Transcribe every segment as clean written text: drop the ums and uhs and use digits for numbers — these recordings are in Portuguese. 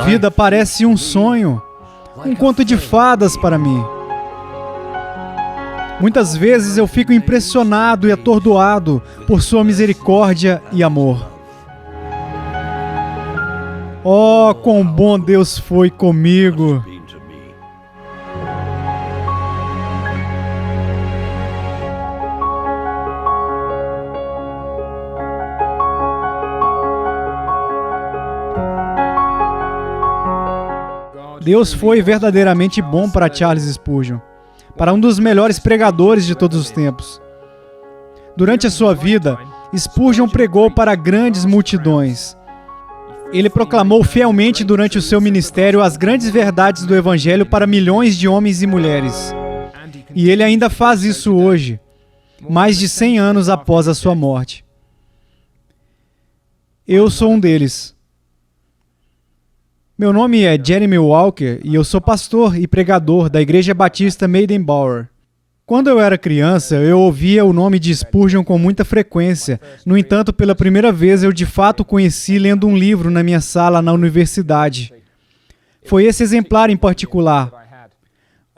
vida parece um sonho, um conto de fadas para mim. Muitas vezes eu fico impressionado e atordoado por sua misericórdia e amor. Oh, quão bom Deus foi comigo! Deus foi verdadeiramente bom para Charles Spurgeon, para um dos melhores pregadores de todos os tempos. Durante a sua vida, Spurgeon pregou para grandes multidões. Ele proclamou fielmente durante o seu ministério as grandes verdades do Evangelho para milhões de homens e mulheres. E ele ainda faz isso hoje, mais de 100 anos após a sua morte. Eu sou um deles. Meu nome é Jeremy Walker e eu sou pastor e pregador da Igreja Batista Maidenbower. Quando eu era criança, eu ouvia o nome de Spurgeon com muita frequência. No entanto, pela primeira vez, eu de fato o conheci lendo um livro na minha sala na universidade. Foi esse exemplar em particular,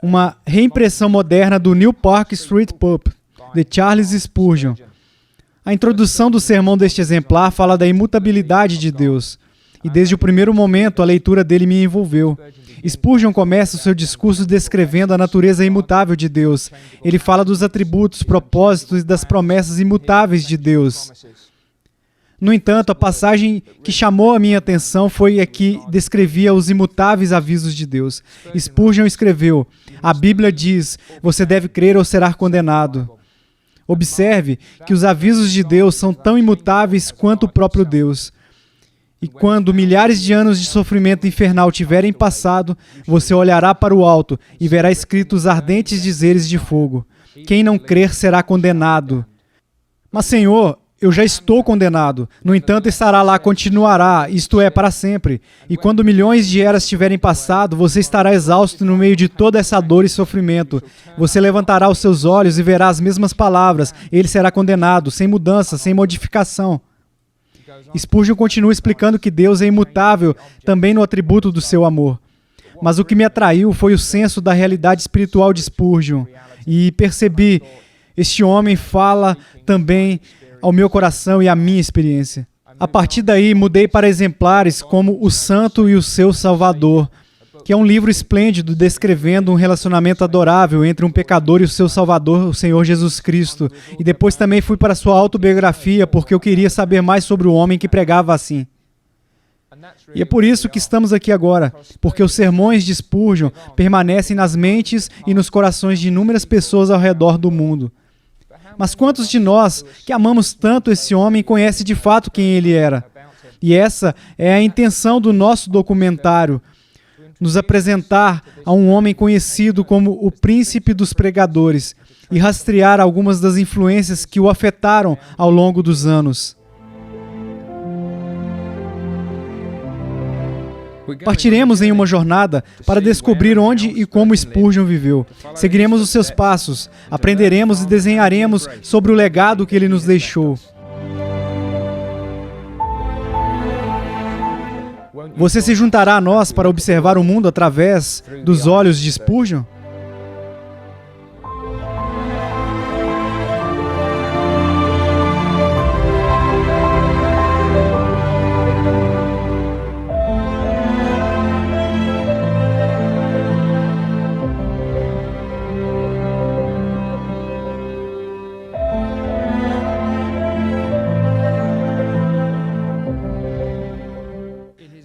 uma reimpressão moderna do New Park Street Pub, de Charles Spurgeon. A introdução do sermão deste exemplar fala da imutabilidade de Deus. E desde o primeiro momento, a leitura dele me envolveu. Spurgeon começa o seu discurso descrevendo a natureza imutável de Deus. Ele fala dos atributos, propósitos e das promessas imutáveis de Deus. No entanto, a passagem que chamou a minha atenção foi a que descrevia os imutáveis avisos de Deus. Spurgeon escreveu: a Bíblia diz, você deve crer ou será condenado. Observe que os avisos de Deus são tão imutáveis quanto o próprio Deus. E quando milhares de anos de sofrimento infernal tiverem passado, você olhará para o alto e verá escritos ardentes dizeres de fogo. Quem não crer será condenado. Mas, Senhor, eu já estou condenado. No entanto, estará lá, continuará, isto é, para sempre. E quando milhões de eras tiverem passado, você estará exausto no meio de toda essa dor e sofrimento. Você levantará os seus olhos e verá as mesmas palavras. Ele será condenado, sem mudança, sem modificação. Spurgeon continua explicando que Deus é imutável também no atributo do seu amor. Mas o que me atraiu foi o senso da realidade espiritual de Spurgeon. E percebi, este homem fala também ao meu coração e à minha experiência. A partir daí, mudei para exemplares como O Santo e o Seu Salvador, que é um livro esplêndido descrevendo um relacionamento adorável entre um pecador e o seu Salvador, o Senhor Jesus Cristo. E depois também fui para sua autobiografia, porque eu queria saber mais sobre o homem que pregava assim. E é por isso que estamos aqui agora, porque os sermões de Spurgeon permanecem nas mentes e nos corações de inúmeras pessoas ao redor do mundo. Mas quantos de nós que amamos tanto esse homem conhecem de fato quem ele era? E essa é a intenção do nosso documentário, nos apresentar a um homem conhecido como o príncipe dos pregadores e rastrear algumas das influências que o afetaram ao longo dos anos. Partiremos em uma jornada para descobrir onde e como Spurgeon viveu. Seguiremos os seus passos, aprenderemos e desenharemos sobre o legado que ele nos deixou. Você se juntará a nós para observar o mundo através dos olhos de Spurgeon?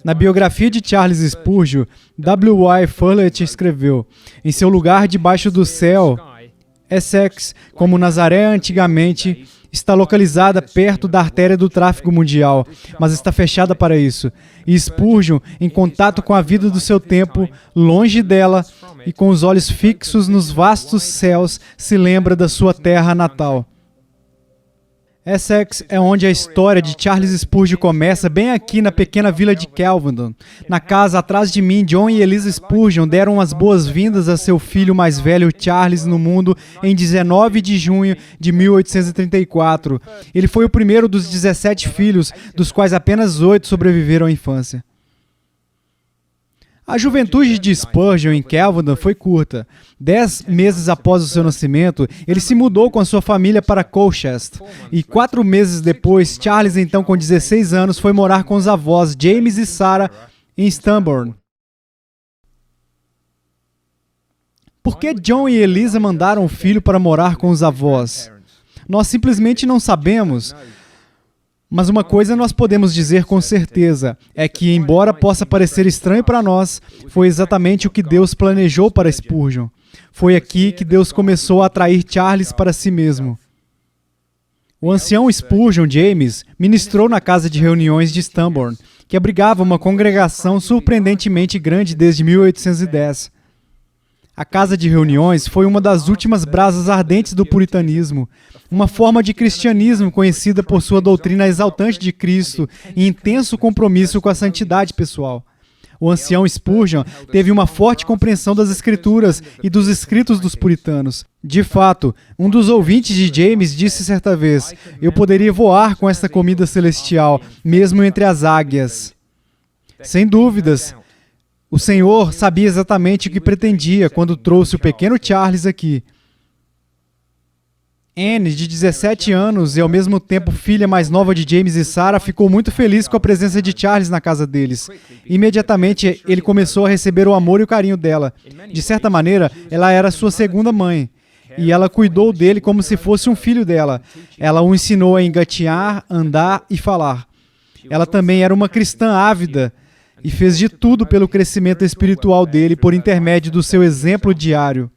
Na biografia de Charles Spurgeon, W.Y. Follett escreveu: em seu lugar debaixo do céu, Essex, como Nazaré antigamente, está localizada perto da artéria do tráfego mundial, mas está fechada para isso. E Spurgeon, em contato com a vida do seu tempo, longe dela e com os olhos fixos nos vastos céus, se lembra da sua terra natal. Essex é onde a história de Charles Spurgeon começa, bem aqui na pequena vila de Kelvedon. Na casa atrás de mim, John e Eliza Spurgeon deram as boas-vindas a seu filho mais velho, Charles, no mundo em 19 de junho de 1834. Ele foi o primeiro dos 17 filhos, dos quais apenas 8 sobreviveram à infância. A juventude de Spurgeon em Kelvedon foi curta. 10 meses após o seu nascimento, ele se mudou com a sua família para Colchester. E 4 meses depois, Charles, então com 16 anos, foi morar com os avós James e Sarah em Stambourne. Por que John e Eliza mandaram o filho para morar com os avós? Nós simplesmente não sabemos. Mas uma coisa nós podemos dizer com certeza, é que, embora possa parecer estranho para nós, foi exatamente o que Deus planejou para Spurgeon. Foi aqui que Deus começou a atrair Charles para si mesmo. O ancião Spurgeon James ministrou na casa de reuniões de Stambourne, que abrigava uma congregação surpreendentemente grande desde 1810. A casa de reuniões foi uma das últimas brasas ardentes do puritanismo, uma forma de cristianismo conhecida por sua doutrina exaltante de Cristo e intenso compromisso com a santidade pessoal. O ancião Spurgeon teve uma forte compreensão das Escrituras e dos escritos dos puritanos. De fato, um dos ouvintes de James disse certa vez: "Eu poderia voar com esta comida celestial, mesmo entre as águias." Sem dúvidas, o Senhor sabia exatamente o que pretendia quando trouxe o pequeno Charles aqui. Anne, de 17 anos e ao mesmo tempo filha mais nova de James e Sarah, ficou muito feliz com a presença de Charles na casa deles. Imediatamente, ele começou a receber o amor e o carinho dela. De certa maneira, ela era sua segunda mãe. E ela cuidou dele como se fosse um filho dela. Ela o ensinou a engatear, andar e falar. Ela também era uma cristã ávida e fez de tudo pelo crescimento espiritual dele por intermédio do seu exemplo diário.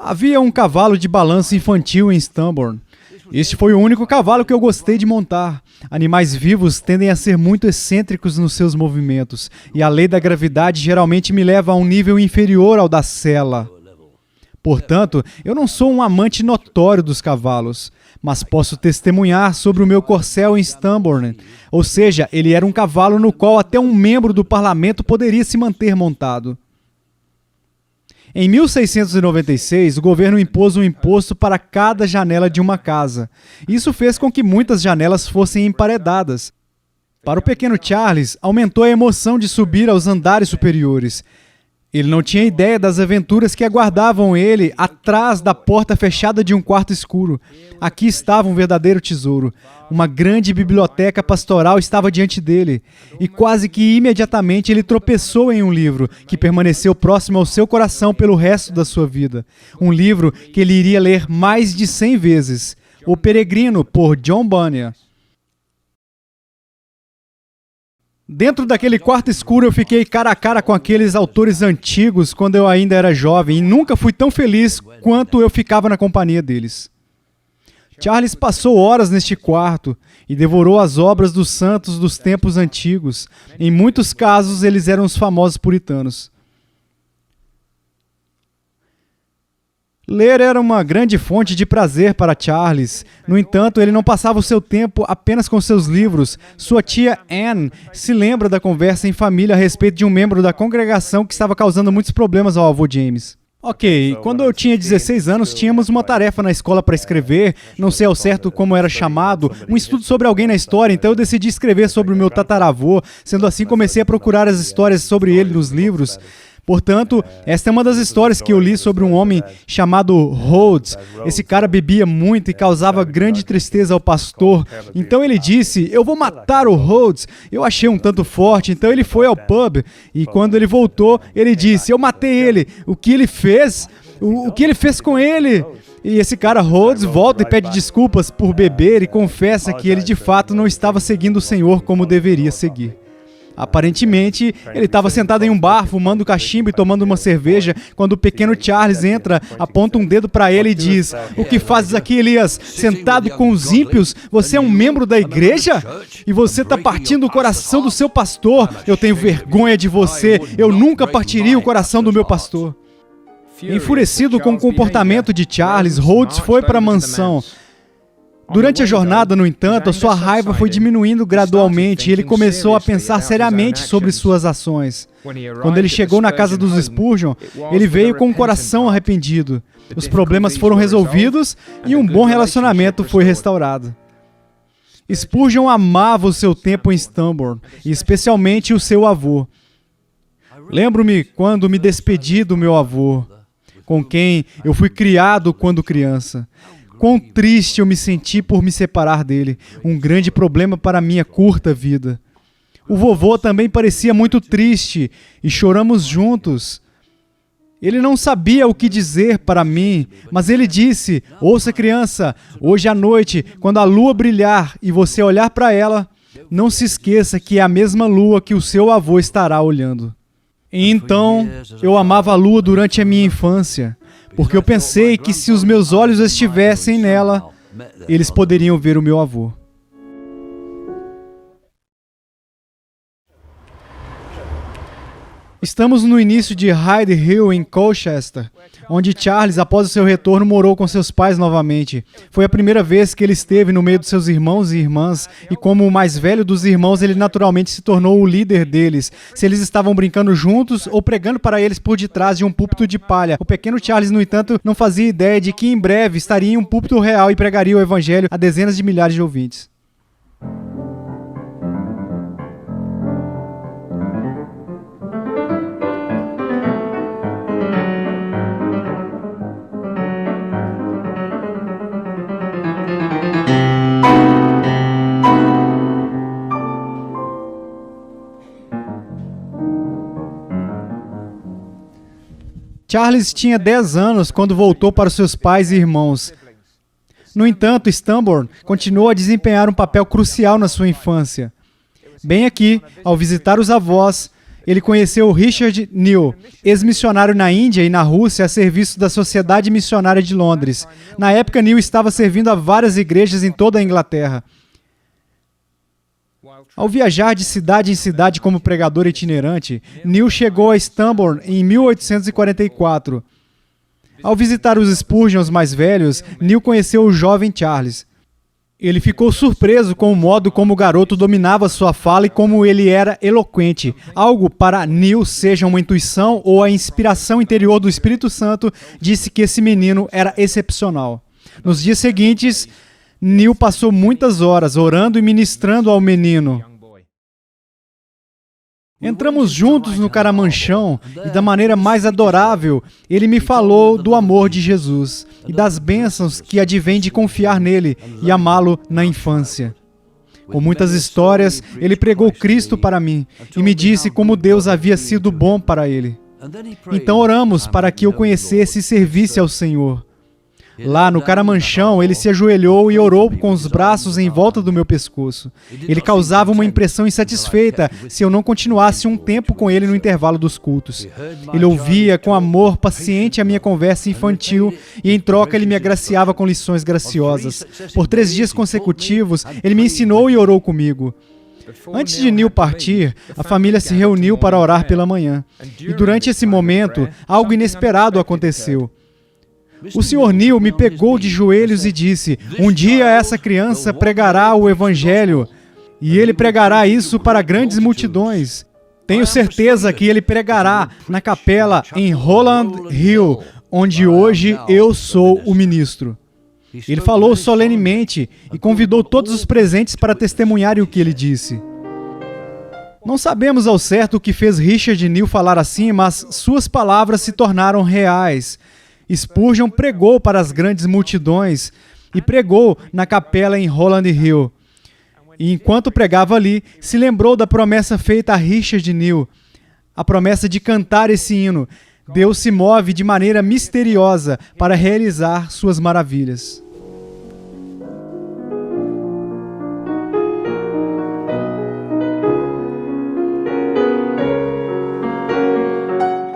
Havia um cavalo de balanço infantil em Stambourne. Este foi o único cavalo que eu gostei de montar. Animais vivos tendem a ser muito excêntricos nos seus movimentos, e a lei da gravidade geralmente me leva a um nível inferior ao da sela. Portanto, eu não sou um amante notório dos cavalos, mas posso testemunhar sobre o meu corcel em Stambourne. Ou seja, ele era um cavalo no qual até um membro do parlamento poderia se manter montado. Em 1696, o governo impôs um imposto para cada janela de uma casa. Isso fez com que muitas janelas fossem emparedadas. Para o pequeno Charles, aumentou a emoção de subir aos andares superiores. Ele não tinha ideia das aventuras que aguardavam ele atrás da porta fechada de um quarto escuro. Aqui estava um verdadeiro tesouro. Uma grande biblioteca pastoral estava diante dele. E quase que imediatamente ele tropeçou em um livro que permaneceu próximo ao seu coração pelo resto da sua vida. Um livro que ele iria ler mais de 100 vezes. O Peregrino, por John Bunyan. Dentro daquele quarto escuro eu fiquei cara a cara com aqueles autores antigos quando eu ainda era jovem e nunca fui tão feliz quanto eu ficava na companhia deles. Charles passou horas neste quarto e devorou as obras dos santos dos tempos antigos. Em muitos casos, eles eram os famosos puritanos. Ler era uma grande fonte de prazer para Charles. No entanto, ele não passava o seu tempo apenas com seus livros. Sua tia Anne se lembra da conversa em família a respeito de um membro da congregação que estava causando muitos problemas ao avô James. Ok, quando eu tinha 16 anos, tínhamos uma tarefa na escola para escrever, não sei ao certo como era chamado, um estudo sobre alguém na história, então eu decidi escrever sobre o meu tataravô. Sendo assim, comecei a procurar as histórias sobre ele nos livros. Portanto, esta é uma das histórias que eu li sobre um homem chamado Rhodes. Esse cara bebia muito e causava grande tristeza ao pastor. Então ele disse: "Eu vou matar o Rhodes." Eu achei um tanto forte, então ele foi ao pub. E quando ele voltou, ele disse: "Eu matei ele. O que ele fez? O que ele fez com ele?" E esse cara Rhodes volta e pede desculpas por beber e confessa que ele de fato não estava seguindo o Senhor como deveria seguir. Aparentemente, ele estava sentado em um bar, fumando cachimbo e tomando uma cerveja, quando o pequeno Charles entra, aponta um dedo para ele e diz: "O que fazes aqui, Elias? Sentado com os ímpios? Você é um membro da igreja? E você está partindo o coração do seu pastor? Eu tenho vergonha de você. Eu nunca partiria o coração do meu pastor." Enfurecido com o comportamento de Charles, Rhodes foi para a mansão. Durante a jornada, no entanto, a sua raiva foi diminuindo gradualmente e ele começou a pensar seriamente sobre suas ações. Quando ele chegou na casa dos Spurgeon, ele veio com um coração arrependido. Os problemas foram resolvidos e um bom relacionamento foi restaurado. Spurgeon amava o seu tempo em Stambourne, e especialmente o seu avô. Lembro-me quando me despedi do meu avô, com quem eu fui criado quando criança. Quão triste eu me senti por me separar dele, um grande problema para a minha curta vida. O vovô também parecia muito triste e choramos juntos. Ele não sabia o que dizer para mim, mas ele disse: ouça, criança, hoje à noite, quando a lua brilhar e você olhar para ela, não se esqueça que é a mesma lua que o seu avô estará olhando. E então, eu amava a lua durante a minha infância, porque eu pensei que se os meus olhos estivessem nela, eles poderiam ver o meu avô. Estamos no início de Hyde Hill, em Colchester, onde Charles, após o seu retorno, morou com seus pais novamente. Foi a primeira vez que ele esteve no meio dos seus irmãos e irmãs, e como o mais velho dos irmãos, ele naturalmente se tornou o líder deles. Se eles estavam brincando juntos ou pregando para eles por detrás de um púlpito de palha. O pequeno Charles, no entanto, não fazia ideia de que em breve estaria em um púlpito real e pregaria o evangelho a dezenas de milhares de ouvintes. Charles tinha 10 anos quando voltou para os seus pais e irmãos. No entanto, Stambourne continuou a desempenhar um papel crucial na sua infância. Bem aqui, ao visitar os avós, ele conheceu Richard Neal, ex-missionário na Índia e na Rússia a serviço da Sociedade Missionária de Londres. Na época, Neal estava servindo a várias igrejas em toda a Inglaterra. Ao viajar de cidade em cidade como pregador itinerante, Neal chegou a Stambourne em 1844. Ao visitar os Spurgeons mais velhos, Neal conheceu o jovem Charles. Ele ficou surpreso com o modo como o garoto dominava sua fala e como ele era eloquente. Algo para Neal, seja uma intuição ou a inspiração interior do Espírito Santo, disse que esse menino era excepcional. Nos dias seguintes, Neal passou muitas horas orando e ministrando ao menino. Entramos juntos no caramanchão e da maneira mais adorável, ele me falou do amor de Jesus e das bênçãos que advém de confiar nele e amá-lo na infância. Com muitas histórias, ele pregou Cristo para mim e me disse como Deus havia sido bom para ele. Então oramos para que eu conhecesse e servisse ao Senhor. Lá no caramanchão, ele se ajoelhou e orou com os braços em volta do meu pescoço. Ele causava uma impressão insatisfeita se eu não continuasse um tempo com ele no intervalo dos cultos. Ele ouvia com amor paciente a minha conversa infantil e, em troca, ele me agraciava com lições graciosas. Por 3 dias consecutivos, ele me ensinou e orou comigo. Antes de Neal partir, a família se reuniu para orar pela manhã. E durante esse momento, algo inesperado aconteceu. O Sr. Neal me pegou de joelhos e disse: um dia essa criança pregará o Evangelho e ele pregará isso para grandes multidões. Tenho certeza que ele pregará na capela em Holland Hill, onde hoje eu sou o ministro. Ele falou solenemente e convidou todos os presentes para testemunharem o que ele disse. Não sabemos ao certo o que fez Richard Neal falar assim, mas suas palavras se tornaram reais. Spurgeon pregou para as grandes multidões e pregou na capela em Holland Hill. E enquanto pregava ali, se lembrou da promessa feita a Richard Neal, a promessa de cantar esse hino. Deus se move de maneira misteriosa para realizar suas maravilhas.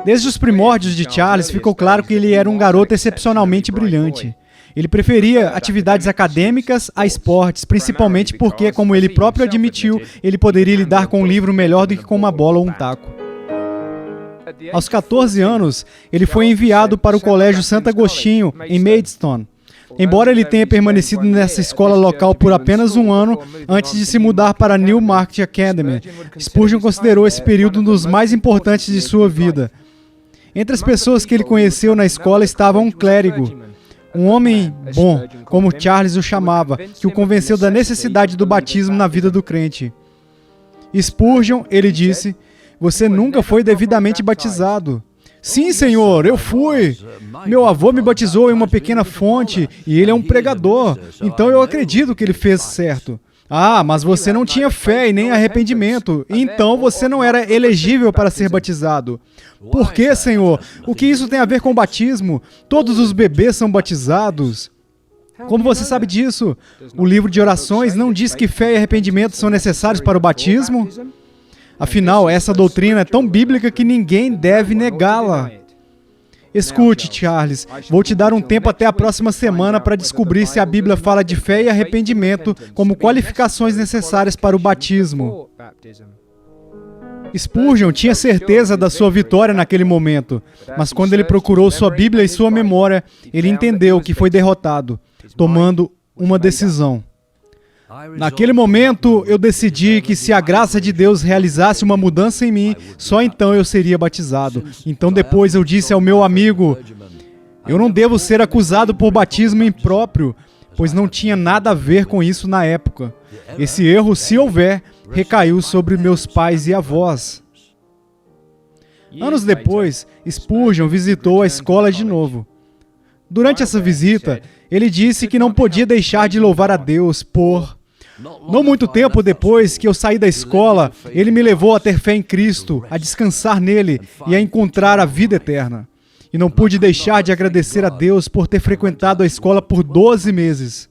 Desde os primórdios de Charles, ficou claro que ele era um garoto excepcionalmente brilhante. Ele preferia atividades acadêmicas a esportes, principalmente porque, como ele próprio admitiu, ele poderia lidar com um livro melhor do que com uma bola ou um taco. Aos 14 anos, ele foi enviado para o Colégio Santo Agostinho, em Maidstone. Embora ele tenha permanecido nessa escola local por apenas um ano, antes de se mudar para a Newmarket Academy, Spurgeon considerou esse período um dos mais importantes de sua vida. Entre as pessoas que ele conheceu na escola estava um clérigo, Um homem bom, como Charles o chamava, que o convenceu da necessidade do batismo na vida do crente. Spurgeon, ele disse, você nunca foi devidamente batizado. Sim, senhor, eu fui. Meu avô me batizou em uma pequena fonte e ele é um pregador, então eu acredito que ele fez certo. Ah, mas você não tinha fé e nem arrependimento, então você não era elegível para ser batizado. Por quê, Senhor? O que isso tem a ver com o batismo? Todos os bebês são batizados. Como você sabe disso? O livro de orações não diz que fé e arrependimento são necessários para o batismo? Afinal, essa doutrina é tão bíblica que ninguém deve negá-la. Escute, Charles, vou te dar um tempo até a próxima semana para descobrir se a Bíblia fala de fé e arrependimento como qualificações necessárias para o batismo. Spurgeon tinha certeza da sua vitória naquele momento, mas quando ele procurou sua Bíblia e sua memória, ele entendeu que foi derrotado, tomando uma decisão. Naquele momento, eu decidi que se a graça de Deus realizasse uma mudança em mim, só então eu seria batizado. Então depois eu disse ao meu amigo, eu não devo ser acusado por batismo impróprio, pois não tinha nada a ver com isso na época. Esse erro, se houver, recaiu sobre meus pais e avós. Anos depois, Spurgeon visitou a escola de novo. Durante essa visita, ele disse que não podia deixar de louvar a Deus por... Não muito tempo depois que eu saí da escola, ele me levou a ter fé em Cristo, a descansar nele e a encontrar a vida eterna. E não pude deixar de agradecer a Deus por ter frequentado a escola por 12 meses.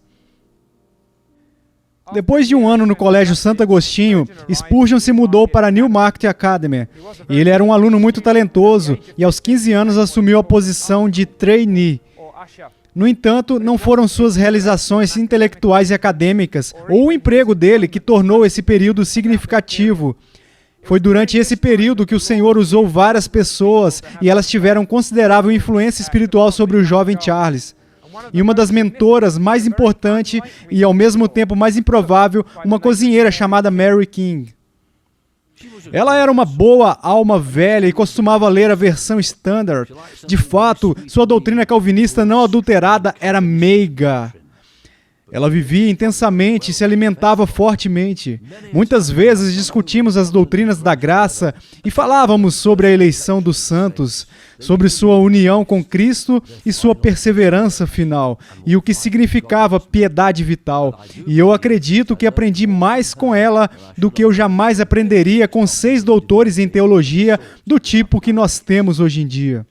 Depois de um ano no Colégio Santo Agostinho, Spurgeon se mudou para a Newmarket Academy. E ele era um aluno muito talentoso e aos 15 anos assumiu a posição de trainee. No entanto, não foram suas realizações intelectuais e acadêmicas ou o emprego dele que tornou esse período significativo. Foi durante esse período que o Senhor usou várias pessoas e elas tiveram considerável influência espiritual sobre o jovem Charles. E uma das mentoras mais importante e ao mesmo tempo mais improvável, uma cozinheira chamada Mary King. Ela era uma boa alma velha e costumava ler a versão Standard. De fato, sua doutrina calvinista não adulterada era meiga. Ela vivia intensamente e se alimentava fortemente. Muitas vezes discutimos as doutrinas da graça e falávamos sobre a eleição dos santos, sobre sua união com Cristo e sua perseverança final, e o que significava piedade vital. E eu acredito que aprendi mais com ela do que eu jamais aprenderia com 6 doutores em teologia do tipo que nós temos hoje em dia.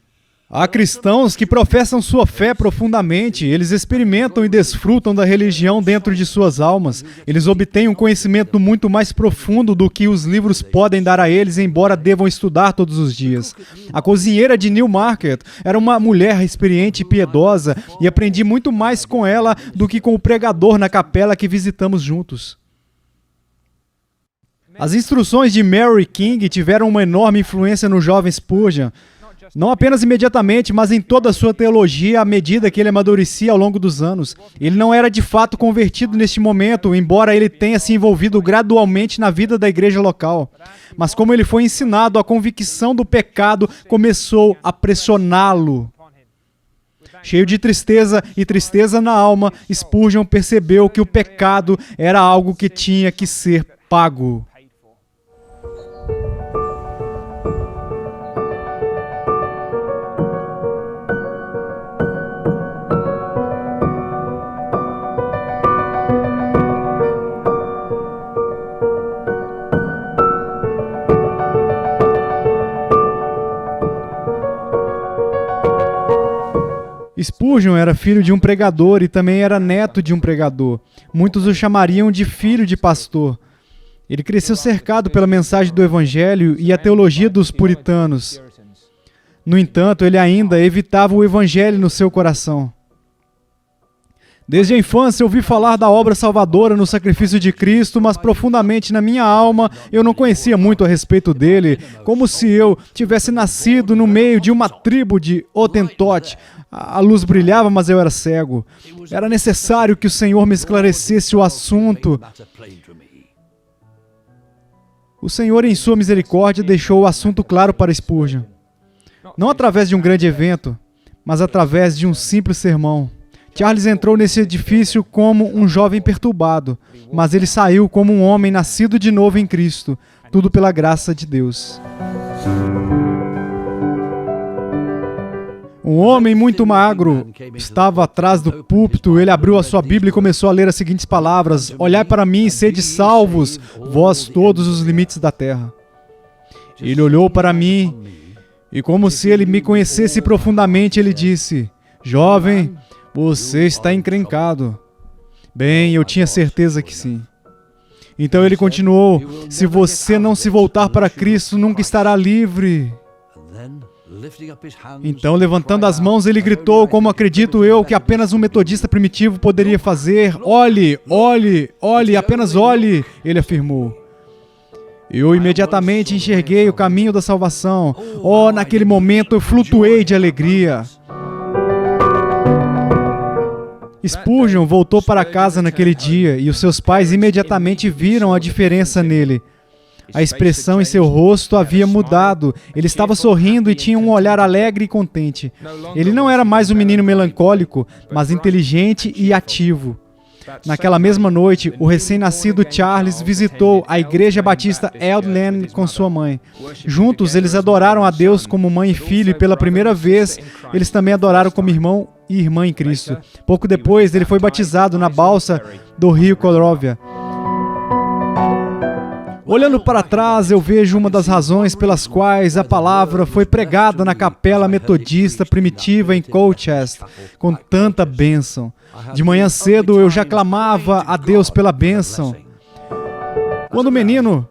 Há cristãos que professam sua fé profundamente, eles experimentam e desfrutam da religião dentro de suas almas. Eles obtêm um conhecimento muito mais profundo do que os livros podem dar a eles, embora devam estudar todos os dias. A cozinheira de Newmarket era uma mulher experiente e piedosa, e aprendi muito mais com ela do que com o pregador na capela que visitamos juntos. As instruções de Mary King tiveram uma enorme influência no jovem Spurgeon. Não apenas imediatamente, mas em toda a sua teologia à medida que ele amadurecia ao longo dos anos. Ele não era de fato convertido neste momento, embora ele tenha se envolvido gradualmente na vida da igreja local. Mas como ele foi ensinado, a convicção do pecado começou a pressioná-lo. Cheio de tristeza e tristeza na alma, Spurgeon percebeu que o pecado era algo que tinha que ser pago. Spurgeon era filho de um pregador e também era neto de um pregador. Muitos o chamariam de filho de pastor. Ele cresceu cercado pela mensagem do Evangelho e a teologia dos puritanos. No entanto, ele ainda evitava o Evangelho no seu coração. Desde a infância, ouvi falar da obra salvadora no sacrifício de Cristo, mas profundamente na minha alma eu não conhecia muito a respeito dele, como se eu tivesse nascido no meio de uma tribo de Hottentot. A luz brilhava, mas eu era cego. Era necessário que o Senhor me esclarecesse o assunto. O Senhor, em sua misericórdia, deixou o assunto claro para Spurgeon. Não através de um grande evento, mas através de um simples sermão. Charles entrou nesse edifício como um jovem perturbado, mas ele saiu como um homem nascido de novo em Cristo, tudo pela graça de Deus. Um homem muito magro estava atrás do púlpito. Ele abriu a sua Bíblia e começou a ler as seguintes palavras: olhai para mim e sede salvos, vós todos os limites da terra. Ele olhou para mim e, como se ele me conhecesse profundamente, ele disse: jovem, você está encrencado. Bem, eu tinha certeza que sim. Então ele continuou: se você não se voltar para Cristo, nunca estará livre. Então, levantando as mãos, ele gritou, como acredito eu que apenas um metodista primitivo poderia fazer: olhe, olhe, olhe, apenas olhe, ele afirmou. Eu imediatamente enxerguei o caminho da salvação. Oh, naquele momento eu flutuei de alegria. Spurgeon voltou para casa naquele dia e os seus pais imediatamente viram a diferença nele. A expressão em seu rosto havia mudado. Ele estava sorrindo e tinha um olhar alegre e contente. Ele não era mais um menino melancólico, mas inteligente e ativo. Naquela mesma noite, o recém-nascido Charles visitou a Igreja Batista Eldland com sua mãe. Juntos, eles adoraram a Deus como mãe e filho e pela primeira vez, eles também adoraram como irmão e irmã em Cristo. Pouco depois, ele foi batizado na balsa do rio Corovia. Olhando para trás, eu vejo uma das razões pelas quais a palavra foi pregada na capela metodista primitiva em Colchester, com tanta bênção. De manhã cedo, eu já clamava a Deus pela bênção.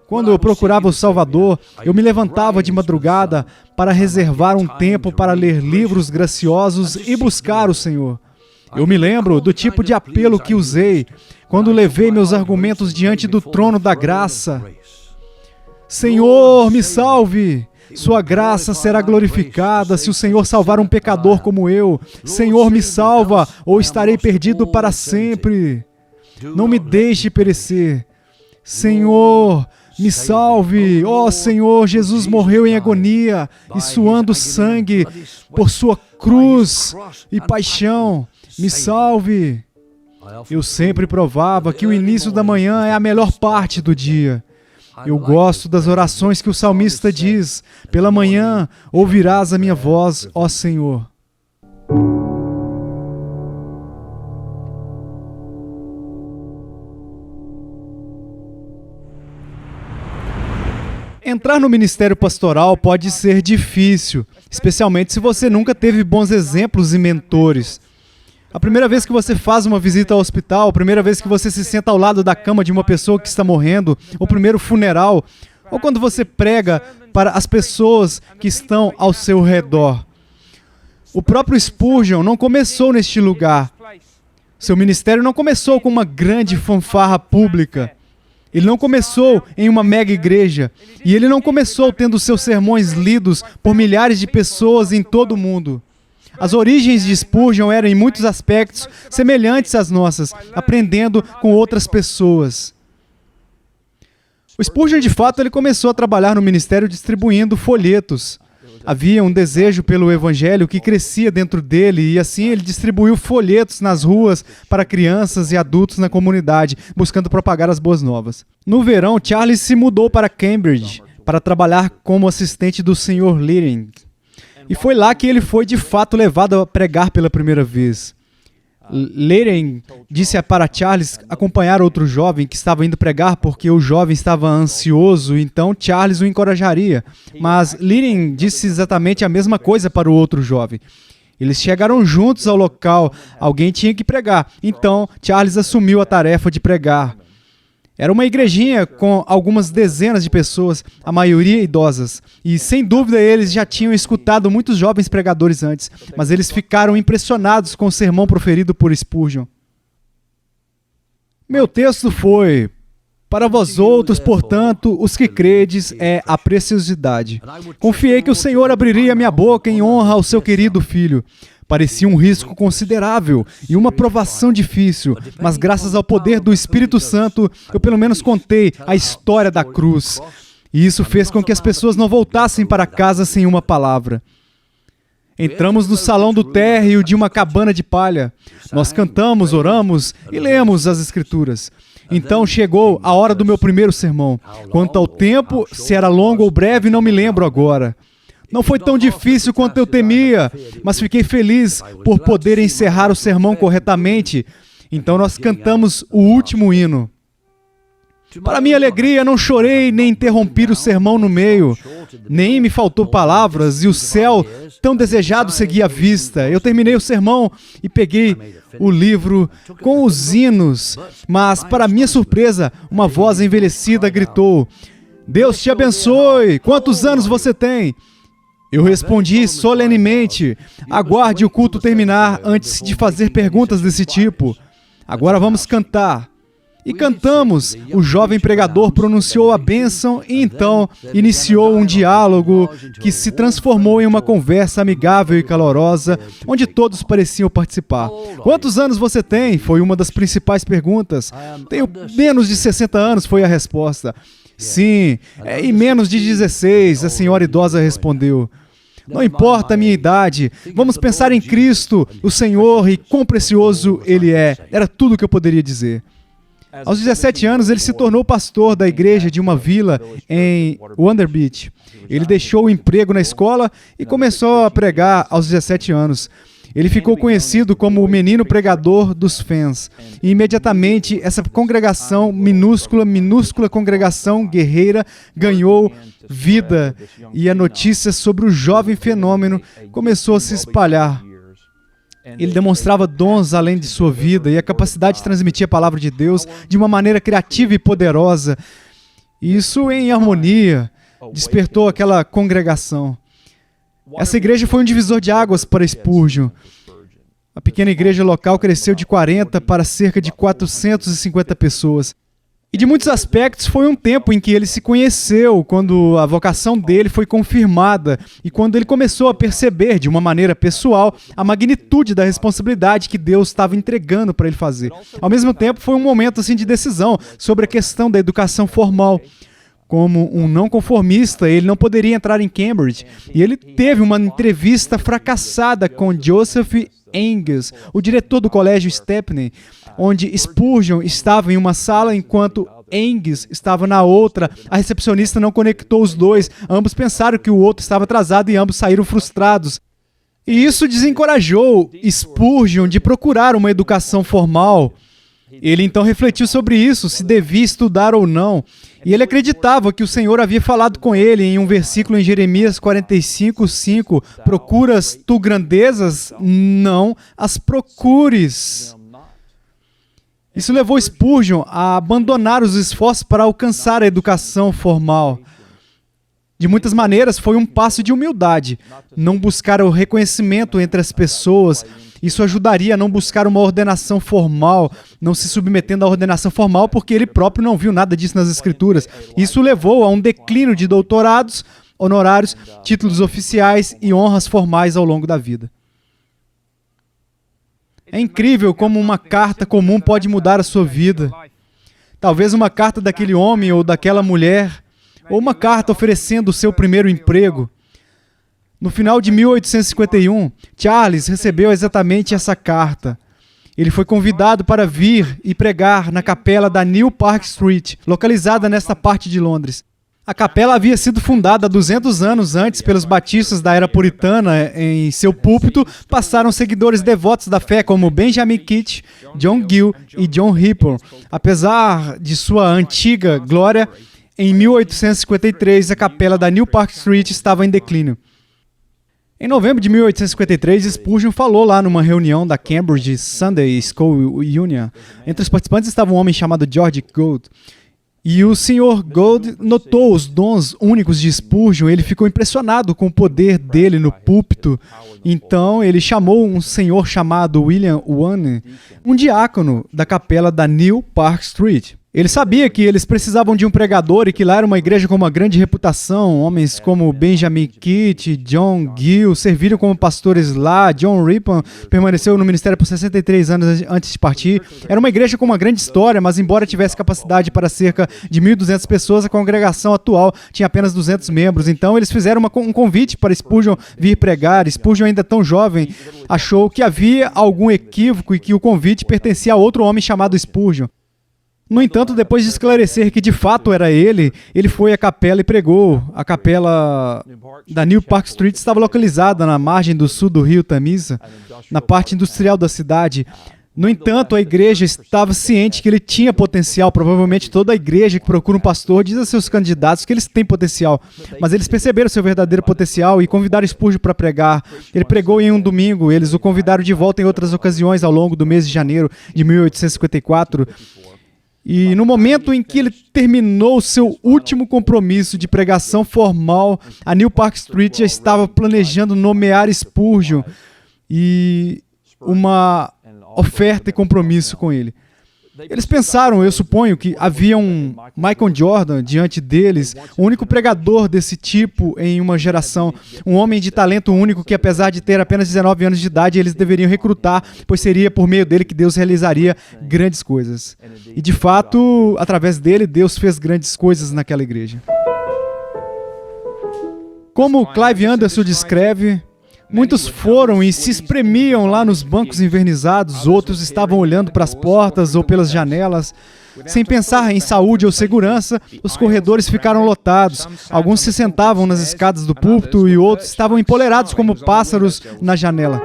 Quando eu procurava o Salvador, eu me levantava de madrugada para reservar um tempo para ler livros graciosos e buscar o Senhor. Eu me lembro do tipo de apelo que usei quando levei meus argumentos diante do trono da graça. Senhor, me salve! Sua graça será glorificada se o Senhor salvar um pecador como eu. Senhor, me salva, ou estarei perdido para sempre. Não me deixe perecer. Senhor, me salve. Ó Senhor, Jesus morreu em agonia e suando sangue por sua cruz e paixão. Me salve. Eu sempre provava que o início da manhã é a melhor parte do dia. Eu gosto das orações que o salmista diz: pela manhã ouvirás a minha voz, ó Senhor. Entrar no ministério pastoral pode ser difícil, especialmente se você nunca teve bons exemplos e mentores. A primeira vez que você faz uma visita ao hospital, a primeira vez que você se senta ao lado da cama de uma pessoa que está morrendo, o primeiro funeral, ou quando você prega para as pessoas que estão ao seu redor. O próprio Spurgeon não começou neste lugar. Seu ministério não começou com uma grande fanfarra pública. Ele não começou em uma mega igreja. E ele não começou tendo seus sermões lidos por milhares de pessoas em todo o mundo. As origens de Spurgeon eram, em muitos aspectos, semelhantes às nossas, aprendendo com outras pessoas. O Spurgeon, de fato, ele começou a trabalhar no ministério distribuindo folhetos. Havia um desejo pelo evangelho que crescia dentro dele e assim ele distribuiu folhetos nas ruas para crianças e adultos na comunidade, buscando propagar as boas novas. No verão, Charles se mudou para Cambridge para trabalhar como assistente do Sr. Leering. E foi lá que ele foi de fato levado a pregar pela primeira vez. Leering disse para Charles acompanhar outro jovem que estava indo pregar porque o jovem estava ansioso, então Charles o encorajaria. Mas Leering disse exatamente a mesma coisa para o outro jovem. Eles chegaram juntos ao local, alguém tinha que pregar, então Charles assumiu a tarefa de pregar. Era uma igrejinha com algumas dezenas de pessoas, a maioria idosas. E, sem dúvida, eles já tinham escutado muitos jovens pregadores antes, mas eles ficaram impressionados com o sermão proferido por Spurgeon. Meu texto foi: para vós outros, portanto, os que credes, é a preciosidade. Confiei que o Senhor abriria minha boca em honra ao seu querido filho. Parecia um risco considerável e uma provação difícil, mas graças ao poder do Espírito Santo, eu pelo menos contei a história da cruz. E isso fez com que as pessoas não voltassem para casa sem uma palavra. Entramos no salão do térreo de uma cabana de palha. Nós cantamos, oramos e lemos as Escrituras. Então chegou a hora do meu primeiro sermão. Quanto ao tempo, se era longo ou breve, não me lembro agora. Não foi tão difícil quanto eu temia, mas fiquei feliz por poder encerrar o sermão corretamente. Então nós cantamos o último hino. Para minha alegria, não chorei nem interrompi o sermão no meio. Nem me faltou palavras e o céu, tão desejado, seguia à vista. Eu terminei o sermão e peguei o livro com os hinos. Mas, para minha surpresa, uma voz envelhecida gritou: Deus te abençoe! Quantos anos você tem? Eu respondi solenemente: aguarde o culto terminar antes de fazer perguntas desse tipo. Agora vamos cantar. E cantamos. O jovem pregador pronunciou a bênção e então iniciou um diálogo que se transformou em uma conversa amigável e calorosa, onde todos pareciam participar. Quantos anos você tem? Foi uma das principais perguntas. Tenho menos de 60 anos, foi a resposta. Sim, e menos de 16, a senhora idosa respondeu. Não importa a minha idade, vamos pensar em Cristo, o Senhor, e quão precioso Ele é. Era tudo o que eu poderia dizer. Aos 17 anos, ele se tornou pastor da igreja de uma vila em Wonder Beach. Ele deixou o emprego na escola e começou a pregar aos 17 anos. Ele ficou conhecido como o menino pregador dos fãs. E imediatamente, essa congregação, minúscula congregação guerreira, ganhou vida. E a notícia sobre o jovem fenômeno começou a se espalhar. Ele demonstrava dons além de sua vida e a capacidade de transmitir a palavra de Deus de uma maneira criativa e poderosa. Isso, em harmonia, despertou aquela congregação. Essa igreja foi um divisor de águas para Spurgeon. A pequena igreja local cresceu de 40 para cerca de 450 pessoas. E de muitos aspectos foi um tempo em que ele se conheceu, quando a vocação dele foi confirmada e quando ele começou a perceber, de uma maneira pessoal, a magnitude da responsabilidade que Deus estava entregando para ele fazer. Ao mesmo tempo, foi um momento assim, de decisão sobre a questão da educação formal. Como um não conformista, ele não poderia entrar em Cambridge. E ele teve uma entrevista fracassada com Joseph Angus, o diretor do colégio Stepney, onde Spurgeon estava em uma sala enquanto Angus estava na outra. A recepcionista não conectou os dois. Ambos pensaram que o outro estava atrasado e ambos saíram frustrados. E isso desencorajou Spurgeon de procurar uma educação formal. Ele então refletiu sobre isso, se devia estudar ou não. E ele acreditava que o Senhor havia falado com ele em um versículo em Jeremias 45:5. Procuras tu grandezas? Não as procures. Isso levou Spurgeon a abandonar os esforços para alcançar a educação formal. De muitas maneiras, foi um passo de humildade. Não buscar o reconhecimento entre as pessoas. Isso ajudaria a não buscar uma ordenação formal, não se submetendo à ordenação formal, porque ele próprio não viu nada disso nas Escrituras. Isso levou a um declínio de doutorados, honorários, títulos oficiais e honras formais ao longo da vida. É incrível como uma carta comum pode mudar a sua vida. Talvez uma carta daquele homem ou daquela mulher, ou uma carta oferecendo o seu primeiro emprego. No final de 1851, Charles recebeu exatamente essa carta. Ele foi convidado para vir e pregar na capela da New Park Street, localizada nesta parte de Londres. A capela havia sido fundada 200 anos antes pelos batistas da era puritana. Em seu púlpito passaram seguidores devotos da fé como Benjamin Keach, John Gill e John Ripon. Apesar de sua antiga glória, em 1853 a capela da New Park Street estava em declínio. Em novembro de 1853, Spurgeon falou lá numa reunião da Cambridge Sunday School Union. Entre os participantes estava um homem chamado George Gould. E o Sr. Gould notou os dons únicos de Spurgeon. Ele ficou impressionado com o poder dele no púlpito. Então, ele chamou um senhor chamado William Wane, um diácono da capela da New Park Street. Ele sabia que eles precisavam de um pregador e que lá era uma igreja com uma grande reputação. Homens como Benjamin Kitt, John Gill serviram como pastores lá. John Rippon permaneceu no ministério por 63 anos antes de partir. Era uma igreja com uma grande história, mas embora tivesse capacidade para cerca de 1.200 pessoas, a congregação atual tinha apenas 200 membros. Então eles fizeram um convite para Spurgeon vir pregar. Spurgeon, ainda tão jovem, achou que havia algum equívoco e que o convite pertencia a outro homem chamado Spurgeon. No entanto, depois de esclarecer que de fato era ele foi à capela e pregou. A capela da New Park Street estava localizada na margem do sul do rio Tamisa, na parte industrial da cidade. No entanto, a igreja estava ciente que ele tinha potencial. Provavelmente toda a igreja que procura um pastor diz a seus candidatos que eles têm potencial. Mas eles perceberam seu verdadeiro potencial e convidaram Spurgeon para pregar. Ele pregou em um domingo. Eles o convidaram de volta em outras ocasiões ao longo do mês de janeiro de 1854. E no momento em que ele terminou seu último compromisso de pregação formal, a New Park Street já estava planejando nomear Spurgeon e uma oferta e compromisso com ele. Eles pensaram, eu suponho, que havia um Michael Jordan diante deles, o único pregador desse tipo em uma geração, um homem de talento único que, apesar de ter apenas 19 anos de idade, eles deveriam recrutar, pois seria por meio dele que Deus realizaria grandes coisas. E, de fato, através dele, Deus fez grandes coisas naquela igreja. Como Clive Anderson descreve, muitos foram e se espremiam lá nos bancos envernizados, outros estavam olhando para as portas ou pelas janelas. Sem pensar em saúde ou segurança, os corredores ficaram lotados. Alguns se sentavam nas escadas do púlpito e outros estavam empolerados como pássaros na janela.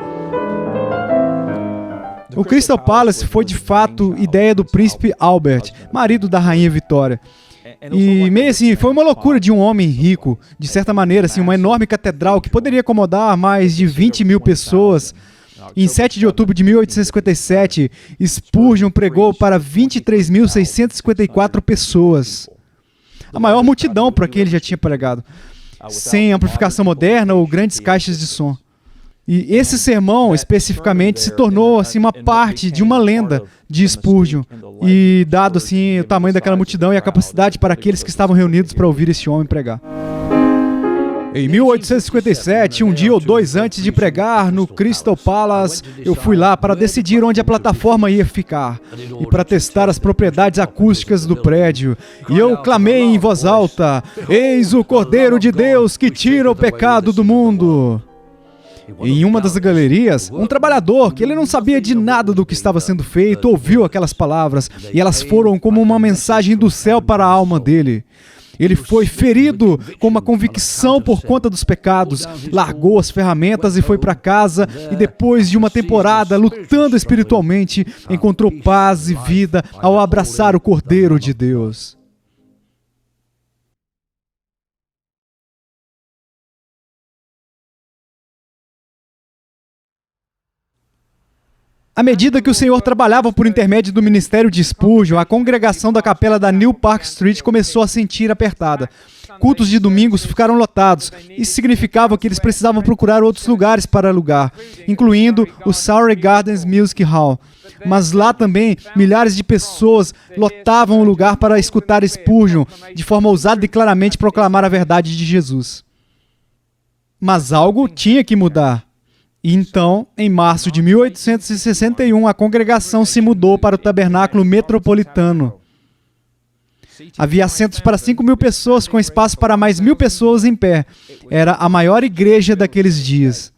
O Crystal Palace foi, de fato, ideia do príncipe Albert, marido da rainha Vitória. E meio assim, foi uma loucura de um homem rico, de certa maneira, assim, uma enorme catedral que poderia acomodar mais de 20 mil pessoas. Em 7 de outubro de 1857, Spurgeon pregou para 23.654 pessoas. A maior multidão para quem ele já tinha pregado, sem amplificação moderna ou grandes caixas de som. E esse sermão, especificamente, se tornou assim, uma parte de uma lenda de Spurgeon. E dado assim, o tamanho daquela multidão e a capacidade para aqueles que estavam reunidos para ouvir esse homem pregar. Em 1857, um dia ou dois antes de pregar no Crystal Palace, eu fui lá para decidir onde a plataforma ia ficar e para testar as propriedades acústicas do prédio. E eu clamei em voz alta: "Eis o Cordeiro de Deus que tira o pecado do mundo!" Em uma das galerias, um trabalhador, que ele não sabia de nada do que estava sendo feito, ouviu aquelas palavras, e elas foram como uma mensagem do céu para a alma dele. Ele foi ferido com uma convicção por conta dos pecados, largou as ferramentas e foi para casa, e depois de uma temporada lutando espiritualmente, encontrou paz e vida ao abraçar o Cordeiro de Deus. À medida que o Senhor trabalhava por intermédio do ministério de Spurgeon, a congregação da capela da New Park Street começou a sentir apertada. Cultos de domingos ficaram lotados. Isso significava que eles precisavam procurar outros lugares para alugar, incluindo o Surrey Gardens Music Hall. Mas lá também, milhares de pessoas lotavam o lugar para escutar Spurgeon, de forma ousada e claramente proclamar a verdade de Jesus. Mas algo tinha que mudar. E então, em março de 1861, a congregação se mudou para o Tabernáculo Metropolitano. Havia assentos para 5.000 pessoas, com espaço para mais 1.000 pessoas em pé. Era a maior igreja daqueles dias.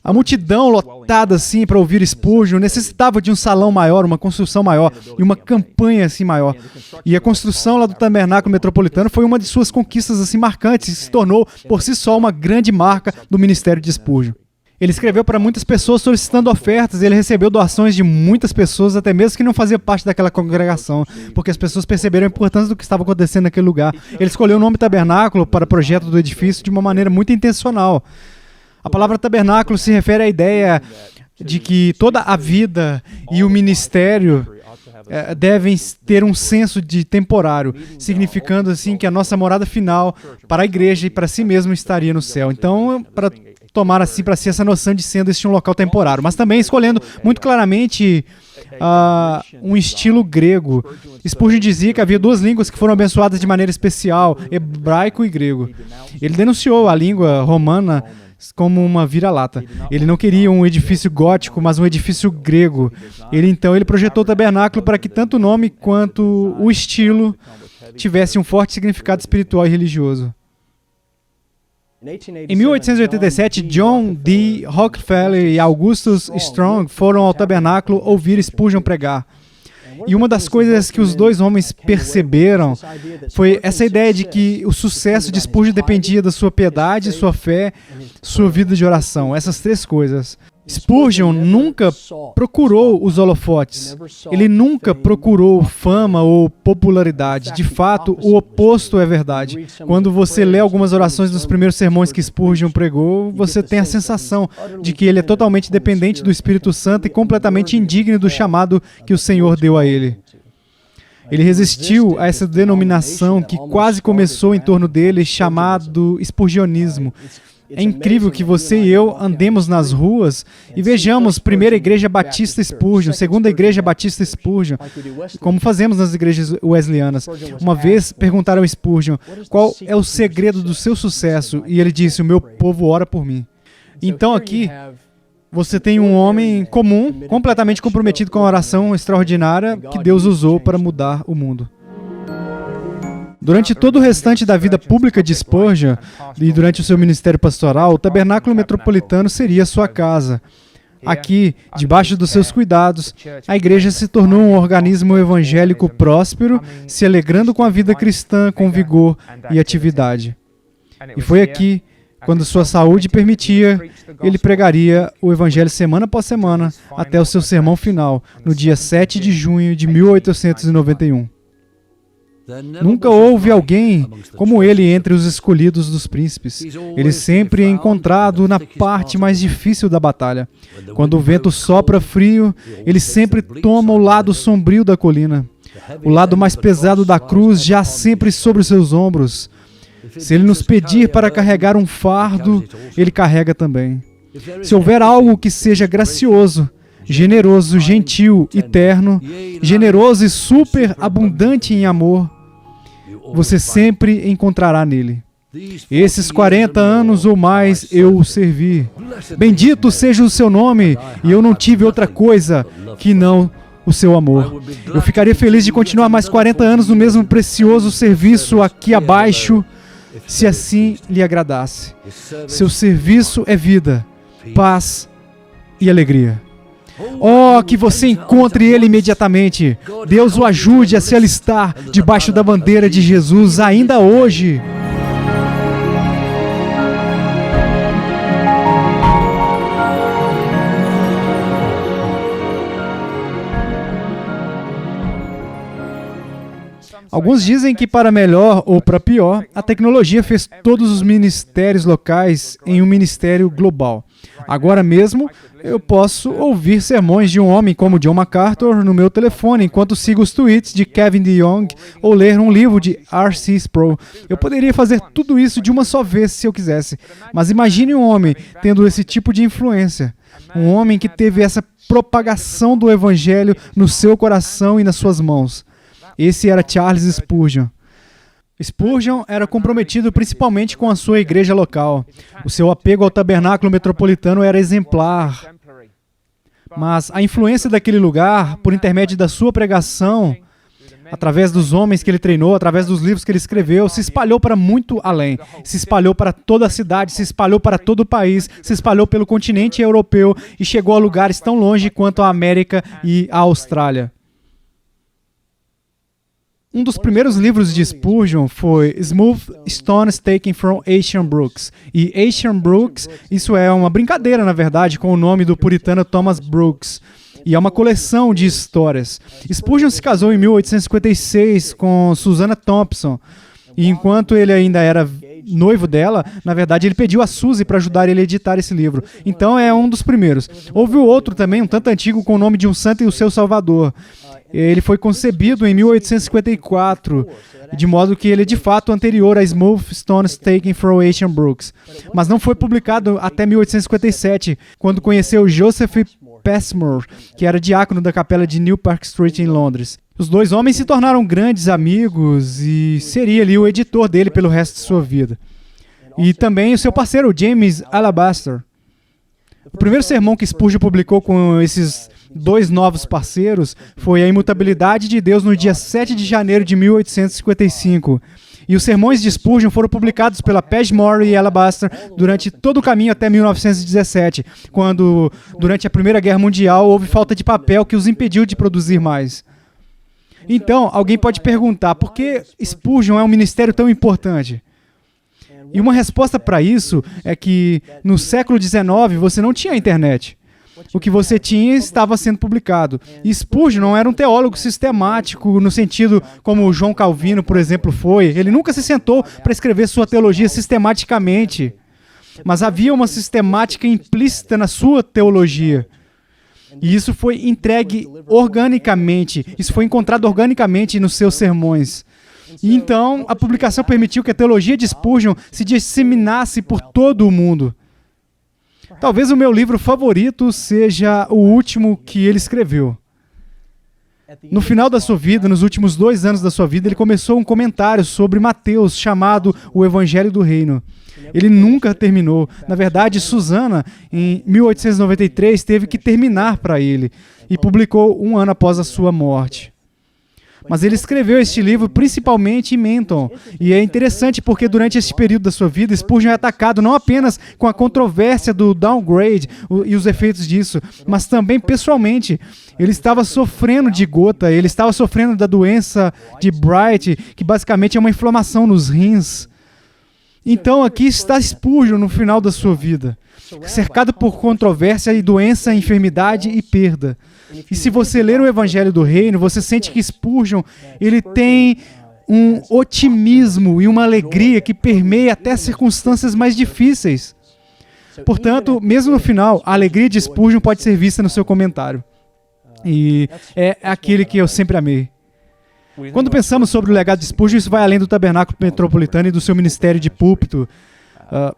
A multidão lotada assim para ouvir Spurgeon necessitava de um salão maior, uma construção maior e uma campanha assim maior. E a construção lá do Tabernáculo Metropolitano foi uma de suas conquistas assim marcantes e se tornou por si só uma grande marca do ministério de Spurgeon. Ele escreveu para muitas pessoas solicitando ofertas e ele recebeu doações de muitas pessoas, até mesmo que não faziam parte daquela congregação, porque as pessoas perceberam a importância do que estava acontecendo naquele lugar. Ele escolheu o nome tabernáculo para o projeto do edifício de uma maneira muito intencional. A palavra tabernáculo se refere à ideia de que toda a vida e o ministério devem ter um senso de temporário, significando assim que a nossa morada final para a igreja e para si mesmo estaria no céu. Então, para tomar assim para si essa noção de sendo este um local temporário, mas também escolhendo muito claramente um estilo grego. Spurgeon dizia que havia duas línguas que foram abençoadas de maneira especial, hebraico e grego. Ele denunciou a língua romana como uma vira-lata. Ele não queria um edifício gótico, mas um edifício grego. Então ele projetou o tabernáculo para que tanto o nome quanto o estilo tivessem um forte significado espiritual e religioso. Em 1887, John D. Rockefeller e Augustus Strong foram ao tabernáculo ouvir Spurgeon pregar. E uma das coisas que os dois homens perceberam foi essa ideia de que o sucesso de Spurgeon dependia da sua piedade, sua fé, sua vida de oração. Essas três coisas. Spurgeon nunca procurou os holofotes. Ele nunca procurou fama ou popularidade. De fato, o oposto é verdade. Quando você lê algumas orações dos primeiros sermões que Spurgeon pregou, você tem a sensação de que ele é totalmente dependente do Espírito Santo e completamente indigno do chamado que o Senhor deu a ele. Ele resistiu a essa denominação que quase começou em torno dele, chamado Spurgeonismo. É incrível que você e eu andemos nas ruas e vejamos Primeira Igreja Batista Spurgeon, Segunda Igreja Batista Spurgeon, como fazemos nas igrejas wesleyanas. Uma vez perguntaram a Spurgeon, qual é o segredo do seu sucesso? E ele disse, o meu povo ora por mim. Então aqui, você tem um homem comum, completamente comprometido com a oração extraordinária que Deus usou para mudar o mundo. Durante todo o restante da vida pública de Spurgeon e durante o seu ministério pastoral, o Tabernáculo Metropolitano seria sua casa. Aqui, debaixo dos seus cuidados, a igreja se tornou um organismo evangélico próspero, se alegrando com a vida cristã com vigor e atividade. E foi aqui, quando sua saúde permitia, ele pregaria o evangelho semana após semana até o seu sermão final, no dia 7 de junho de 1891. Nunca houve alguém como ele entre os escolhidos dos príncipes. Ele sempre é encontrado na parte mais difícil da batalha. Quando o vento sopra frio, ele sempre toma o lado sombrio da colina. O lado mais pesado da cruz já sempre sobre os seus ombros. Se ele nos pedir para carregar um fardo, ele carrega também. Se houver algo que seja gracioso, generoso, gentil e terno, generoso e super abundante em amor, você sempre encontrará nele. Esses 40 anos ou mais eu o servi. Bendito seja o seu nome, e eu não tive outra coisa que não o seu amor. Eu ficaria feliz de continuar mais 40 anos no mesmo precioso serviço aqui abaixo, se assim lhe agradasse. Seu serviço é vida, paz e alegria. Oh, que você encontre ele imediatamente. Deus o ajude a se alistar debaixo da bandeira de Jesus ainda hoje. Alguns dizem que para melhor ou para pior, a tecnologia fez todos os ministérios locais em um ministério global. Agora mesmo, eu posso ouvir sermões de um homem como John MacArthur no meu telefone enquanto sigo os tweets de Kevin DeYoung ou ler um livro de R.C. Sproul. Eu poderia fazer tudo isso de uma só vez se eu quisesse, mas imagine um homem tendo esse tipo de influência. Um homem que teve essa propagação do evangelho no seu coração e nas suas mãos. Esse era Charles Spurgeon. Spurgeon era comprometido principalmente com a sua igreja local. O seu apego ao tabernáculo metropolitano era exemplar. Mas a influência daquele lugar, por intermédio da sua pregação, através dos homens que ele treinou, através dos livros que ele escreveu, se espalhou para muito além. Se espalhou para toda a cidade, se espalhou para todo o país, se espalhou pelo continente europeu e chegou a lugares tão longe quanto a América e a Austrália. Um dos primeiros livros de Spurgeon foi Smooth Stones Taken from Asian Brooks. E Asian Brooks, isso é uma brincadeira, na verdade, com o nome do puritano Thomas Brooks. E é uma coleção de histórias. Spurgeon se casou em 1856 com Susanna Thompson. E enquanto ele ainda era noivo dela, na verdade, ele pediu a Suzy para ajudar ele a editar esse livro. Então é um dos primeiros. Houve o outro também, um tanto antigo, com o nome de um santo e o seu salvador. Ele foi concebido em 1854, de modo que ele é de fato anterior a Smooth Stones Taken from Asian Brooks. Mas não foi publicado até 1857, quando conheceu Joseph Passmore, que era diácono da capela de New Park Street em Londres. Os dois homens se tornaram grandes amigos e seria ali o editor dele pelo resto de sua vida. E também o seu parceiro James Alabaster. O primeiro sermão que Spurgeon publicou com esses dois novos parceiros foi a imutabilidade de Deus no dia 7 de janeiro de 1855. E os sermões de Spurgeon foram publicados pela Passmore e Alabaster durante todo o caminho até 1917, quando, durante a Primeira Guerra Mundial, houve falta de papel que os impediu de produzir mais. Então, alguém pode perguntar, por que Spurgeon é um ministério tão importante? E uma resposta para isso é que, no século XIX, você não tinha internet. O que você tinha estava sendo publicado. E Spurgeon não era um teólogo sistemático, no sentido como João Calvino, por exemplo, foi. Ele nunca se sentou para escrever sua teologia sistematicamente. Mas havia uma sistemática implícita na sua teologia. E isso foi entregue organicamente. Isso foi encontrado organicamente nos seus sermões. E então, a publicação permitiu que a teologia de Spurgeon se disseminasse por todo o mundo. Talvez o meu livro favorito seja o último que ele escreveu. No final da sua vida, nos últimos 2 anos da sua vida, ele começou um comentário sobre Mateus, chamado O Evangelho do Reino. Ele nunca terminou. Na verdade, Susana, em 1893, teve que terminar para ele e publicou 1 ano após a sua morte. Mas ele escreveu este livro principalmente em Menton. E é interessante porque durante esse período da sua vida, Spurgeon é atacado não apenas com a controvérsia do downgrade e os efeitos disso, mas também pessoalmente. Ele estava sofrendo de gota, ele estava sofrendo da doença de Bright, que basicamente é uma inflamação nos rins. Então aqui está Spurgeon no final da sua vida, cercado por controvérsia e doença, enfermidade e perda. E se você ler o Evangelho do Reino, você sente que Spurgeon, ele tem um otimismo e uma alegria que permeia até circunstâncias mais difíceis. Portanto, mesmo no final, a alegria de Spurgeon pode ser vista no seu comentário. E é aquele que eu sempre amei. Quando pensamos sobre o legado de Spurgeon, isso vai além do tabernáculo metropolitano e do seu ministério de púlpito.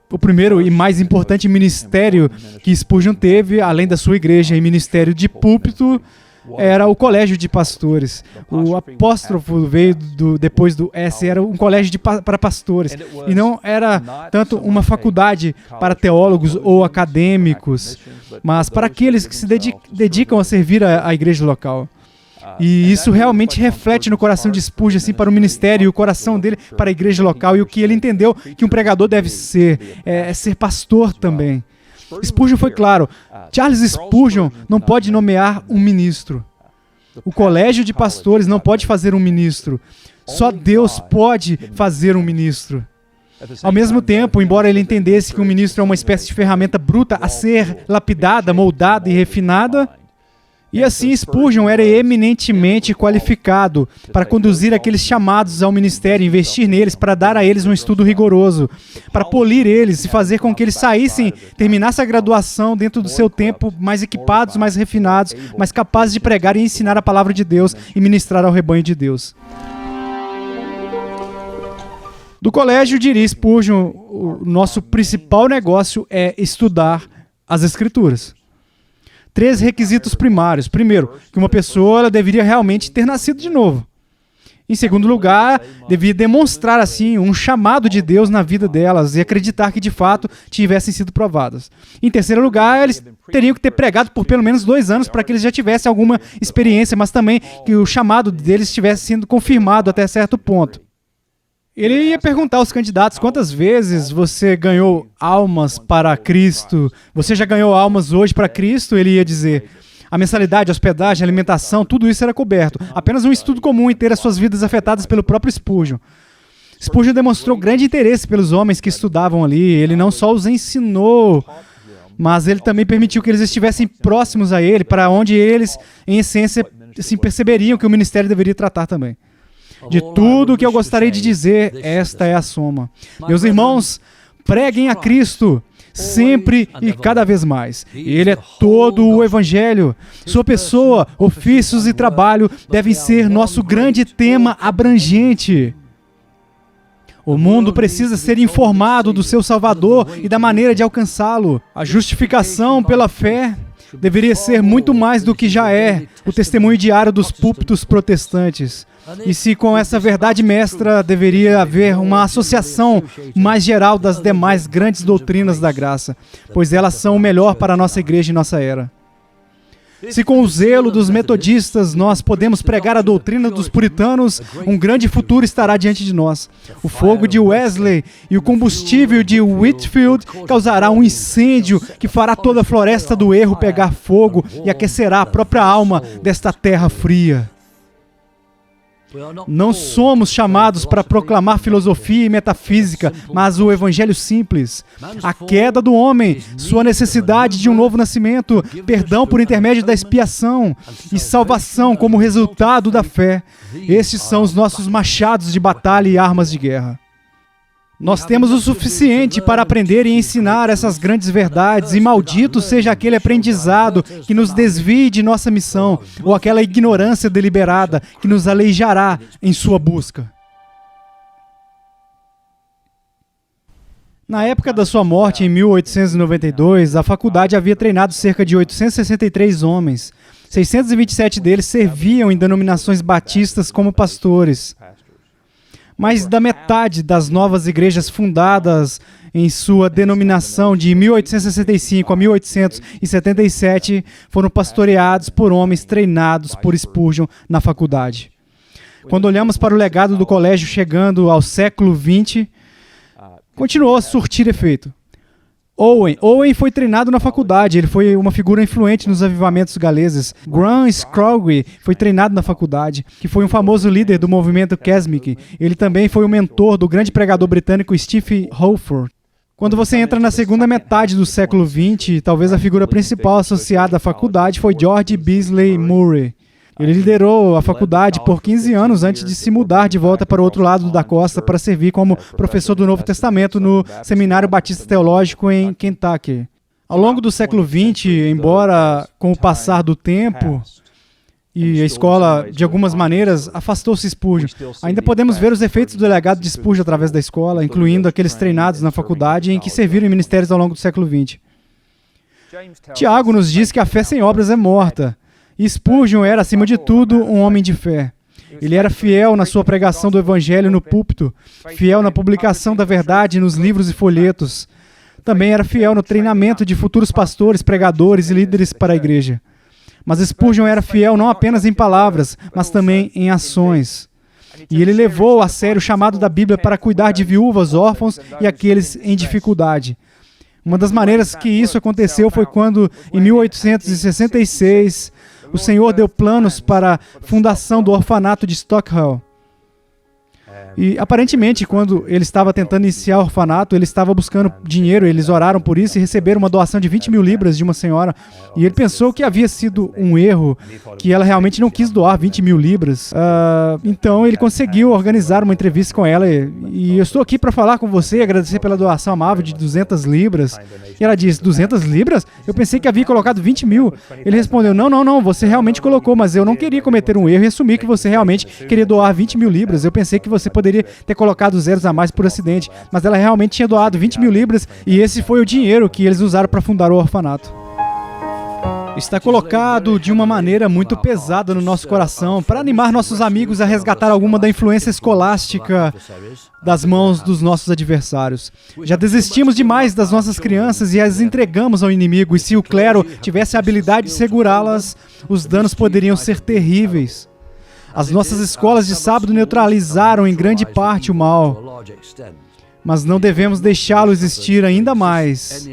O primeiro e mais importante ministério que Spurgeon teve, além da sua igreja e ministério de púlpito, era o colégio de pastores. O apóstrofo veio depois do S, era um colégio para pastores. E não era tanto uma faculdade para teólogos ou acadêmicos, mas para aqueles que se dedicam a servir a igreja local. E isso realmente reflete no coração de Spurgeon, assim, para o ministério e o coração dele para a igreja local, e o que ele entendeu que um pregador deve ser, ser pastor também. Spurgeon foi claro, Charles Spurgeon não pode nomear um ministro. O colégio de pastores não pode fazer um ministro. Só Deus pode fazer um ministro. Ao mesmo tempo, embora ele entendesse que um ministro é uma espécie de ferramenta bruta a ser lapidada, moldada e refinada, e assim Spurgeon era eminentemente qualificado para conduzir aqueles chamados ao ministério, investir neles, para dar a eles um estudo rigoroso, para polir eles e fazer com que eles terminassem a graduação dentro do seu tempo, mais equipados, mais refinados, mais capazes de pregar e ensinar a palavra de Deus e ministrar ao rebanho de Deus. Do colégio, diria Spurgeon, o nosso principal negócio é estudar as Escrituras. 3 requisitos primários. Primeiro, que uma pessoa ela deveria realmente ter nascido de novo. Em segundo lugar, devia demonstrar assim um chamado de Deus na vida delas e acreditar que de fato tivessem sido provadas. Em terceiro lugar, eles teriam que ter pregado por pelo menos 2 anos para que eles já tivessem alguma experiência, mas também que o chamado deles estivesse sendo confirmado até certo ponto. Ele ia perguntar aos candidatos quantas vezes você ganhou almas para Cristo. Você já ganhou almas hoje para Cristo? Ele ia dizer. A mensalidade, a hospedagem, a alimentação, tudo isso era coberto. Apenas um estudo comum em ter as suas vidas afetadas pelo próprio Spurgeon. Spurgeon demonstrou grande interesse pelos homens que estudavam ali. Ele não só os ensinou, mas ele também permitiu que eles estivessem próximos a ele, para onde eles, em essência, assim, perceberiam que o ministério deveria tratar também. De tudo o que eu gostaria de dizer, esta é a soma. Meus irmãos, preguem a Cristo, sempre e cada vez mais. Ele é todo o Evangelho. Sua pessoa, ofícios e trabalho devem ser nosso grande tema abrangente. O mundo precisa ser informado do seu Salvador e da maneira de alcançá-lo. A justificação pela fé deveria ser muito mais do que já é o testemunho diário dos púlpitos protestantes. E se com essa verdade mestra deveria haver uma associação mais geral das demais grandes doutrinas da graça, pois elas são o melhor para a nossa igreja e nossa era. Se com o zelo dos metodistas nós podemos pregar a doutrina dos puritanos, um grande futuro estará diante de nós. O fogo de Wesley e o combustível de Whitefield causará um incêndio que fará toda a floresta do erro pegar fogo e aquecerá a própria alma desta terra fria. Não somos chamados para proclamar filosofia e metafísica, mas o evangelho simples. A queda do homem, sua necessidade de um novo nascimento, perdão por intermédio da expiação e salvação como resultado da fé. Estes são os nossos machados de batalha e armas de guerra. Nós temos o suficiente para aprender e ensinar essas grandes verdades, e maldito seja aquele aprendizado que nos desvie de nossa missão, ou aquela ignorância deliberada que nos aleijará em sua busca. Na época da sua morte, em 1892, a faculdade havia treinado cerca de 863 homens. 627 deles serviam em denominações batistas como pastores. Mais da metade das novas igrejas fundadas em sua denominação de 1865 a 1877 foram pastoreados por homens treinados por Spurgeon na faculdade. Quando olhamos para o legado do colégio chegando ao século XX, continuou a surtir efeito. Owen foi treinado na faculdade, ele foi uma figura influente nos avivamentos galeses. Graham Scroggie foi treinado na faculdade, que foi um famoso líder do movimento Kesmick. Ele também foi o mentor do grande pregador britânico Stephen Holford. Quando você entra na segunda metade do século XX, talvez a figura principal associada à faculdade foi George Beasley Murray. Ele liderou a faculdade por 15 anos antes de se mudar de volta para o outro lado da costa para servir como professor do Novo Testamento no Seminário Batista Teológico em Kentucky. Ao longo do século XX, embora com o passar do tempo e a escola, de algumas maneiras, afastou-se Spurgeon, ainda podemos ver os efeitos do legado de Spurgeon através da escola, incluindo aqueles treinados na faculdade em que serviram em ministérios ao longo do século XX. Tiago nos diz que a fé sem obras é morta. E Spurgeon era, acima de tudo, um homem de fé. Ele era fiel na sua pregação do Evangelho no púlpito, fiel na publicação da verdade nos livros e folhetos. Também era fiel no treinamento de futuros pastores, pregadores e líderes para a igreja. Mas Spurgeon era fiel não apenas em palavras, mas também em ações. E ele levou a sério o chamado da Bíblia para cuidar de viúvas, órfãos e aqueles em dificuldade. Uma das maneiras que isso aconteceu foi quando, em 1866, o Senhor deu planos para a fundação do orfanato de Stockwell. E, aparentemente, quando ele estava tentando iniciar o orfanato, ele estava buscando dinheiro, eles oraram por isso e receberam uma doação de 20 mil libras de uma senhora. E ele pensou que havia sido um erro, que ela realmente não quis doar 20 mil libras. Então, ele conseguiu organizar uma entrevista com ela. E eu estou aqui para falar com você e agradecer pela doação amável de 200 libras. E ela disse, 200 libras? Eu pensei que havia colocado 20 mil. Ele respondeu, não, você realmente colocou, mas eu não queria cometer um erro e assumir que você realmente queria doar 20 mil libras. Eu pensei que você poderia ter colocado zeros a mais por acidente, mas ela realmente tinha doado 20 mil libras e esse foi o dinheiro que eles usaram para fundar o orfanato. Está colocado de uma maneira muito pesada no nosso coração para animar nossos amigos a resgatar alguma da influência escolástica das mãos dos nossos adversários. Já desistimos demais das nossas crianças e as entregamos ao inimigo, e se o clero tivesse a habilidade de segurá-las, os danos poderiam ser terríveis. As nossas escolas de sábado neutralizaram em grande parte o mal, mas não devemos deixá-lo existir ainda mais.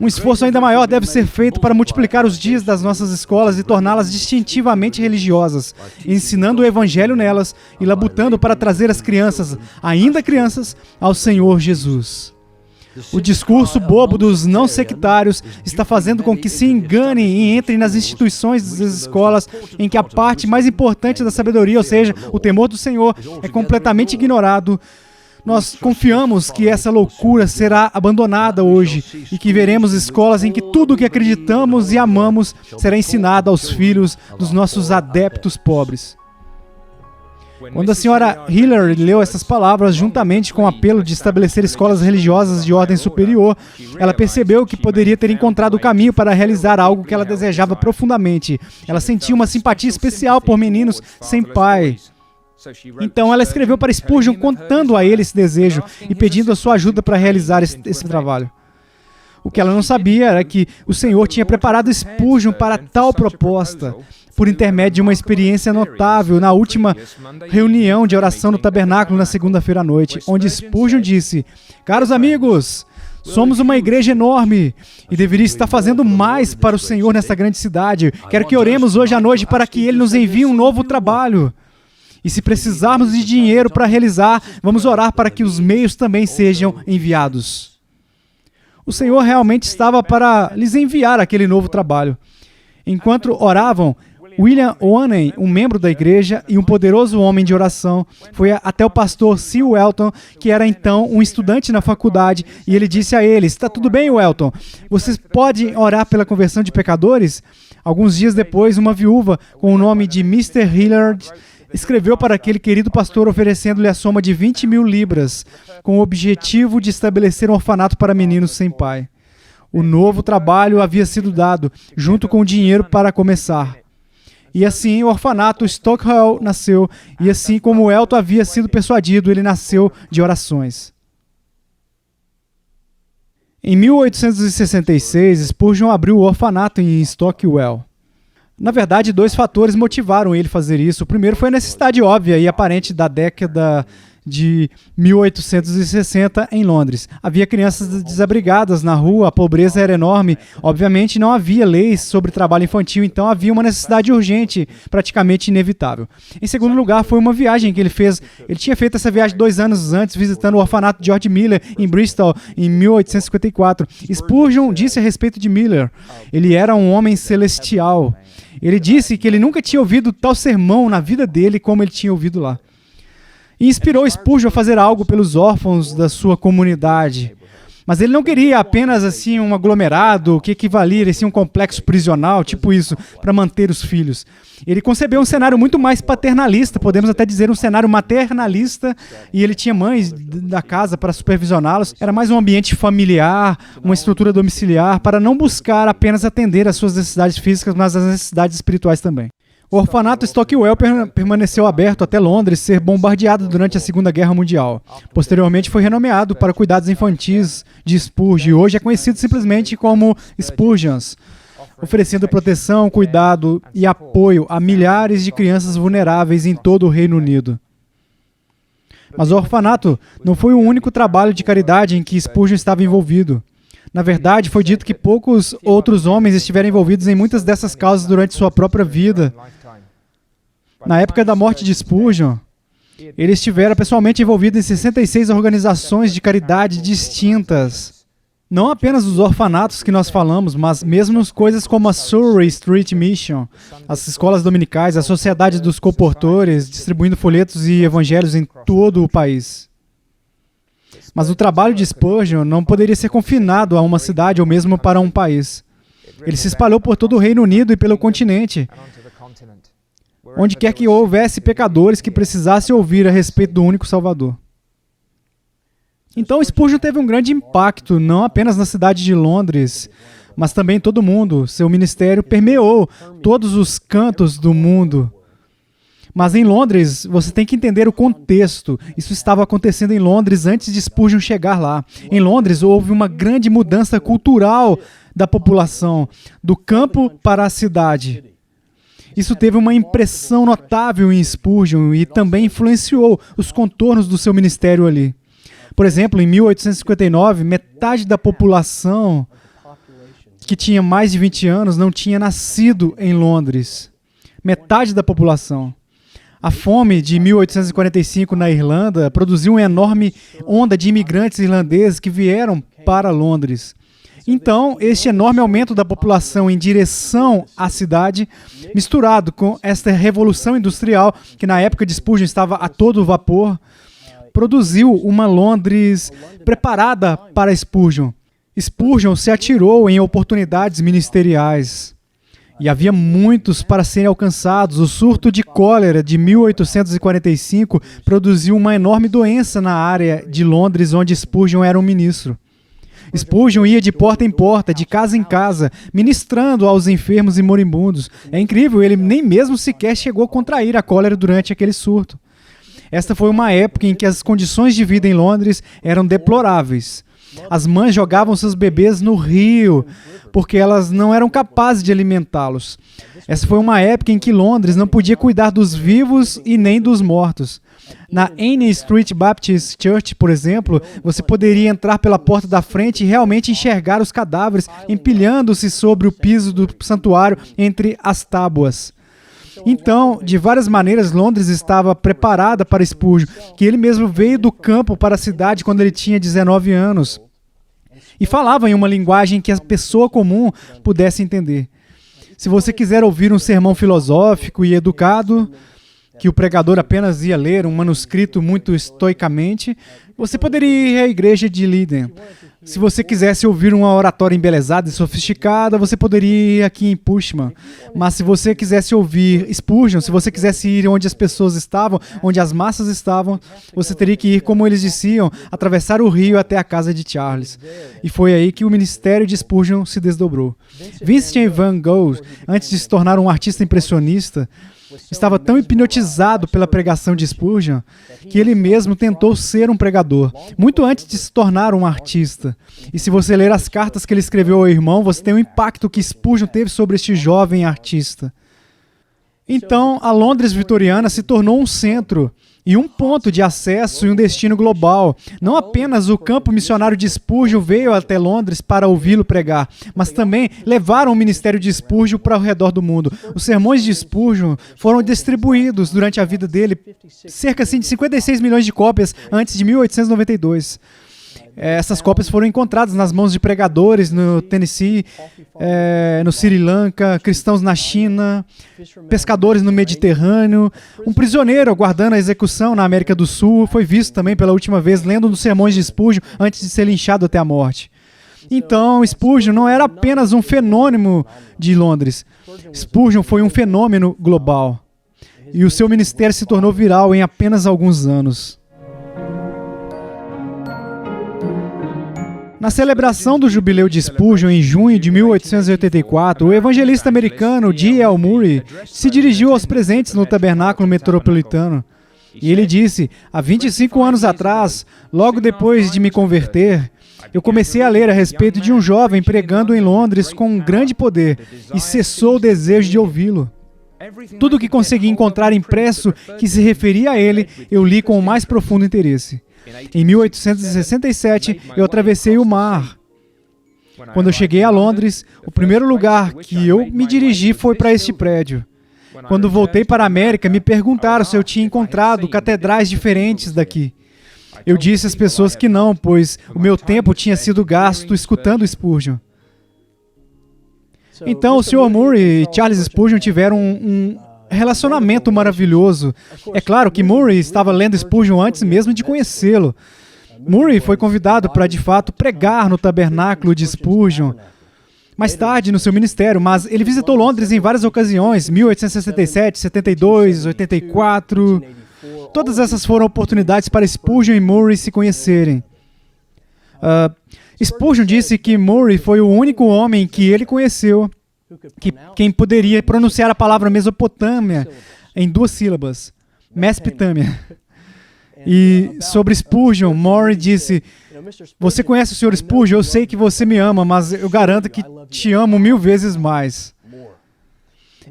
Um esforço ainda maior deve ser feito para multiplicar os dias das nossas escolas e torná-las distintivamente religiosas, ensinando o Evangelho nelas e labutando para trazer as crianças, ainda crianças, ao Senhor Jesus. O discurso bobo dos não sectários está fazendo com que se enganem e entrem nas instituições das escolas em que a parte mais importante da sabedoria, ou seja, o temor do Senhor, é completamente ignorado. Nós confiamos que essa loucura será abandonada hoje e que veremos escolas em que tudo o que acreditamos e amamos será ensinado aos filhos dos nossos adeptos pobres. Quando a senhora Hillard leu essas palavras, juntamente com o apelo de estabelecer escolas religiosas de ordem superior, ela percebeu que poderia ter encontrado o caminho para realizar algo que ela desejava profundamente. Ela sentia uma simpatia especial por meninos sem pai. Então ela escreveu para Spurgeon contando a ele esse desejo e pedindo a sua ajuda para realizar esse trabalho. O que ela não sabia era que o Senhor tinha preparado Spurgeon para tal proposta, por intermédio de uma experiência notável na última reunião de oração no tabernáculo na segunda-feira à noite, onde Spurgeon disse: "Caros amigos, somos uma igreja enorme e deveria estar fazendo mais para o Senhor nessa grande cidade. Quero que oremos hoje à noite para que Ele nos envie um novo trabalho. E se precisarmos de dinheiro para realizar, vamos orar para que os meios também sejam enviados." O Senhor realmente estava para lhes enviar aquele novo trabalho. Enquanto oravam, William Onen, um membro da igreja e um poderoso homem de oração, foi até o pastor C. Welton, que era então um estudante na faculdade, e ele disse a ele: "Está tudo bem, Welton? Vocês podem orar pela conversão de pecadores?" Alguns dias depois, uma viúva com o nome de Mr. Hillard escreveu para aquele querido pastor oferecendo-lhe a soma de 20.000 libras, com o objetivo de estabelecer um orfanato para meninos sem pai. O novo trabalho havia sido dado, junto com o dinheiro para começar. E assim o orfanato Stockwell nasceu, e assim como Elton havia sido persuadido, ele nasceu de orações. Em 1866, Spurgeon abriu o orfanato em Stockwell. Na verdade, 2 fatores motivaram ele a fazer isso. O primeiro foi a necessidade óbvia e aparente da década de 1860 em Londres. Havia crianças desabrigadas na rua, a pobreza era enorme. Obviamente, não havia leis sobre trabalho infantil, então havia uma necessidade urgente, praticamente inevitável. Em segundo lugar, foi uma viagem que ele fez. Ele tinha feito essa viagem 2 anos antes, visitando o orfanato George Miller, em Bristol, em 1854. Spurgeon disse a respeito de Miller: ele era um homem celestial. Ele disse que ele nunca tinha ouvido tal sermão na vida dele como ele tinha ouvido lá. E inspirou Spurgeon a fazer algo pelos órfãos da sua comunidade. Mas ele não queria apenas assim um aglomerado que equivalia a um complexo prisional, tipo isso, para manter os filhos. Ele concebeu um cenário muito mais paternalista, podemos até dizer um cenário maternalista, e ele tinha mães da casa para supervisioná-los. Era mais um ambiente familiar, uma estrutura domiciliar, para não buscar apenas atender às suas necessidades físicas, mas às necessidades espirituais também. O orfanato Stockwell permaneceu aberto até Londres ser bombardeado durante a Segunda Guerra Mundial. Posteriormente foi renomeado para cuidados infantis de Spurgeon e hoje é conhecido simplesmente como Spurgeons, oferecendo proteção, cuidado e apoio a milhares de crianças vulneráveis em todo o Reino Unido. Mas o orfanato não foi o único trabalho de caridade em que Spurgeon estava envolvido. Na verdade, foi dito que poucos outros homens estiveram envolvidos em muitas dessas causas durante sua própria vida. Na época da morte de Spurgeon, ele estivera pessoalmente envolvido em 66 organizações de caridade distintas. Não apenas os orfanatos que nós falamos, mas mesmo coisas como a Surrey Street Mission, as escolas dominicais, a Sociedade dos Colportores, distribuindo folhetos e evangelhos em todo o país. Mas o trabalho de Spurgeon não poderia ser confinado a uma cidade ou mesmo para um país. Ele se espalhou por todo o Reino Unido e pelo continente, onde quer que houvesse pecadores que precisassem ouvir a respeito do único Salvador. Então Spurgeon teve um grande impacto, não apenas na cidade de Londres, mas também em todo o mundo. Seu ministério permeou todos os cantos do mundo. Mas em Londres, você tem que entender o contexto. Isso estava acontecendo em Londres antes de Spurgeon chegar lá. Em Londres, houve uma grande mudança cultural da população, do campo para a cidade. Isso teve uma impressão notável em Spurgeon e também influenciou os contornos do seu ministério ali. Por exemplo, em 1859, metade da população que tinha mais de 20 anos não tinha nascido em Londres. Metade da população. A fome de 1845 na Irlanda produziu uma enorme onda de imigrantes irlandeses que vieram para Londres. Então, este enorme aumento da população em direção à cidade, misturado com esta revolução industrial, que na época de Spurgeon estava a todo vapor, produziu uma Londres preparada para Spurgeon. Spurgeon se atirou em oportunidades ministeriais. E havia muitos para serem alcançados. O surto de cólera de 1845 produziu uma enorme doença na área de Londres onde Spurgeon era um ministro. Spurgeon ia de porta em porta, de casa em casa, ministrando aos enfermos e moribundos. É incrível, ele nem mesmo sequer chegou a contrair a cólera durante aquele surto. Esta foi uma época em que as condições de vida em Londres eram deploráveis. As mães jogavam seus bebês no rio, porque elas não eram capazes de alimentá-los. Essa foi uma época em que Londres não podia cuidar dos vivos e nem dos mortos. Na Anne Street Baptist Church, por exemplo, você poderia entrar pela porta da frente e realmente enxergar os cadáveres empilhando-se sobre o piso do santuário entre as tábuas. Então, de várias maneiras, Londres estava preparada para Spurgeon, que ele mesmo veio do campo para a cidade quando ele tinha 19 anos e falava em uma linguagem que a pessoa comum pudesse entender. Se você quiser ouvir um sermão filosófico e educado, que o pregador apenas ia ler um manuscrito muito estoicamente, você poderia ir à igreja de Leiden. Se você quisesse ouvir uma oratória embelezada e sofisticada, você poderia ir aqui em Pushman. Mas se você quisesse ouvir Spurgeon, se você quisesse ir onde as pessoas estavam, onde as massas estavam, você teria que ir, como eles diziam, atravessar o rio até a casa de Charles. E foi aí que o ministério de Spurgeon se desdobrou. Vincent van Gogh, antes de se tornar um artista impressionista, estava tão hipnotizado pela pregação de Spurgeon que ele mesmo tentou ser um pregador, muito antes de se tornar um artista. E se você ler as cartas que ele escreveu ao irmão, você tem o impacto que Spurgeon teve sobre este jovem artista. Então, a Londres vitoriana se tornou um centro e um ponto de acesso e um destino global. Não apenas o campo missionário de Spurgeon veio até Londres para ouvi-lo pregar, mas também levaram o ministério de Spurgeon para o redor do mundo. Os sermões de Spurgeon foram distribuídos durante a vida dele, cerca de 56 milhões de cópias antes de 1892. Essas cópias foram encontradas nas mãos de pregadores no Tennessee, no Sri Lanka, cristãos na China, pescadores no Mediterrâneo. Um prisioneiro aguardando a execução na América do Sul foi visto também pela última vez lendo um dos sermões de Spurgeon antes de ser linchado até a morte. Então, Spurgeon não era apenas um fenômeno de Londres. Spurgeon foi um fenômeno global. E o seu ministério se tornou viral em apenas alguns anos. Na celebração do jubileu de Spurgeon em junho de 1884, o evangelista americano D.L. Moody se dirigiu aos presentes no tabernáculo metropolitano. E ele disse: há 25 anos atrás, logo depois de me converter, eu comecei a ler a respeito de um jovem pregando em Londres com um grande poder e cessou o desejo de ouvi-lo. Tudo o que consegui encontrar impresso que se referia a ele, eu li com o mais profundo interesse. Em 1867, eu atravessei o mar. Quando eu cheguei a Londres, o primeiro lugar que eu me dirigi foi para este prédio. Quando voltei para a América, me perguntaram se eu tinha encontrado catedrais diferentes daqui. Eu disse às pessoas que não, pois o meu tempo tinha sido gasto escutando Spurgeon. Então, o Sr. Moody e Charles Spurgeon tiveram um relacionamento maravilhoso. É claro que Murray estava lendo Spurgeon antes mesmo de conhecê-lo. Murray foi convidado para, de fato, pregar no tabernáculo de Spurgeon mais tarde no seu ministério, mas ele visitou Londres em várias ocasiões, 1867, 72, 84. Todas essas foram oportunidades para Spurgeon e Murray se conhecerem. Spurgeon disse que Murray foi o único homem que ele conheceu quem poderia pronunciar a palavra Mesopotâmia em 2 sílabas, Mesopotâmia. E sobre Spurgeon, Murray disse: você conhece o Sr. Spurgeon, eu sei que você me ama, mas eu garanto que te amo 1000 vezes mais.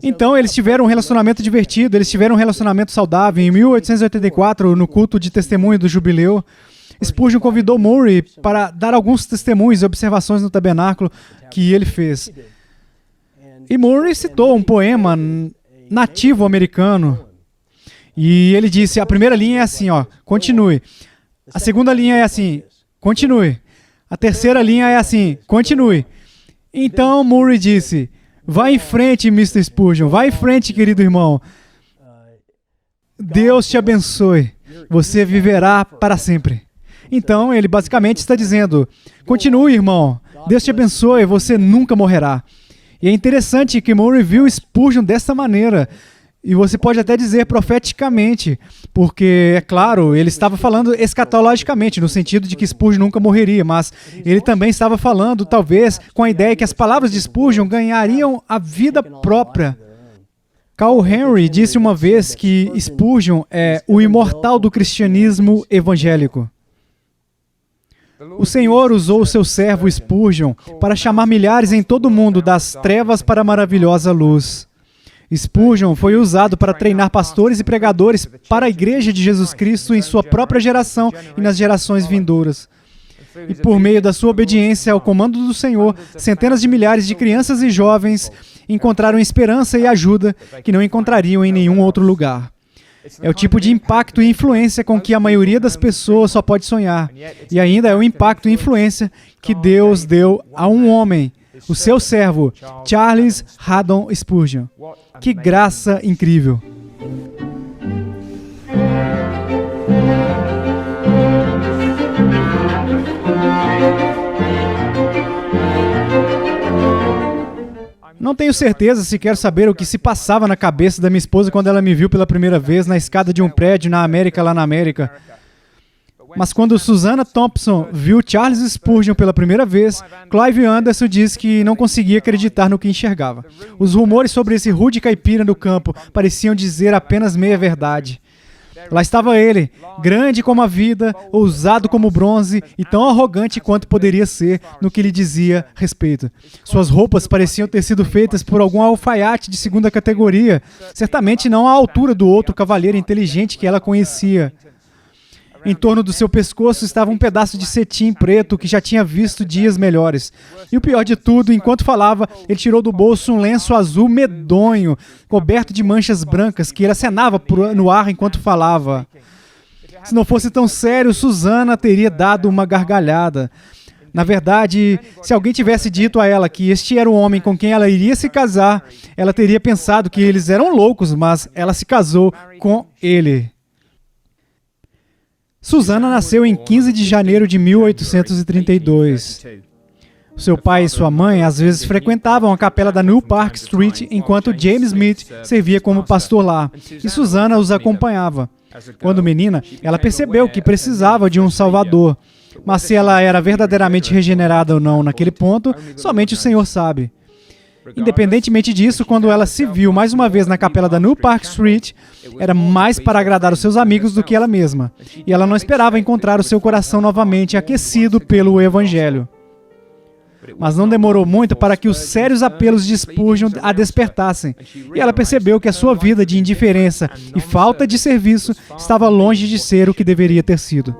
Então, eles tiveram um relacionamento divertido, eles tiveram um relacionamento saudável. Em 1884, no culto de testemunho do jubileu, Spurgeon convidou Murray para dar alguns testemunhos e observações no tabernáculo que ele fez. E Murray citou um poema nativo americano. E ele disse, a primeira linha é assim, ó, continue. A segunda linha é assim, continue. A terceira linha é assim, continue. Então Murray disse, vá em frente, Mr. Spurgeon, vá em frente, querido irmão. Deus te abençoe. Você viverá para sempre. Então ele basicamente está dizendo, continue, irmão. Deus te abençoe, você nunca morrerá. E é interessante que Murray viu Spurgeon dessa maneira. E você pode até dizer profeticamente, porque, é claro, ele estava falando escatologicamente, no sentido de que Spurgeon nunca morreria, mas ele também estava falando, talvez, com a ideia que as palavras de Spurgeon ganhariam a vida própria. Carl Henry disse uma vez que Spurgeon é o imortal do cristianismo evangélico. O Senhor usou o seu servo Spurgeon para chamar milhares em todo o mundo das trevas para a maravilhosa luz. Spurgeon foi usado para treinar pastores e pregadores para a Igreja de Jesus Cristo em sua própria geração e nas gerações vindouras. E por meio da sua obediência ao comando do Senhor, centenas de milhares de crianças e jovens encontraram esperança e ajuda que não encontrariam em nenhum outro lugar. É o tipo de impacto e influência com que a maioria das pessoas só pode sonhar. E ainda é o impacto e influência que Deus deu a um homem, o seu servo, Charles Haddon Spurgeon. Que graça incrível! Não tenho certeza se quero saber o que se passava na cabeça da minha esposa quando ela me viu pela primeira vez na escada de um prédio lá na América. Mas quando Susanna Thompson viu Charles Spurgeon pela primeira vez, Clive Anderson disse que não conseguia acreditar no que enxergava. Os rumores sobre esse rude caipira no campo pareciam dizer apenas meia-verdade. Lá estava ele, grande como a vida, ousado como o bronze e tão arrogante quanto poderia ser no que lhe dizia respeito. Suas roupas pareciam ter sido feitas por algum alfaiate de segunda categoria, certamente não à altura do outro cavalheiro inteligente que ela conhecia. Em torno do seu pescoço estava um pedaço de cetim preto que já tinha visto dias melhores. E o pior de tudo, enquanto falava, ele tirou do bolso um lenço azul medonho, coberto de manchas brancas, que ele acenava no ar enquanto falava. Se não fosse tão sério, Susanna teria dado uma gargalhada. Na verdade, se alguém tivesse dito a ela que este era o homem com quem ela iria se casar, ela teria pensado que eles eram loucos, mas ela se casou com ele. Susanna nasceu em 15 de janeiro de 1832. Seu pai e sua mãe às vezes frequentavam a capela da New Park Street enquanto James Smith servia como pastor lá, e Susanna os acompanhava. Quando menina, ela percebeu que precisava de um salvador, mas se ela era verdadeiramente regenerada ou não naquele ponto, somente o Senhor sabe. Independentemente disso, quando ela se viu mais uma vez na capela da New Park Street, era mais para agradar os seus amigos do que ela mesma. E ela não esperava encontrar o seu coração novamente aquecido pelo Evangelho. Mas não demorou muito para que os sérios apelos de Spurgeon a despertassem. E ela percebeu que a sua vida de indiferença e falta de serviço estava longe de ser o que deveria ter sido.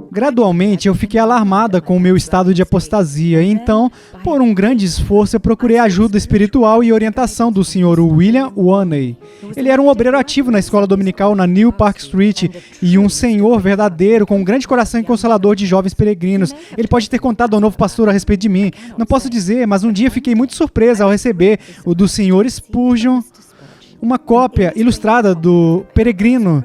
Gradualmente, eu fiquei alarmada com o meu estado de apostasia e então, por um grande esforço, eu procurei a ajuda espiritual e orientação do Sr. William Waney. Ele era um obreiro ativo na escola dominical na New Park Street e um senhor verdadeiro, com um grande coração e consolador de jovens peregrinos. Ele pode ter contado ao novo pastor a respeito de mim. Não posso dizer, mas um dia fiquei muito surpresa ao receber o do Sr. Spurgeon, uma cópia ilustrada do Peregrino,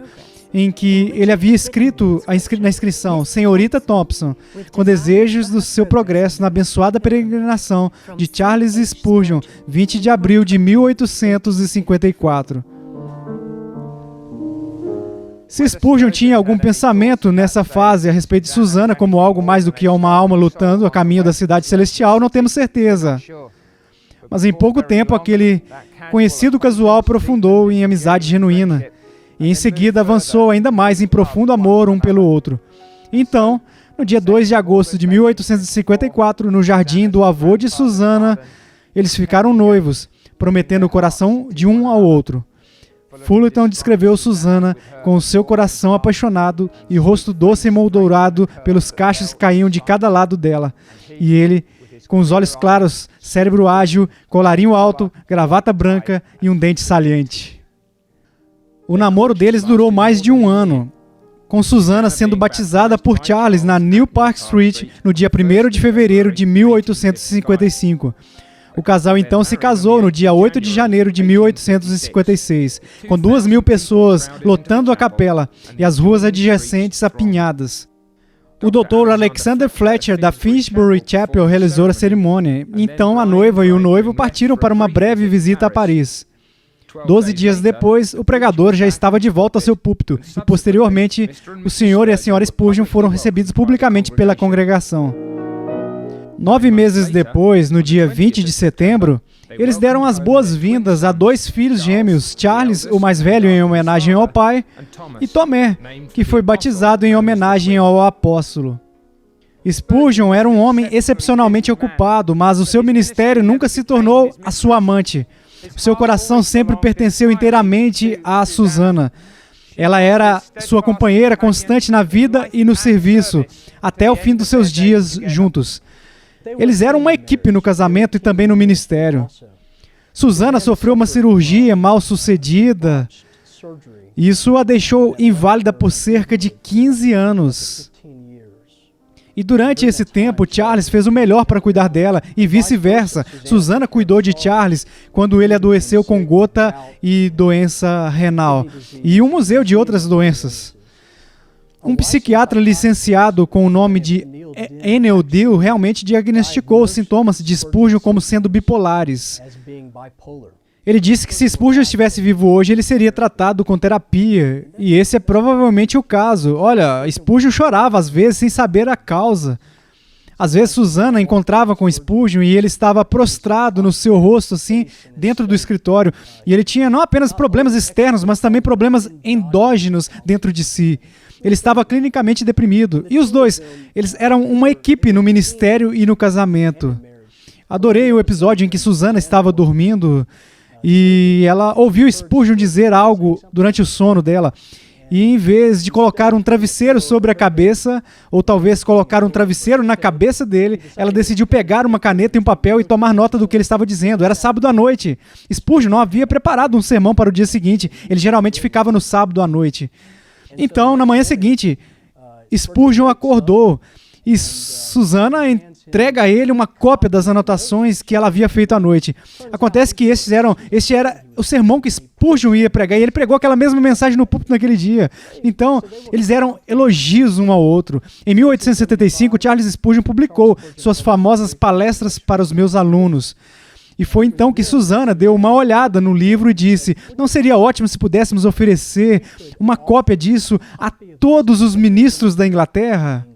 em que ele havia escrito na inscrição, Senhorita Thompson, com desejos do seu progresso na abençoada peregrinação de Charles Spurgeon, 20 de abril de 1854. Se Spurgeon tinha algum pensamento nessa fase a respeito de Susanna como algo mais do que uma alma lutando a caminho da cidade celestial, não temos certeza. Mas em pouco tempo, aquele conhecido casual aprofundou em amizade genuína. E em seguida avançou ainda mais em profundo amor um pelo outro. Então, no dia 2 de agosto de 1854, no jardim do avô de Susanna, eles ficaram noivos, prometendo o coração de um ao outro. Fullerton descreveu Susanna com o seu coração apaixonado e rosto doce e moldurado pelos cachos que caíam de cada lado dela. E ele, com os olhos claros, cérebro ágil, colarinho alto, gravata branca e um dente saliente. O namoro deles durou mais de um ano, com Susanna sendo batizada por Charles na New Park Street no dia 1º de fevereiro de 1855. O casal então se casou no dia 8 de janeiro de 1856, com 2.000 pessoas lotando a capela e as ruas adjacentes apinhadas. O Dr. Alexander Fletcher, da Finsbury Chapel, realizou a cerimônia. Então, a noiva e o noivo partiram para uma breve visita a Paris. 12 dias depois, o pregador já estava de volta ao seu púlpito e, posteriormente, o senhor e a senhora Spurgeon foram recebidos publicamente pela congregação. 9 meses depois, no dia 20 de setembro, eles deram as boas-vindas a 2 filhos gêmeos, Charles, o mais velho, em homenagem ao pai, e Tomé, que foi batizado em homenagem ao apóstolo. Spurgeon era um homem excepcionalmente ocupado, mas o seu ministério nunca se tornou a sua amante. O seu coração sempre pertenceu inteiramente a Susana. Ela era sua companheira constante na vida e no serviço, até o fim dos seus dias juntos. Eles eram uma equipe no casamento e também no ministério. Susana sofreu uma cirurgia mal sucedida. Isso a deixou inválida por cerca de 15 anos. E durante esse tempo, Charles fez o melhor para cuidar dela e vice-versa. Susana cuidou de Charles quando ele adoeceu com gota e doença renal e um museu de outras doenças. Um psiquiatra licenciado com o nome de Enel Deal realmente diagnosticou os sintomas de Spurgeon como sendo bipolares. Ele disse que se Spurgeon estivesse vivo hoje, ele seria tratado com terapia, e esse é provavelmente o caso. Olha, Spurgeon chorava às vezes sem saber a causa. Às vezes Susana encontrava com Spurgeon e ele estava prostrado no seu rosto, assim, dentro do escritório. E ele tinha não apenas problemas externos, mas também problemas endógenos dentro de si. Ele estava clinicamente deprimido. E os dois, eles eram uma equipe no ministério e no casamento. Adorei o episódio em que Susana estava dormindo e ela ouviu Spurgeon dizer algo durante o sono dela. E em vez de colocar um travesseiro sobre a cabeça, ou talvez colocar um travesseiro na cabeça dele, ela decidiu pegar uma caneta e um papel e tomar nota do que ele estava dizendo. Era sábado à noite. Spurgeon não havia preparado um sermão para o dia seguinte. Ele geralmente ficava no sábado à noite. Então, na manhã seguinte, Spurgeon acordou e Susana entrega a ele uma cópia das anotações que ela havia feito à noite. Acontece que este era o sermão que Spurgeon ia pregar, e ele pregou aquela mesma mensagem no púlpito naquele dia. Então, eles eram elogios um ao outro. Em 1875, Charles Spurgeon publicou suas famosas palestras para os meus alunos. E foi então que Susana deu uma olhada no livro e disse: não seria ótimo se pudéssemos oferecer uma cópia disso a todos os ministros da Inglaterra?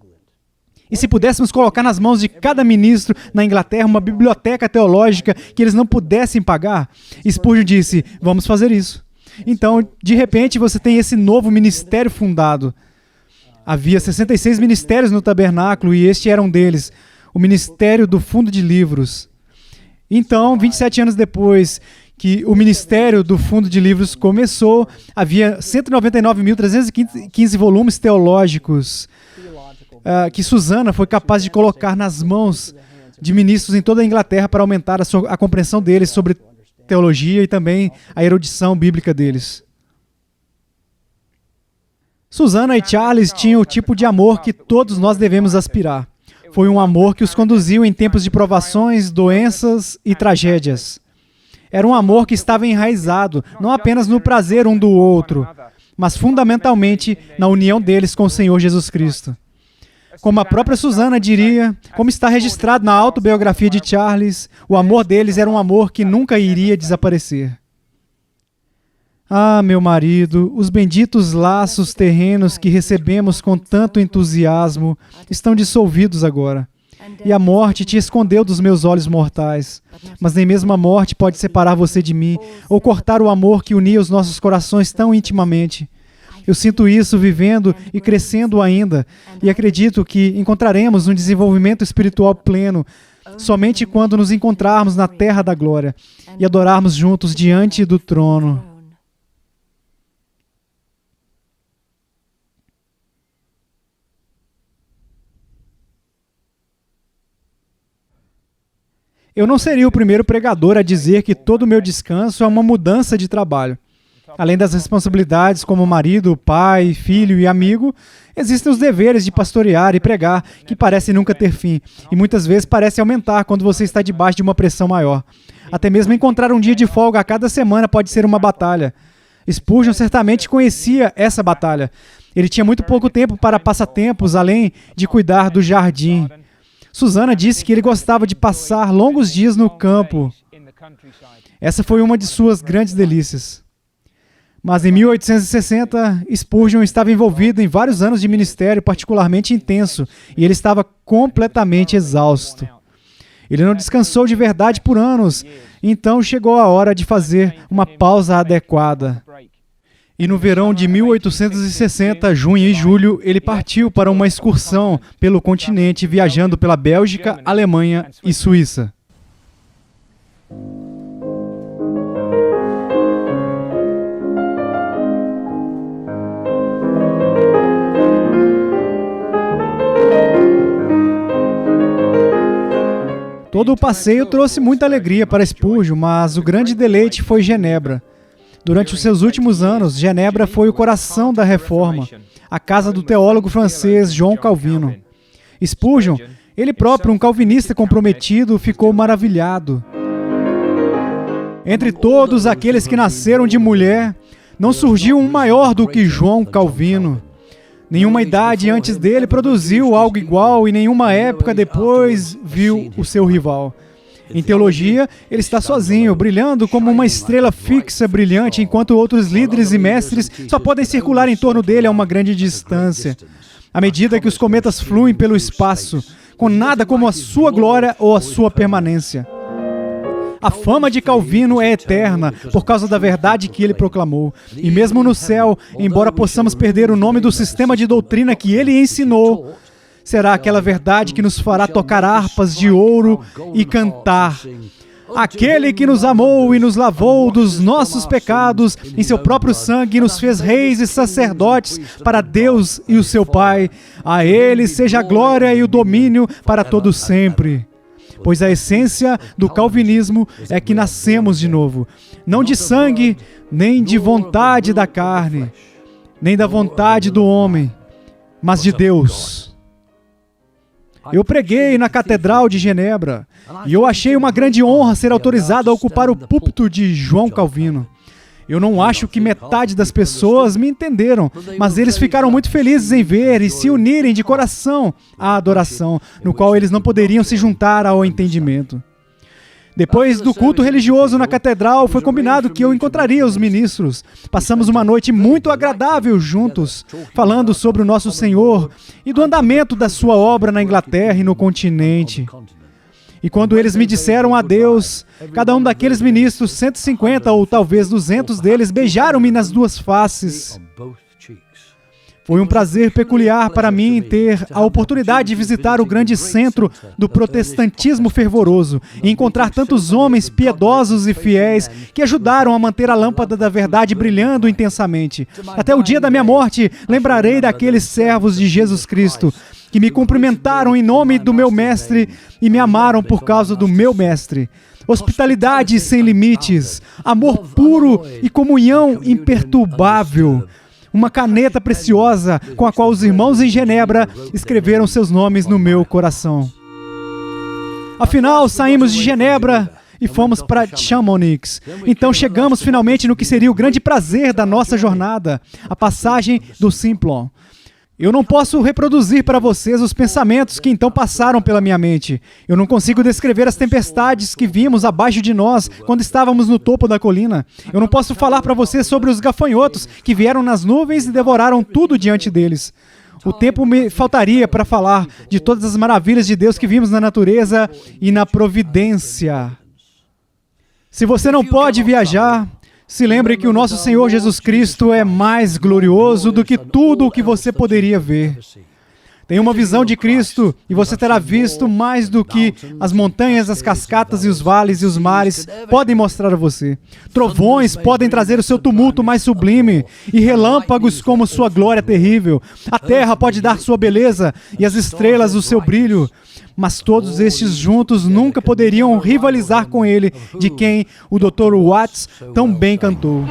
E se pudéssemos colocar nas mãos de cada ministro na Inglaterra uma biblioteca teológica que eles não pudessem pagar? Spurgeon disse: vamos fazer isso. Então, de repente, você tem esse novo ministério fundado. Havia 66 ministérios no tabernáculo e este era um deles, o Ministério do Fundo de Livros. Então, 27 anos depois que o Ministério do Fundo de Livros começou, havia 199.315 volumes teológicos que Susana foi capaz de colocar nas mãos de ministros em toda a Inglaterra para aumentar a compreensão deles sobre teologia e também a erudição bíblica deles. Susana e Charles tinham o tipo de amor que todos nós devemos aspirar. Foi um amor que os conduziu em tempos de provações, doenças e tragédias. Era um amor que estava enraizado, não apenas no prazer um do outro, mas fundamentalmente na união deles com o Senhor Jesus Cristo. Como a própria Susana diria, como está registrado na autobiografia de Charles, o amor deles era um amor que nunca iria desaparecer. Ah, meu marido, os benditos laços terrenos que recebemos com tanto entusiasmo estão dissolvidos agora. E a morte te escondeu dos meus olhos mortais. Mas nem mesmo a morte pode separar você de mim, ou cortar o amor que unia os nossos corações tão intimamente. Eu sinto isso vivendo e crescendo ainda, e acredito que encontraremos um desenvolvimento espiritual pleno somente quando nos encontrarmos na terra da glória e adorarmos juntos diante do trono. Eu não seria o primeiro pregador a dizer que todo o meu descanso é uma mudança de trabalho. Além das responsabilidades como marido, pai, filho e amigo, existem os deveres de pastorear e pregar, que parecem nunca ter fim, e muitas vezes parecem aumentar quando você está debaixo de uma pressão maior. Até mesmo encontrar um dia de folga a cada semana pode ser uma batalha. Spurgeon certamente conhecia essa batalha. Ele tinha muito pouco tempo para passatempos, além de cuidar do jardim. Susana disse que ele gostava de passar longos dias no campo. Essa foi uma de suas grandes delícias. Mas em 1860, Spurgeon estava envolvido em vários anos de ministério particularmente intenso, e ele estava completamente exausto. Ele não descansou de verdade por anos, então chegou a hora de fazer uma pausa adequada. E no verão de 1860, junho e julho, ele partiu para uma excursão pelo continente, viajando pela Bélgica, Alemanha e Suíça. Todo o passeio trouxe muita alegria para Spurgeon, mas o grande deleite foi Genebra. Durante os seus últimos anos, Genebra foi o coração da Reforma, a casa do teólogo francês João Calvino. Spurgeon, ele próprio, um calvinista comprometido, ficou maravilhado. Entre todos aqueles que nasceram de mulher, não surgiu um maior do que João Calvino. Nenhuma idade antes dele produziu algo igual e nenhuma época depois viu o seu rival. Em teologia, ele está sozinho, brilhando como uma estrela fixa brilhante, enquanto outros líderes e mestres só podem circular em torno dele a uma grande distância. À medida que os cometas fluem pelo espaço, com nada como a sua glória ou a sua permanência. A fama de Calvino é eterna por causa da verdade que ele proclamou. E mesmo no céu, embora possamos perder o nome do sistema de doutrina que ele ensinou, será aquela verdade que nos fará tocar harpas de ouro e cantar. Aquele que nos amou e nos lavou dos nossos pecados em seu próprio sangue e nos fez reis e sacerdotes para Deus e o seu Pai. A ele seja a glória e o domínio para todo sempre. Pois a essência do calvinismo é que nascemos de novo, não de sangue, nem de vontade da carne, nem da vontade do homem, mas de Deus. Eu preguei na Catedral de Genebra, e eu achei uma grande honra ser autorizado a ocupar o púlpito de João Calvino. Eu não acho que metade das pessoas me entenderam, mas eles ficaram muito felizes em ver e se unirem de coração à adoração, no qual eles não poderiam se juntar ao entendimento. Depois do culto religioso na catedral, foi combinado que eu encontraria os ministros. Passamos uma noite muito agradável juntos, falando sobre o nosso Senhor e do andamento da sua obra na Inglaterra e no continente. E quando eles me disseram adeus, cada um daqueles ministros, 150 ou talvez 200 deles, beijaram-me nas duas faces. Foi um prazer peculiar para mim ter a oportunidade de visitar o grande centro do protestantismo fervoroso e encontrar tantos homens piedosos e fiéis que ajudaram a manter a lâmpada da verdade brilhando intensamente. Até o dia da minha morte, lembrarei daqueles servos de Jesus Cristo que me cumprimentaram em nome do meu mestre e me amaram por causa do meu mestre. Hospitalidade sem limites, amor puro e comunhão imperturbável. Uma caneta preciosa com a qual os irmãos em Genebra escreveram seus nomes no meu coração. Afinal, saímos de Genebra e fomos para Chamonix. Então chegamos finalmente no que seria o grande prazer da nossa jornada, a passagem do Simplon. Eu não posso reproduzir para vocês os pensamentos que então passaram pela minha mente. Eu não consigo descrever as tempestades que vimos abaixo de nós quando estávamos no topo da colina. Eu não posso falar para vocês sobre os gafanhotos que vieram nas nuvens e devoraram tudo diante deles. O tempo me faltaria para falar de todas as maravilhas de Deus que vimos na natureza e na providência. Se você não pode viajar, se lembre que o nosso Senhor Jesus Cristo é mais glorioso do que tudo o que você poderia ver. Tenha uma visão de Cristo e você terá visto mais do que as montanhas, as cascatas e os vales e os mares podem mostrar a você. Trovões podem trazer o seu tumulto mais sublime e relâmpagos como sua glória terrível. A terra pode dar sua beleza e as estrelas o seu brilho. Mas todos estes juntos nunca poderiam rivalizar com ele, de quem o Dr. Watts tão bem cantou.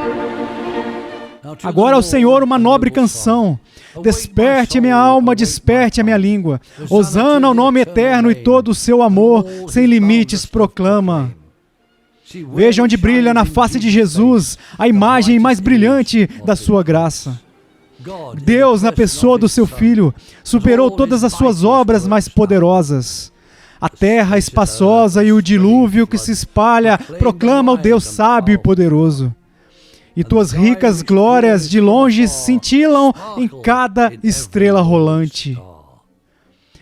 Agora ao Senhor uma nobre canção. Desperte a minha alma, desperte a minha língua. Hosana ao nome eterno e todo o seu amor sem limites proclama. Veja onde brilha na face de Jesus a imagem mais brilhante da sua graça. Deus, na pessoa do seu Filho, superou todas as suas obras mais poderosas. A terra espaçosa e o dilúvio que se espalha proclama o Deus sábio e poderoso. E tuas ricas glórias de longe cintilam em cada estrela rolante.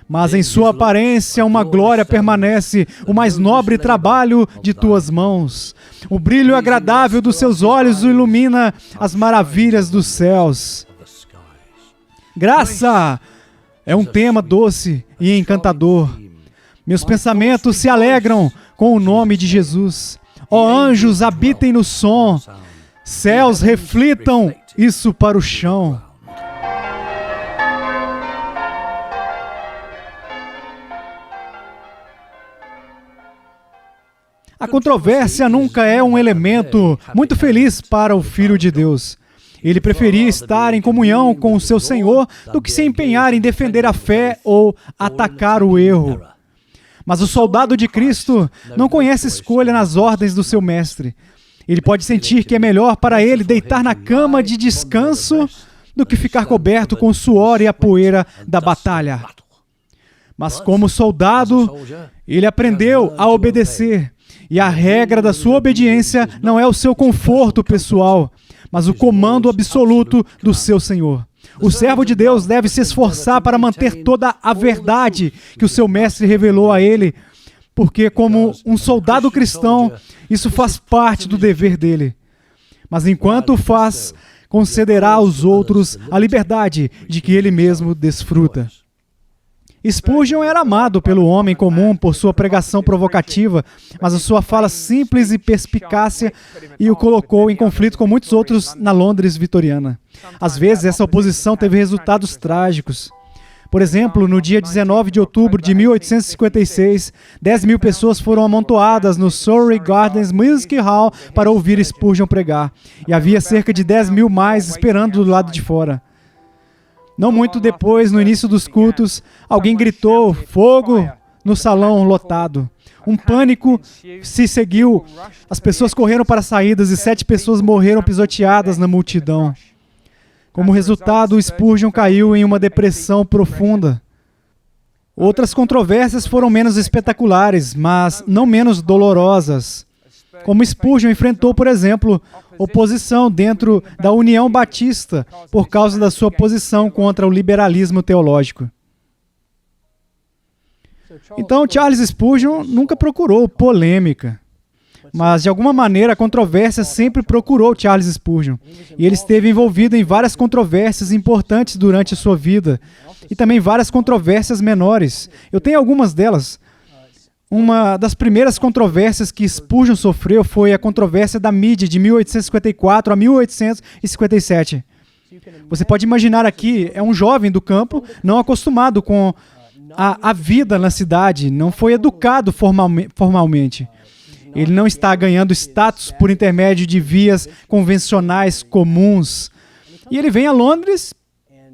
Mas em sua aparência uma glória permanece, o mais nobre trabalho de tuas mãos. O brilho agradável dos seus olhos ilumina as maravilhas dos céus. Graça é um tema doce e encantador. Meus pensamentos se alegram com o nome de Jesus. Ó anjos, habitem no som. Céus, reflitam isso para o chão. A controvérsia nunca é um elemento muito feliz para o Filho de Deus. Ele preferia estar em comunhão com o seu Senhor do que se empenhar em defender a fé ou atacar o erro. Mas o soldado de Cristo não conhece escolha nas ordens do seu mestre. Ele pode sentir que é melhor para ele deitar na cama de descanso do que ficar coberto com o suor e a poeira da batalha. Mas como soldado, ele aprendeu a obedecer. E a regra da sua obediência não é o seu conforto pessoal, mas o comando absoluto do seu Senhor. O servo de Deus deve se esforçar para manter toda a verdade que o seu mestre revelou a ele, porque como um soldado cristão, isso faz parte do dever dele. Mas enquanto o faz, concederá aos outros a liberdade de que ele mesmo desfruta. Spurgeon era amado pelo homem comum por sua pregação provocativa, mas a sua fala simples e perspicácia e o colocou em conflito com muitos outros na Londres vitoriana. Às vezes, essa oposição teve resultados trágicos. Por exemplo, no dia 19 de outubro de 1856, 10.000 pessoas foram amontoadas no Surrey Gardens Music Hall para ouvir Spurgeon pregar, e havia cerca de 10.000 mais esperando do lado de fora. Não muito depois, no início dos cultos, alguém gritou "fogo" no salão lotado. Um pânico se seguiu. As pessoas correram para as saídas e 7 pessoas morreram pisoteadas na multidão. Como resultado, Spurgeon caiu em uma depressão profunda. Outras controvérsias foram menos espetaculares, mas não menos dolorosas. Como Spurgeon enfrentou, por exemplo, oposição dentro da União Batista por causa da sua posição contra o liberalismo teológico. Então, Charles Spurgeon nunca procurou polêmica, mas de alguma maneira a controvérsia sempre procurou Charles Spurgeon, e ele esteve envolvido em várias controvérsias importantes durante a sua vida, e também várias controvérsias menores. Eu tenho algumas delas. Uma das primeiras controvérsias que Spurgeon sofreu foi a controvérsia da mídia de 1854 a 1857. Você pode imaginar aqui, é um jovem do campo, não acostumado com a vida na cidade, não foi educado formalmente. Ele não está ganhando status por intermédio de vias convencionais comuns. E ele vem a Londres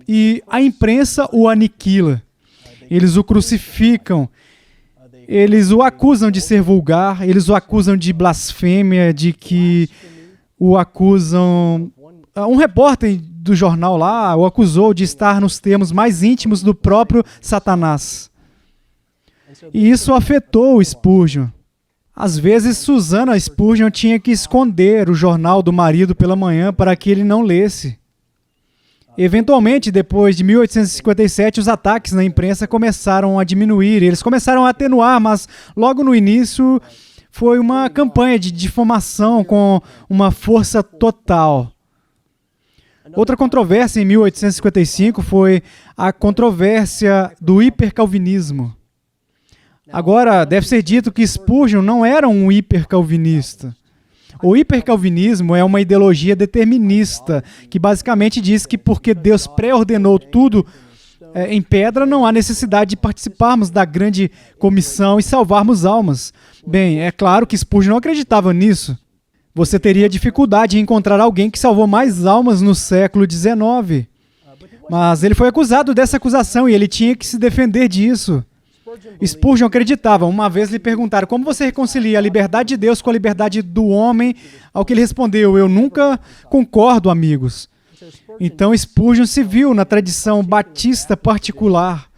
e a imprensa o aniquila. Eles o crucificam. Eles o acusam de ser vulgar, eles o acusam de blasfêmia, de que o acusam... Um repórter do jornal lá o acusou de estar nos termos mais íntimos do próprio Satanás. E isso afetou o Spurgeon. Às vezes, Susana Spurgeon tinha que esconder o jornal do marido pela manhã para que ele não lesse. Eventualmente, depois de 1857, os ataques na imprensa começaram a diminuir, eles começaram a atenuar, mas logo no início foi uma campanha de difamação com uma força total. Outra controvérsia em 1855 foi a controvérsia do hipercalvinismo. Agora, deve ser dito que Spurgeon não era um hipercalvinista. O hipercalvinismo é uma ideologia determinista, que basicamente diz que porque Deus pré-ordenou tudo em pedra, não há necessidade de participarmos da grande comissão e salvarmos almas. Bem, é claro que Spurgeon não acreditava nisso. Você teria dificuldade em encontrar alguém que salvou mais almas no século XIX. Mas ele foi acusado dessa acusação e ele tinha que se defender disso. Spurgeon acreditava. Uma vez lhe perguntaram, como você reconcilia a liberdade de Deus com a liberdade do homem? Ao que ele respondeu, eu nunca concordo, amigos. Então Spurgeon se viu na tradição batista particular.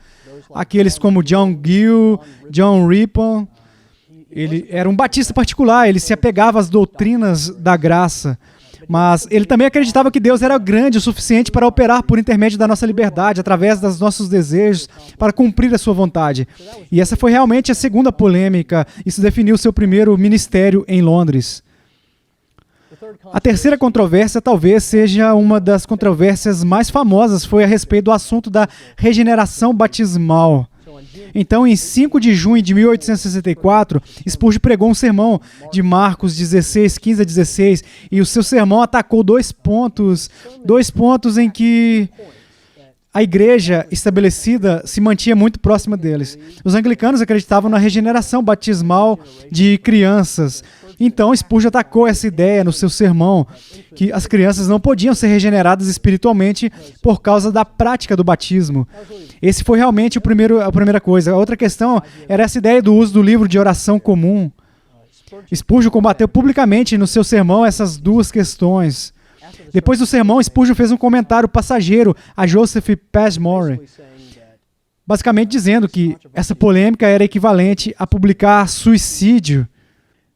Aqueles como John Gill, John Rippon. Ele era um batista particular, ele se apegava às doutrinas da graça. Mas ele também acreditava que Deus era grande o suficiente para operar por intermédio da nossa liberdade, através dos nossos desejos, para cumprir a sua vontade. E essa foi realmente a segunda polêmica. Isso definiu seu primeiro ministério em Londres. A terceira controvérsia talvez seja uma das controvérsias mais famosas, foi a respeito do assunto da regeneração batismal. Então, em 5 de junho de 1864, Spurgeon pregou um sermão de Marcos 16, 15 a 16, e o seu sermão atacou dois pontos em que a igreja estabelecida se mantinha muito próxima deles. Os anglicanos acreditavam na regeneração batismal de crianças. Então, Spurgeon atacou essa ideia no seu sermão, que as crianças não podiam ser regeneradas espiritualmente por causa da prática do batismo. Esse foi realmente a primeira coisa. A outra questão era essa ideia do uso do livro de oração comum. Spurgeon combateu publicamente no seu sermão essas duas questões. Depois do sermão, Spurgeon fez um comentário passageiro a Joseph Passmore, basicamente dizendo que essa polêmica era equivalente a publicar suicídio.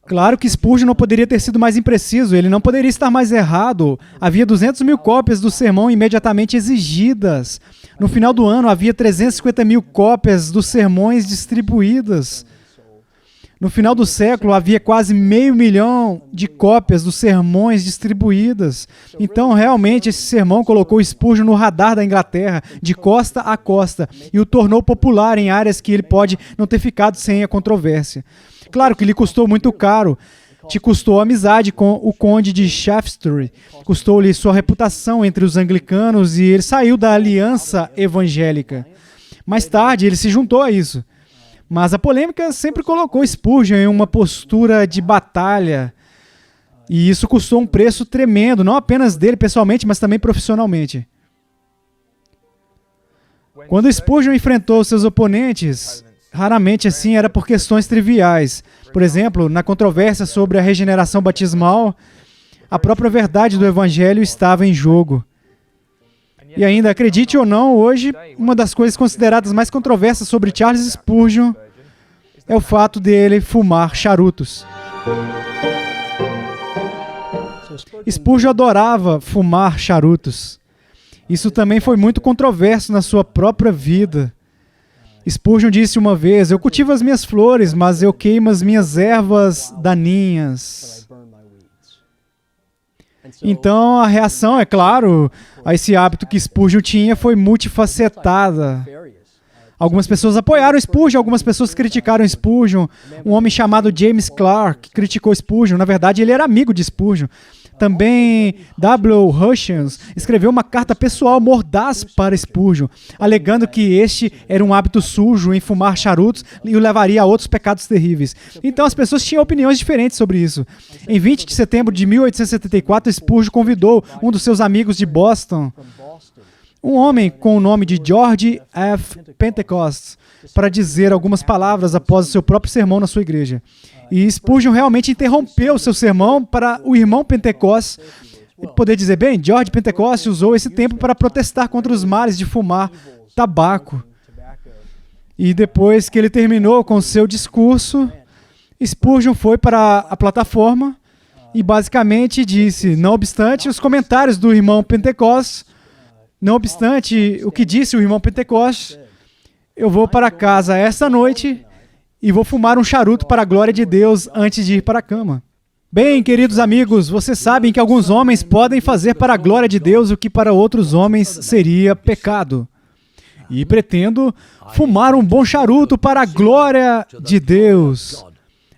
Claro que Spurgeon não poderia ter sido mais impreciso, ele não poderia estar mais errado. Havia 200.000 cópias do sermão imediatamente exigidas. No final do ano, havia 350.000 cópias dos sermões distribuídas. No final do século, havia quase 500.000 de cópias dos sermões distribuídas. Então, realmente, esse sermão colocou Spurgeon no radar da Inglaterra, de costa a costa, e o tornou popular em áreas que ele pode não ter ficado sem a controvérsia. Claro que lhe custou muito caro. Te custou a amizade com o conde de Shaftesbury, custou-lhe sua reputação entre os anglicanos e ele saiu da aliança evangélica. Mais tarde, ele se juntou a isso. Mas a polêmica sempre colocou Spurgeon em uma postura de batalha. E isso custou um preço tremendo, não apenas dele pessoalmente, mas também profissionalmente. Quando Spurgeon enfrentou seus oponentes, raramente assim era por questões triviais. Por exemplo, na controvérsia sobre a regeneração batismal, a própria verdade do Evangelho estava em jogo. E ainda, acredite ou não, hoje, uma das coisas consideradas mais controversas sobre Charles Spurgeon é o fato dele fumar charutos. Spurgeon adorava fumar charutos. Isso também foi muito controverso na sua própria vida. Spurgeon disse uma vez, eu cultivo as minhas flores, mas eu queimo as minhas ervas daninhas. Então, a reação, é claro, a esse hábito que Spurgeon tinha foi multifacetada. Algumas pessoas apoiaram Spurgeon, algumas pessoas criticaram Spurgeon. Um homem chamado James Clark criticou Spurgeon. Na verdade, ele era amigo de Spurgeon. Também W. Hutchins escreveu uma carta pessoal mordaz para Spurgeon, alegando que este era um hábito sujo em fumar charutos e o levaria a outros pecados terríveis. Então as pessoas tinham opiniões diferentes sobre isso. Em 20 de setembro de 1874, Spurgeon convidou um dos seus amigos de Boston, um homem com o nome de George F. Pentecost, para dizer algumas palavras após o seu próprio sermão na sua igreja. E Spurgeon realmente interrompeu o seu sermão para o irmão Pentecost poder dizer, bem, George Pentecost usou esse tempo para protestar contra os males de fumar tabaco. E depois que ele terminou com o seu discurso, Spurgeon foi para a plataforma e basicamente disse, não obstante os comentários do irmão Pentecost, não obstante o que disse o irmão Pentecost, eu vou para casa esta noite e vou fumar um charuto para a glória de Deus antes de ir para a cama. Bem, queridos amigos, vocês sabem que alguns homens podem fazer para a glória de Deus o que para outros homens seria pecado. E pretendo fumar um bom charuto para a glória de Deus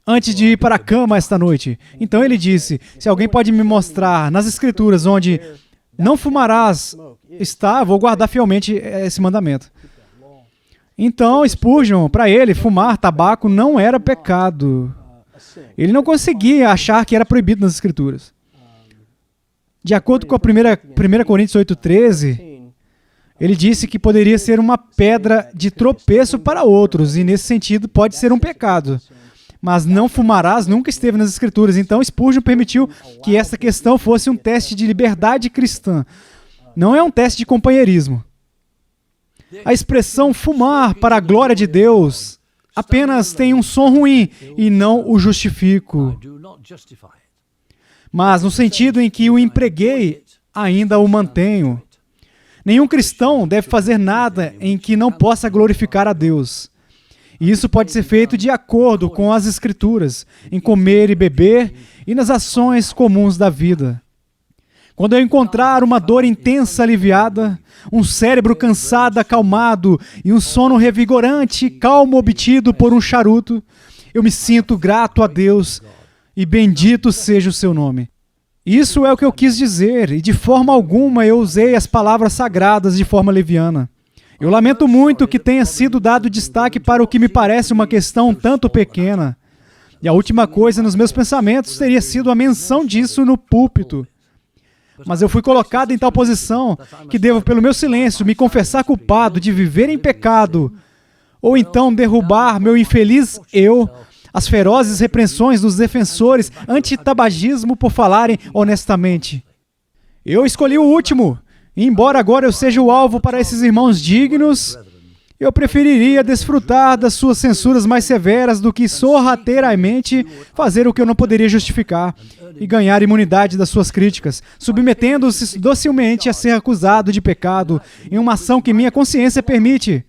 antes de ir para a cama esta noite. Então ele disse, se alguém pode me mostrar nas Escrituras onde não fumarás, vou guardar fielmente esse mandamento. Então, Spurgeon, para ele, fumar tabaco não era pecado. Ele não conseguia achar que era proibido nas Escrituras. De acordo com a 1 Coríntios 8,13, Ele disse que poderia ser uma pedra de tropeço para outros, e nesse sentido pode ser um pecado. Mas não fumarás nunca esteve nas Escrituras. Então Spurgeon permitiu que essa questão fosse um teste de liberdade cristã. Não é um teste de companheirismo. A expressão fumar para a glória de Deus apenas tem um som ruim e não o justifico. Mas no sentido em que o empreguei, ainda o mantenho. Nenhum cristão deve fazer nada em que não possa glorificar a Deus. E isso pode ser feito de acordo com as Escrituras, em comer e beber e nas ações comuns da vida. Quando eu encontrar uma dor intensa aliviada, um cérebro cansado acalmado e um sono revigorante, calmo obtido por um charuto, eu me sinto grato a Deus e bendito seja o seu nome. Isso é o que eu quis dizer, e de forma alguma eu usei as palavras sagradas de forma leviana. Eu lamento muito que tenha sido dado destaque para o que me parece uma questão um tanto pequena. E a última coisa nos meus pensamentos teria sido a menção disso no púlpito. Mas eu fui colocado em tal posição que devo, pelo meu silêncio, me confessar culpado de viver em pecado, ou então derrubar meu infeliz eu, as ferozes repreensões dos defensores anti-tabagismo por falarem honestamente. Eu escolhi o último. E embora agora eu seja o alvo para esses irmãos dignos, eu preferiria desfrutar das suas censuras mais severas do que sorrateiramente fazer o que eu não poderia justificar e ganhar imunidade das suas críticas, submetendo-se docilmente a ser acusado de pecado em uma ação que minha consciência permite.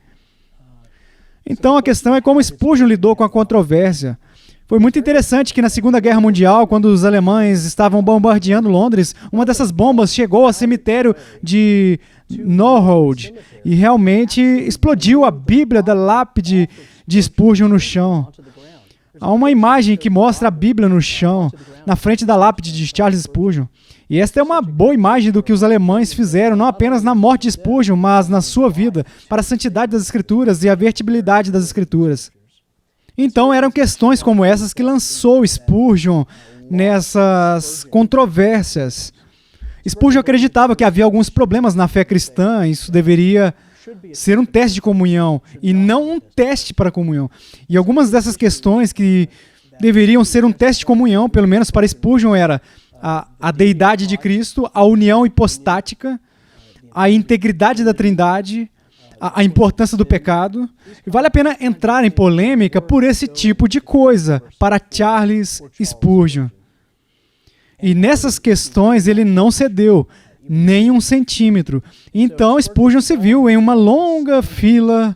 Então a questão é como Spurgeon lidou com a controvérsia. Foi muito interessante que na Segunda Guerra Mundial, quando os alemães estavam bombardeando Londres, uma dessas bombas chegou ao cemitério de Norwood e realmente explodiu a Bíblia da lápide de Spurgeon no chão. Há uma imagem que mostra a Bíblia no chão, na frente da lápide de Charles Spurgeon. E esta é uma boa imagem do que os alemães fizeram, não apenas na morte de Spurgeon, mas na sua vida, para a santidade das Escrituras e a vertibilidade das Escrituras. Então eram questões como essas que lançou Spurgeon nessas controvérsias. Spurgeon acreditava que havia alguns problemas na fé cristã, isso deveria ser um teste de comunhão e não um teste para comunhão. E algumas dessas questões que deveriam ser um teste de comunhão, pelo menos para Spurgeon, era a deidade de Cristo, a união hipostática, a integridade da Trindade, a importância do pecado. E vale a pena entrar em polêmica por esse tipo de coisa para Charles Spurgeon. E nessas questões ele não cedeu nem um centímetro. Então Spurgeon se viu em uma longa fila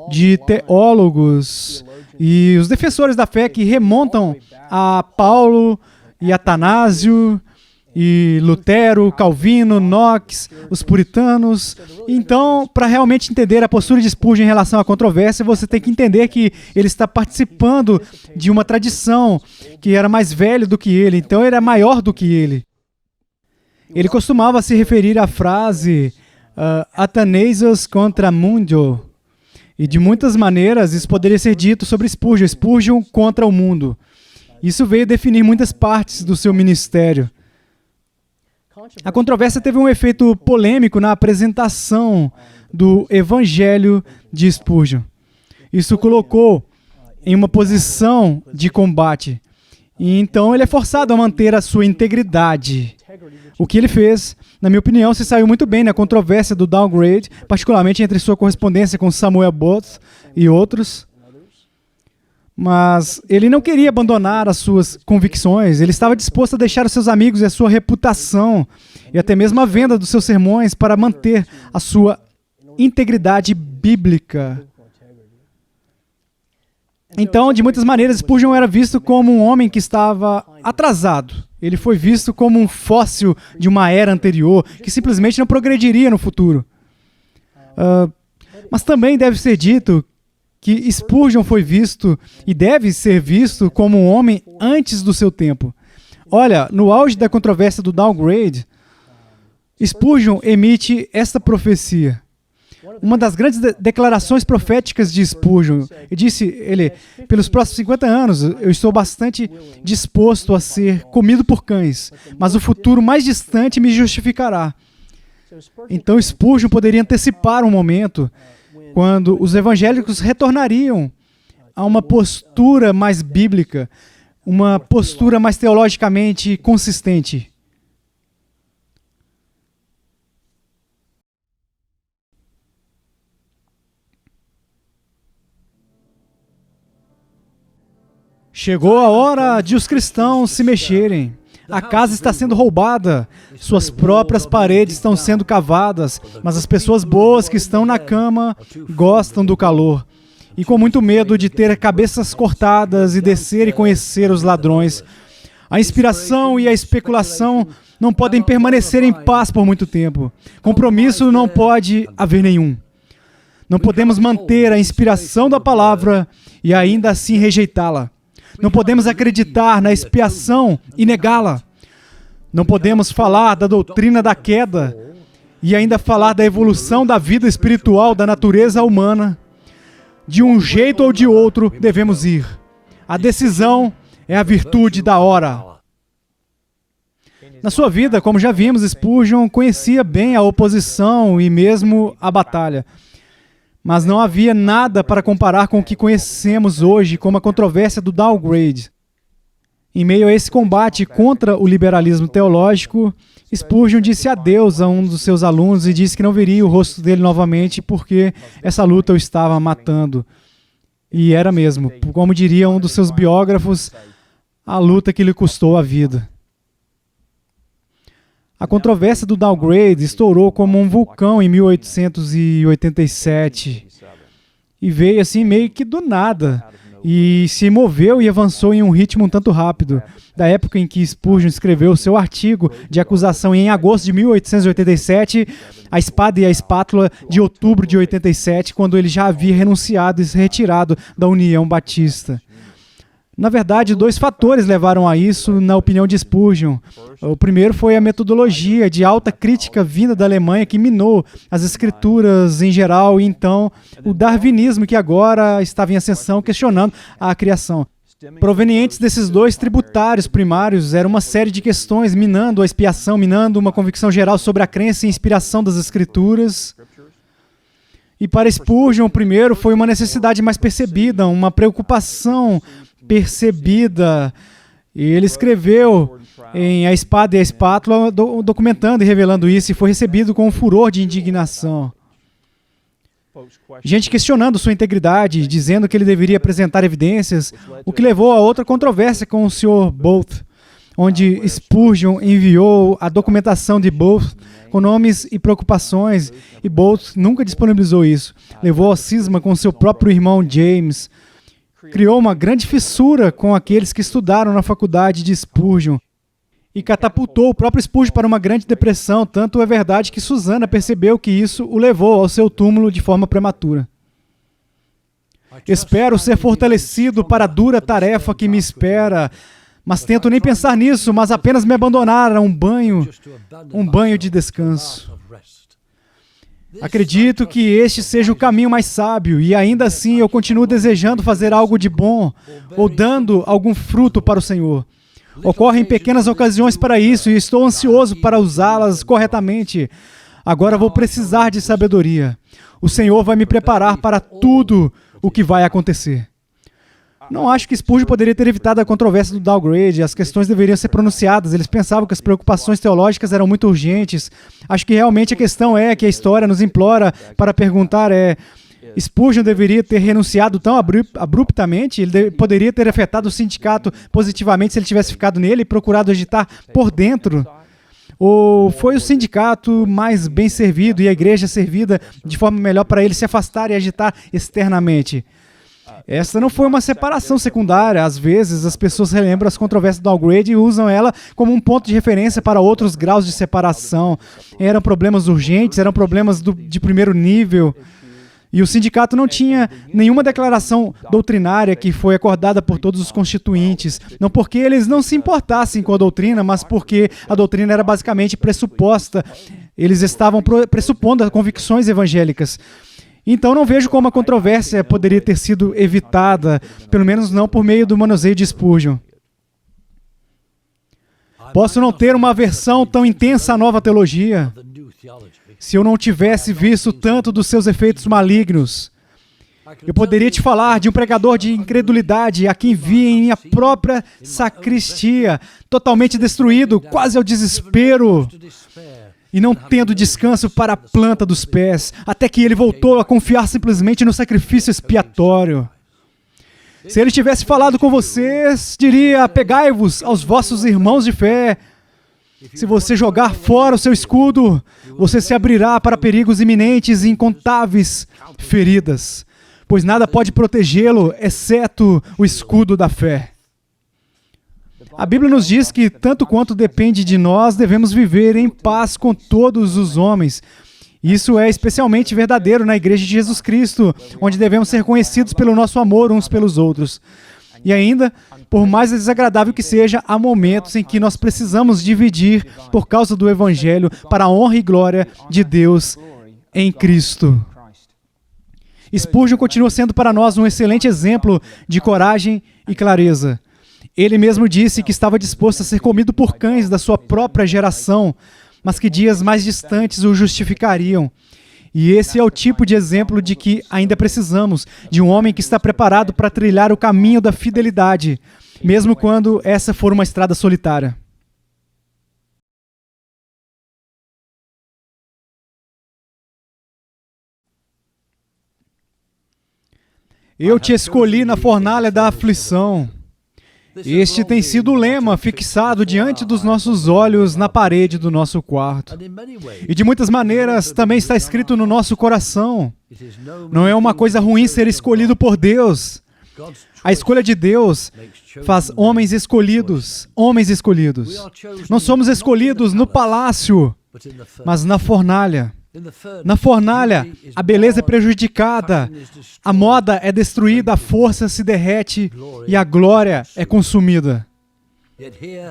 de teólogos e os defensores da fé que remontam a Paulo e Atanásio e Lutero, Calvino, Knox, os puritanos. Então, para realmente entender a postura de Spurgeon em relação à controvérsia, você tem que entender que ele está participando de uma tradição que era mais velha do que ele, então ele era maior do que ele. Ele costumava se referir à frase Athanasius contra mundo, e de muitas maneiras isso poderia ser dito sobre Spurgeon, Spurgeon contra o mundo. Isso veio definir muitas partes do seu ministério. A controvérsia teve um efeito polêmico na apresentação do Evangelho de Spurgeon. Isso colocou em uma posição de combate. E então ele é forçado a manter a sua integridade. O que ele fez, na minha opinião, se saiu muito bem na controvérsia do downgrade, particularmente entre sua correspondência com Samuel Booth e outros. Mas ele não queria abandonar as suas convicções, ele estava disposto a deixar os seus amigos e a sua reputação, e até mesmo a venda dos seus sermões para manter a sua integridade bíblica. Então, de muitas maneiras, Spurgeon era visto como um homem que estava atrasado. Ele foi visto como um fóssil de uma era anterior, que simplesmente não progrediria no futuro. Mas também deve ser dito que Spurgeon foi visto e deve ser visto como um homem antes do seu tempo. Olha, no auge da controvérsia do downgrade, Spurgeon emite esta profecia. Uma das grandes declarações proféticas de Spurgeon. Ele, pelos próximos 50 anos, eu estou bastante disposto a ser comido por cães, mas o futuro mais distante me justificará. Então Spurgeon poderia antecipar um momento quando os evangélicos retornariam a uma postura mais bíblica, uma postura mais teologicamente consistente. Chegou a hora de os cristãos se mexerem. A casa está sendo roubada, suas próprias paredes estão sendo cavadas, mas as pessoas boas que estão na cama gostam do calor. E com muito medo de ter cabeças cortadas e descer e conhecer os ladrões. A inspiração e a especulação não podem permanecer em paz por muito tempo. Compromisso não pode haver nenhum. Não podemos manter a inspiração da palavra e ainda assim rejeitá-la. Não podemos acreditar na expiação e negá-la. Não podemos falar da doutrina da queda e ainda falar da evolução da vida espiritual da natureza humana. De um jeito ou de outro, devemos ir. A decisão é a virtude da hora. Na sua vida, como já vimos, Spurgeon conhecia bem a oposição e mesmo a batalha. Mas não havia nada para comparar com o que conhecemos hoje como a controvérsia do downgrade. Em meio a esse combate contra o liberalismo teológico, Spurgeon disse adeus a um dos seus alunos e disse que não veria o rosto dele novamente porque essa luta o estava matando. E era mesmo, como diria um dos seus biógrafos, a luta que lhe custou a vida. A controvérsia do downgrade estourou como um vulcão em 1887 e veio assim meio que do nada e se moveu e avançou em um ritmo um tanto rápido. Da época em que Spurgeon escreveu seu artigo de acusação em agosto de 1887, a espada e a espátula de outubro de 87, quando ele já havia renunciado e se retirado da União Batista. Na verdade, dois fatores levaram a isso, na opinião de Spurgeon. O primeiro foi a metodologia de alta crítica vinda da Alemanha que minou as escrituras em geral e então o darwinismo que agora estava em ascensão questionando a criação. Provenientes desses dois tributários primários era uma série de questões minando a expiação, minando uma convicção geral sobre a crença e inspiração das escrituras. E para Spurgeon, o primeiro foi uma necessidade mais percebida, uma preocupação percebida. E ele escreveu em A Espada e a Espátula, documentando e revelando isso, e foi recebido com um furor de indignação. Gente questionando sua integridade, dizendo que ele deveria apresentar evidências, o que levou a outra controvérsia com o Sr. Booth, onde Spurgeon enviou a documentação de Booth com nomes e preocupações, e Booth nunca disponibilizou isso. Levou ao cisma com seu próprio irmão James. Criou uma grande fissura com aqueles que estudaram na faculdade de Spurgeon e catapultou o próprio Spurgeon para uma grande depressão. Tanto é verdade que Susana percebeu que isso o levou ao seu túmulo de forma prematura. Espero ser fortalecido para a dura tarefa que me espera, mas tento nem pensar nisso, mas apenas me abandonar a um banho de descanso. Acredito que este seja o caminho mais sábio e ainda assim eu continuo desejando fazer algo de bom ou dando algum fruto para o Senhor. Ocorrem pequenas ocasiões para isso e estou ansioso para usá-las corretamente. Agora vou precisar de sabedoria. O Senhor vai me preparar para tudo o que vai acontecer. Não acho que Spurgeon poderia ter evitado a controvérsia do downgrade. As questões deveriam ser pronunciadas. Eles pensavam que as preocupações teológicas eram muito urgentes. Acho que realmente a questão é que a história nos implora para perguntar Spurgeon deveria ter renunciado tão abruptamente? Ele poderia ter afetado o sindicato positivamente se ele tivesse ficado nele e procurado agitar por dentro? Ou foi o sindicato mais bem servido e a igreja servida de forma melhor para ele se afastar e agitar externamente? Essa não foi uma separação secundária. Às vezes, as pessoas relembram as controvérsias do downgrade e usam ela como um ponto de referência para outros graus de separação. Eram problemas urgentes, eram problemas de primeiro nível. E o sindicato não tinha nenhuma declaração doutrinária que foi acordada por todos os constituintes. Não porque eles não se importassem com a doutrina, mas porque a doutrina era basicamente pressuposta. Eles estavam pressupondo as convicções evangélicas. Então não vejo como a controvérsia poderia ter sido evitada, pelo menos não por meio do manuseio de Spurgeon. Posso não ter uma aversão tão intensa à nova teologia se eu não tivesse visto tanto dos seus efeitos malignos. Eu poderia te falar de um pregador de incredulidade a quem vi em minha própria sacristia, totalmente destruído, quase ao desespero, e não tendo descanso para a planta dos pés, até que ele voltou a confiar simplesmente no sacrifício expiatório. Se ele tivesse falado com vocês, diria: apegai-vos aos vossos irmãos de fé. Se você jogar fora o seu escudo, você se abrirá para perigos iminentes e incontáveis feridas, pois nada pode protegê-lo, exceto o escudo da fé. A Bíblia nos diz que, tanto quanto depende de nós, devemos viver em paz com todos os homens. Isso é especialmente verdadeiro na Igreja de Jesus Cristo, onde devemos ser conhecidos pelo nosso amor uns pelos outros. E ainda, por mais desagradável que seja, há momentos em que nós precisamos dividir por causa do Evangelho para a honra e glória de Deus em Cristo. Spurgeon continua sendo para nós um excelente exemplo de coragem e clareza. Ele mesmo disse que estava disposto a ser comido por cães da sua própria geração, mas que dias mais distantes o justificariam. E esse é o tipo de exemplo de que ainda precisamos, de um homem que está preparado para trilhar o caminho da fidelidade, mesmo quando essa for uma estrada solitária. Eu te escolhi na fornalha da aflição. Este tem sido o lema fixado diante dos nossos olhos na parede do nosso quarto. E de muitas maneiras também está escrito no nosso coração. Não é uma coisa ruim ser escolhido por Deus. A escolha de Deus faz homens escolhidos, homens escolhidos. Não somos escolhidos no palácio, mas na fornalha. Na fornalha, a beleza é prejudicada, a moda é destruída, a força se derrete e a glória é consumida.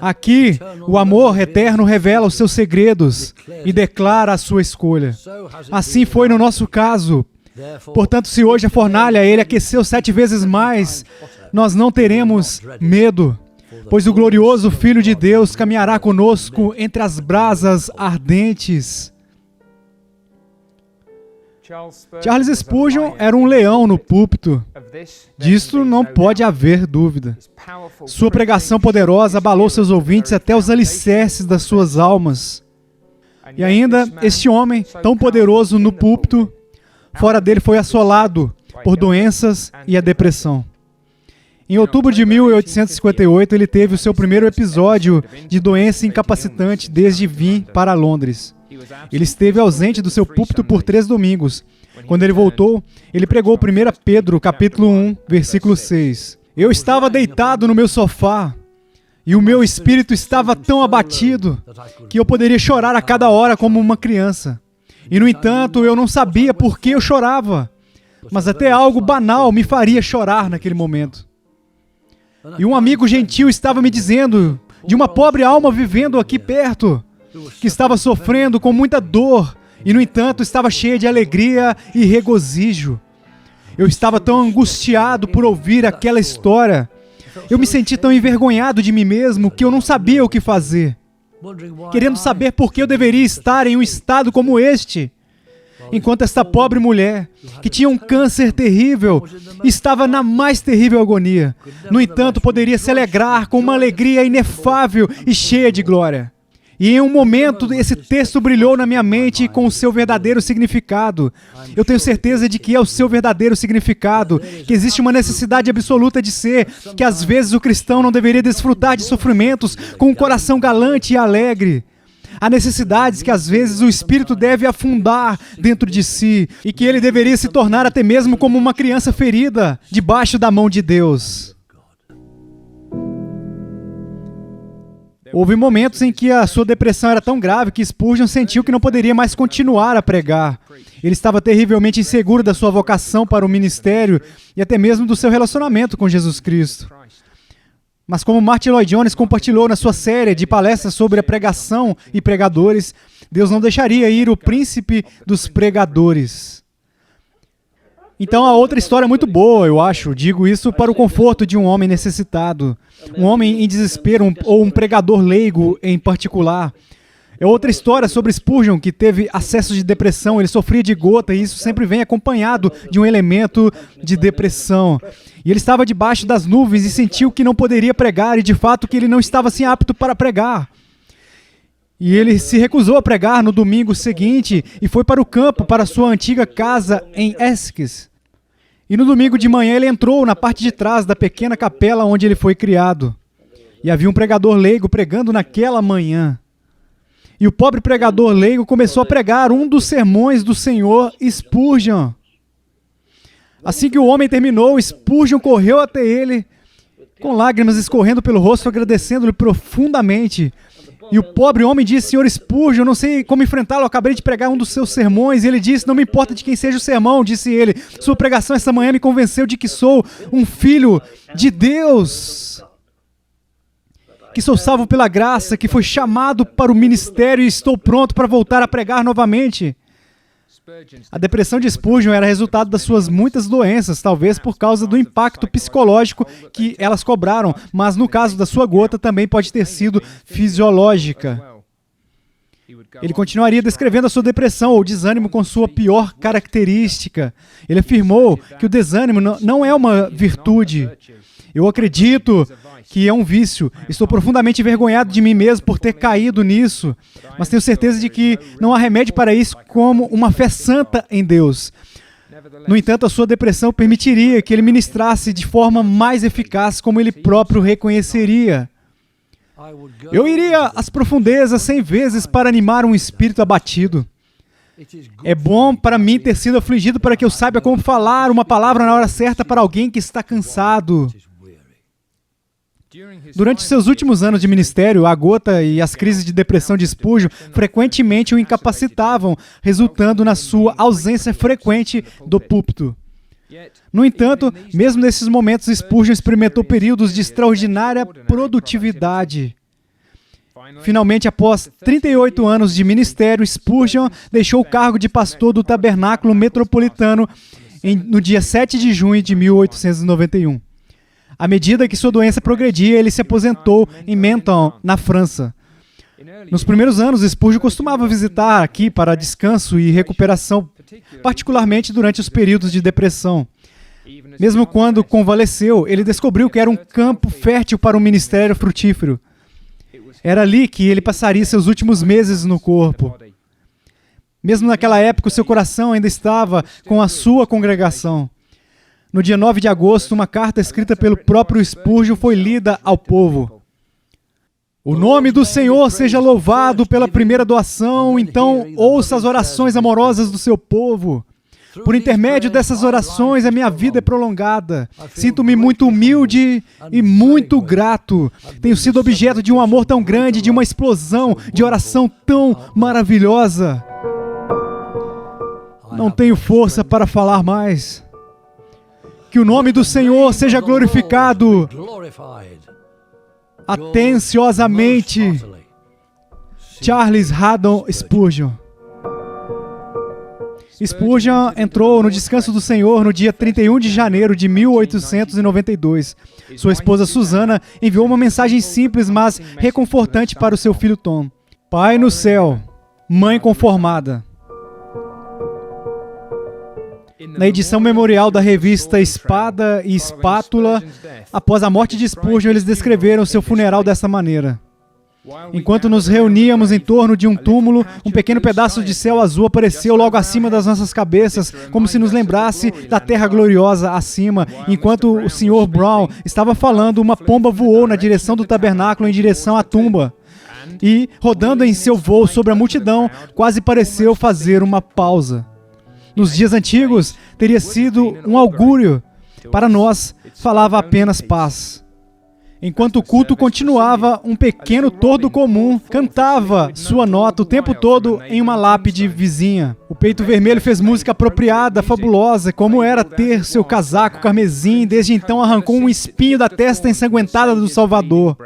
Aqui, o amor eterno revela os seus segredos e declara a sua escolha. Assim foi no nosso caso. Portanto, se hoje a fornalha ele aqueceu 7 vezes mais, nós não teremos medo, pois o glorioso Filho de Deus caminhará conosco entre as brasas ardentes. Charles Spurgeon era um leão no púlpito. Disto não pode haver dúvida. Sua pregação poderosa abalou seus ouvintes até os alicerces das suas almas. E ainda, este homem, tão poderoso no púlpito, fora dele foi assolado por doenças e a depressão. Em outubro de 1858, ele teve o seu primeiro episódio de doença incapacitante desde vir para Londres. Ele esteve ausente do seu púlpito por 3 domingos. Quando ele voltou, ele pregou 1 Pedro, capítulo 1, versículo 6. Eu estava deitado no meu sofá e o meu espírito estava tão abatido que eu poderia chorar a cada hora como uma criança. E, no entanto, eu não sabia por que eu chorava, mas até algo banal me faria chorar naquele momento. E um amigo gentil estava me dizendo de uma pobre alma vivendo aqui perto, que estava sofrendo com muita dor e, no entanto, estava cheia de alegria e regozijo. Eu estava tão angustiado por ouvir aquela história. Eu me senti tão envergonhado de mim mesmo que eu não sabia o que fazer, querendo saber por que eu deveria estar em um estado como este, enquanto esta pobre mulher, que tinha um câncer terrível, estava na mais terrível agonia. No entanto, poderia se alegrar com uma alegria inefável e cheia de glória. E em um momento, esse texto brilhou na minha mente com o seu verdadeiro significado. Eu tenho certeza de que é o seu verdadeiro significado, que existe uma necessidade absoluta de ser, que às vezes o cristão não deveria desfrutar de sofrimentos com um coração galante e alegre. Há necessidades que às vezes o espírito deve afundar dentro de si e que ele deveria se tornar até mesmo como uma criança ferida debaixo da mão de Deus. Houve momentos em que a sua depressão era tão grave que Spurgeon sentiu que não poderia mais continuar a pregar. Ele estava terrivelmente inseguro da sua vocação para o ministério e até mesmo do seu relacionamento com Jesus Cristo. Mas como Martin Lloyd-Jones compartilhou na sua série de palestras sobre a pregação e pregadores, Deus não deixaria ir o príncipe dos pregadores. Então, a outra história é muito boa, eu acho. Digo isso para o conforto de um homem necessitado, um homem em desespero, ou um pregador leigo em particular. É outra história sobre Spurgeon, que teve acessos de depressão, ele sofria de gota, e isso sempre vem acompanhado de um elemento de depressão. E ele estava debaixo das nuvens e sentiu que não poderia pregar, e de fato que ele não estava assim apto para pregar. E ele se recusou a pregar no domingo seguinte e foi para o campo, para sua antiga casa em Essex. E no domingo de manhã ele entrou na parte de trás da pequena capela onde ele foi criado. E havia um pregador leigo pregando naquela manhã. E o pobre pregador leigo começou a pregar um dos sermões do Senhor Spurgeon. Assim que o homem terminou, Spurgeon correu até ele, com lágrimas escorrendo pelo rosto, agradecendo-lhe profundamente. E o pobre homem disse: Senhor Spurgeon, eu não sei como enfrentá-lo, eu acabei de pregar um dos seus sermões. E ele disse: não me importa de quem seja o sermão, disse ele. Sua pregação essa manhã me convenceu de que sou um filho de Deus, que sou salvo pela graça, que foi chamado para o ministério e estou pronto para voltar a pregar novamente. A depressão de Spurgeon era resultado das suas muitas doenças, talvez por causa do impacto psicológico que elas cobraram, mas no caso da sua gota também pode ter sido fisiológica. Ele continuaria descrevendo a sua depressão ou desânimo com sua pior característica. Ele afirmou que o desânimo não é uma virtude. Eu acredito que é um vício. Estou profundamente envergonhado de mim mesmo por ter caído nisso, mas tenho certeza de que não há remédio para isso como uma fé santa em Deus. No entanto, a sua depressão permitiria que ele ministrasse de forma mais eficaz, como ele próprio reconheceria. Eu iria às profundezas 100 vezes para animar um espírito abatido. É bom para mim ter sido afligido para que eu saiba como falar uma palavra na hora certa para alguém que está cansado. Durante seus últimos anos de ministério, a gota e as crises de depressão de Spurgeon frequentemente o incapacitavam, resultando na sua ausência frequente do púlpito. No entanto, mesmo nesses momentos, Spurgeon experimentou períodos de extraordinária produtividade. Finalmente, após 38 anos de ministério, Spurgeon deixou o cargo de pastor do Tabernáculo Metropolitano no dia 7 de junho de 1891. À medida que sua doença progredia, ele se aposentou em Menton, na França. Nos primeiros anos, Spurgeon costumava visitar aqui para descanso e recuperação, particularmente durante os períodos de depressão. Mesmo quando convalesceu, ele descobriu que era um campo fértil para um ministério frutífero. Era ali que ele passaria seus últimos meses no corpo. Mesmo naquela época, o seu coração ainda estava com a sua congregação. No dia 9 de agosto, uma carta escrita pelo próprio Spurgeon foi lida ao povo. O nome do Senhor seja louvado pela primeira doação, então ouça as orações amorosas do seu povo. Por intermédio dessas orações, a minha vida é prolongada. Sinto-me muito humilde e muito grato. Tenho sido objeto de um amor tão grande, de uma explosão de oração tão maravilhosa. Não tenho força para falar mais. Que o nome do Senhor seja glorificado atenciosamente. Charles Haddon Spurgeon. Spurgeon entrou no descanso do Senhor no dia 31 de janeiro de 1892. Sua esposa Susana enviou uma mensagem simples, mas reconfortante para o seu filho Tom. Pai no céu, mãe conformada. Na edição memorial da revista Espada e Espátula, após a morte de Spurgeon, eles descreveram seu funeral dessa maneira. Enquanto nos reuníamos em torno de um túmulo, um pequeno pedaço de céu azul apareceu logo acima das nossas cabeças, como se nos lembrasse da terra gloriosa acima. Enquanto o Sr. Brown estava falando, uma pomba voou na direção do tabernáculo, em direção à tumba. E, rodando em seu voo sobre a multidão, quase pareceu fazer uma pausa. Nos dias antigos, teria sido um augúrio. Para nós, falava apenas paz. Enquanto o culto continuava, um pequeno tordo comum cantava sua nota o tempo todo em uma lápide vizinha. O peito vermelho fez música apropriada, fabulosa, como era ter seu casaco carmesim. Desde então arrancou um espinho da testa ensanguentada do Salvador.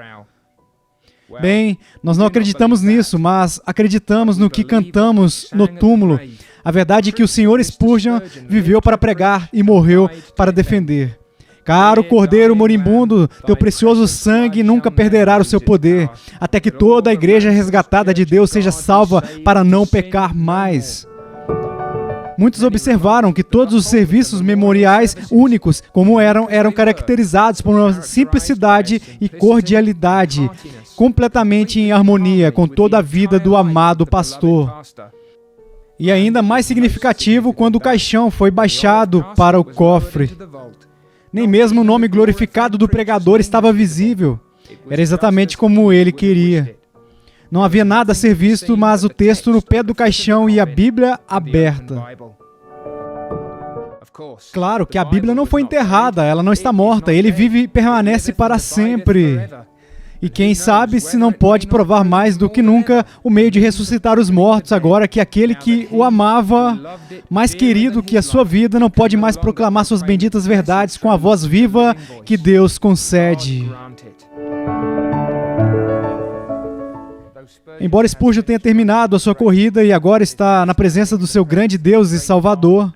Bem, nós não acreditamos nisso, mas acreditamos no que cantamos no túmulo. A verdade é que o Sr. Spurgeon viveu para pregar e morreu para defender. Caro Cordeiro moribundo, teu precioso sangue nunca perderá o seu poder, até que toda a igreja resgatada de Deus seja salva para não pecar mais. Muitos observaram que todos os serviços memoriais únicos, como eram caracterizados por uma simplicidade e cordialidade, completamente em harmonia com toda a vida do amado pastor. E ainda mais significativo quando o caixão foi baixado para o cofre. Nem mesmo o nome glorificado do pregador estava visível. Era exatamente como ele queria. Não havia nada a ser visto, mas o texto no pé do caixão e a Bíblia aberta. Claro que a Bíblia não foi enterrada, ela não está morta, ele vive e permanece para sempre. E quem sabe se não pode provar mais do que nunca o meio de ressuscitar os mortos, agora que aquele que o amava, mais querido que a sua vida, não pode mais proclamar suas benditas verdades com a voz viva que Deus concede. Embora Spurgeon tenha terminado a sua corrida e agora está na presença do seu grande Deus e Salvador,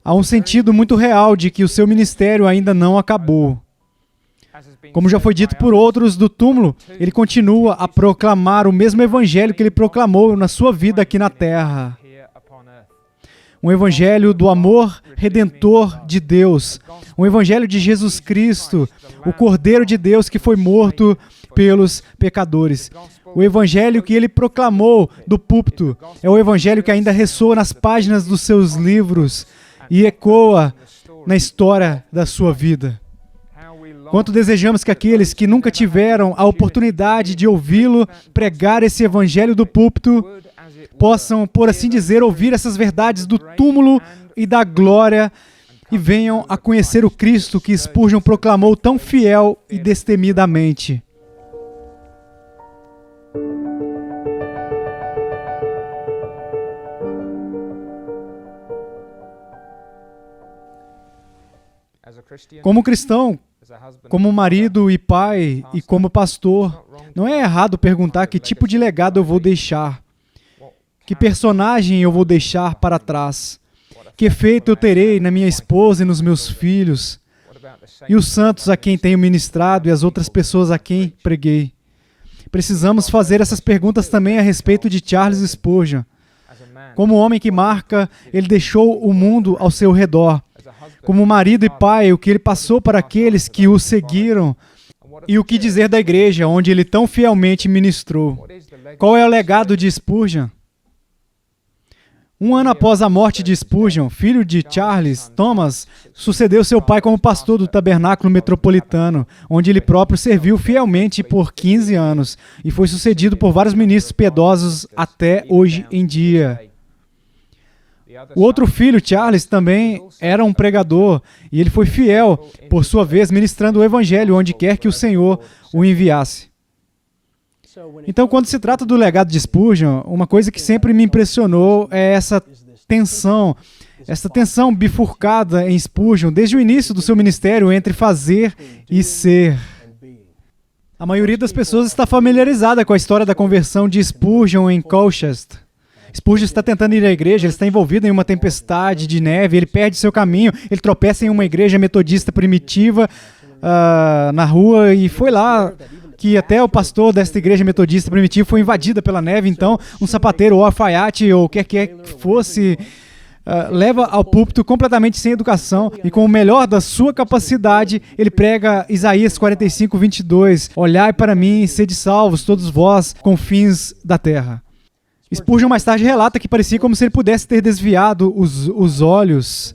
há um sentido muito real de que o seu ministério ainda não acabou. Como já foi dito por outros do túmulo, ele continua a proclamar o mesmo evangelho que ele proclamou na sua vida aqui na terra. Um evangelho do amor redentor de Deus. Um evangelho de Jesus Cristo, o Cordeiro de Deus que foi morto pelos pecadores. O evangelho que ele proclamou do púlpito é o evangelho que ainda ressoa nas páginas dos seus livros e ecoa na história da sua vida. Quanto desejamos que aqueles que nunca tiveram a oportunidade de ouvi-lo pregar esse evangelho do púlpito possam, por assim dizer, ouvir essas verdades do túmulo e da glória e venham a conhecer o Cristo que Spurgeon proclamou tão fiel e destemidamente. Como cristão, como marido e pai e como pastor, não é errado perguntar que tipo de legado eu vou deixar, que personagem eu vou deixar para trás, que efeito eu terei na minha esposa e nos meus filhos, e os santos a quem tenho ministrado e as outras pessoas a quem preguei. Precisamos fazer essas perguntas também a respeito de Charles Spurgeon. Como homem que marca, ele deixou o mundo ao seu redor. Como marido e pai, o que ele passou para aqueles que o seguiram, e o que dizer da igreja, onde ele tão fielmente ministrou. Qual é o legado de Spurgeon? Um ano após a morte de Spurgeon, filho de Charles, Thomas sucedeu seu pai como pastor do Tabernáculo Metropolitano, onde ele próprio serviu fielmente por 15 anos, e foi sucedido por vários ministros piedosos até hoje em dia. O outro filho, Charles, também era um pregador, e ele foi fiel, por sua vez, ministrando o Evangelho onde quer que o Senhor o enviasse. Então, quando se trata do legado de Spurgeon, uma coisa que sempre me impressionou é essa tensão bifurcada em Spurgeon, desde o início do seu ministério, entre fazer e ser. A maioria das pessoas está familiarizada com a história da conversão de Spurgeon em Colchester. Spurgeon está tentando ir à igreja, ele está envolvido em uma tempestade de neve, ele perde seu caminho, ele tropeça em uma igreja metodista primitiva na rua, e foi lá que até o pastor desta igreja metodista primitiva foi invadida pela neve. Então um sapateiro ou alfaiate ou o que quer que fosse leva ao púlpito completamente sem educação, e com o melhor da sua capacidade ele prega Isaías 45:22, olhai para mim e sede salvos todos vós confins da terra. Spurgeon mais tarde relata que parecia como se ele pudesse ter desviado os olhos.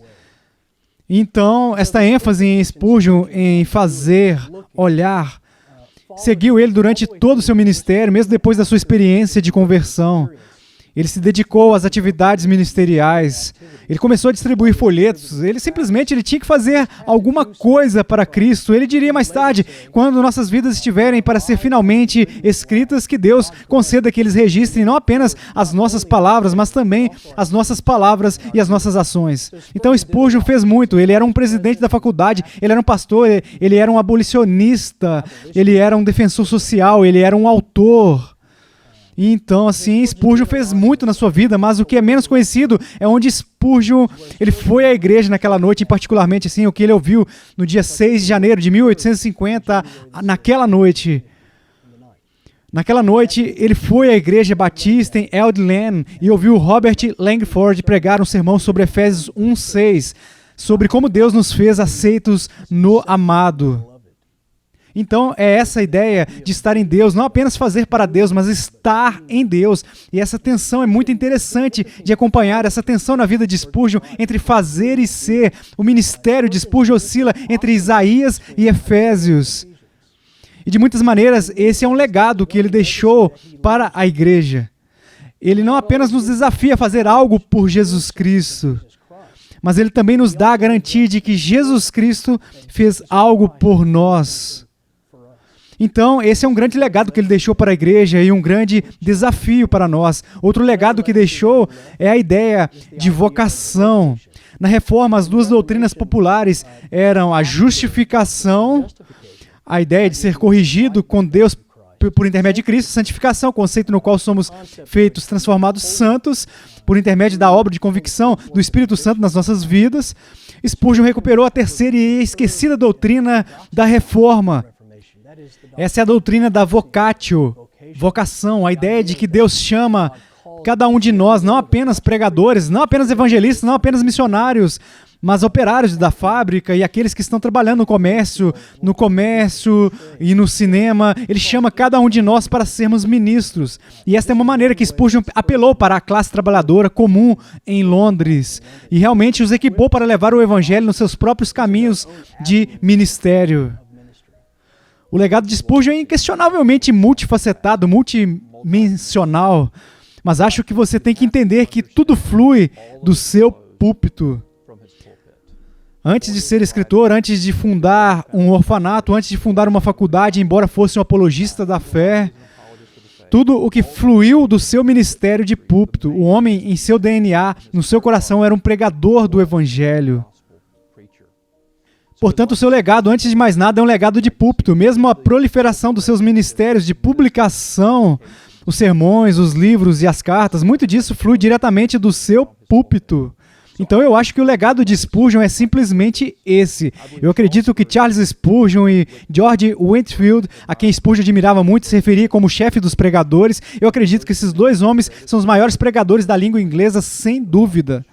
Então, esta ênfase em Spurgeon em fazer, olhar, seguiu ele durante todo o seu ministério, mesmo depois da sua experiência de conversão. Ele se dedicou às atividades ministeriais, ele começou a distribuir folhetos, ele tinha que fazer alguma coisa para Cristo. Ele diria mais tarde, quando nossas vidas estiverem para ser finalmente escritas, que Deus conceda que eles registrem não apenas as nossas palavras, mas também as nossas palavras e as nossas ações. Então Spurgeon fez muito, ele era um presidente da faculdade, ele era um pastor, ele era um abolicionista, ele era um defensor social, ele era um autor. E então, assim, Spurgeon fez muito na sua vida, mas o que é menos conhecido é onde Spurgeon, ele foi à igreja naquela noite, e particularmente, assim, o que ele ouviu no dia 6 de janeiro de 1850, naquela noite. Naquela noite, ele foi à igreja batista em Eldland e ouviu Robert Langford pregar um sermão sobre Efésios 1:6, sobre como Deus nos fez aceitos no amado. Então, é essa ideia de estar em Deus, não apenas fazer para Deus, mas estar em Deus. E essa tensão é muito interessante de acompanhar, essa tensão na vida de Spurgeon entre fazer e ser. O ministério de Spurgeon oscila entre Isaías e Efésios. E de muitas maneiras, esse é um legado que ele deixou para a igreja. Ele não apenas nos desafia a fazer algo por Jesus Cristo, mas ele também nos dá a garantia de que Jesus Cristo fez algo por nós. Então, esse é um grande legado que ele deixou para a igreja e um grande desafio para nós. Outro legado que deixou é a ideia de vocação. Na Reforma, as duas doutrinas populares eram a justificação, a ideia de ser corrigido com Deus por intermédio de Cristo, santificação, conceito no qual somos feitos, transformados santos, por intermédio da obra de convicção do Espírito Santo nas nossas vidas. Spurgeon recuperou a terceira e esquecida doutrina da Reforma. Essa é a doutrina da vocatio, vocação, a ideia de que Deus chama cada um de nós, não apenas pregadores, não apenas evangelistas, não apenas missionários, mas operários da fábrica e aqueles que estão trabalhando no comércio e no cinema. Ele chama cada um de nós para sermos ministros. E esta é uma maneira que Spurgeon apelou para a classe trabalhadora comum em Londres e realmente os equipou para levar o evangelho nos seus próprios caminhos de ministério. O legado de Spurgeon é inquestionavelmente multifacetado, multidimensional, mas acho que você tem que entender que tudo flui do seu púlpito. Antes de ser escritor, antes de fundar um orfanato, antes de fundar uma faculdade, embora fosse um apologista da fé, tudo o que fluiu do seu ministério de púlpito, o homem em seu DNA, no seu coração, era um pregador do evangelho. Portanto, o seu legado, antes de mais nada, é um legado de púlpito. Mesmo a proliferação dos seus ministérios de publicação, os sermões, os livros e as cartas, muito disso flui diretamente do seu púlpito. Então eu acho que o legado de Spurgeon é simplesmente esse. Eu acredito que Charles Spurgeon e George Whitefield, a quem Spurgeon admirava muito, se referia como chefe dos pregadores. Eu acredito que esses dois homens são os maiores pregadores da língua inglesa, sem dúvida.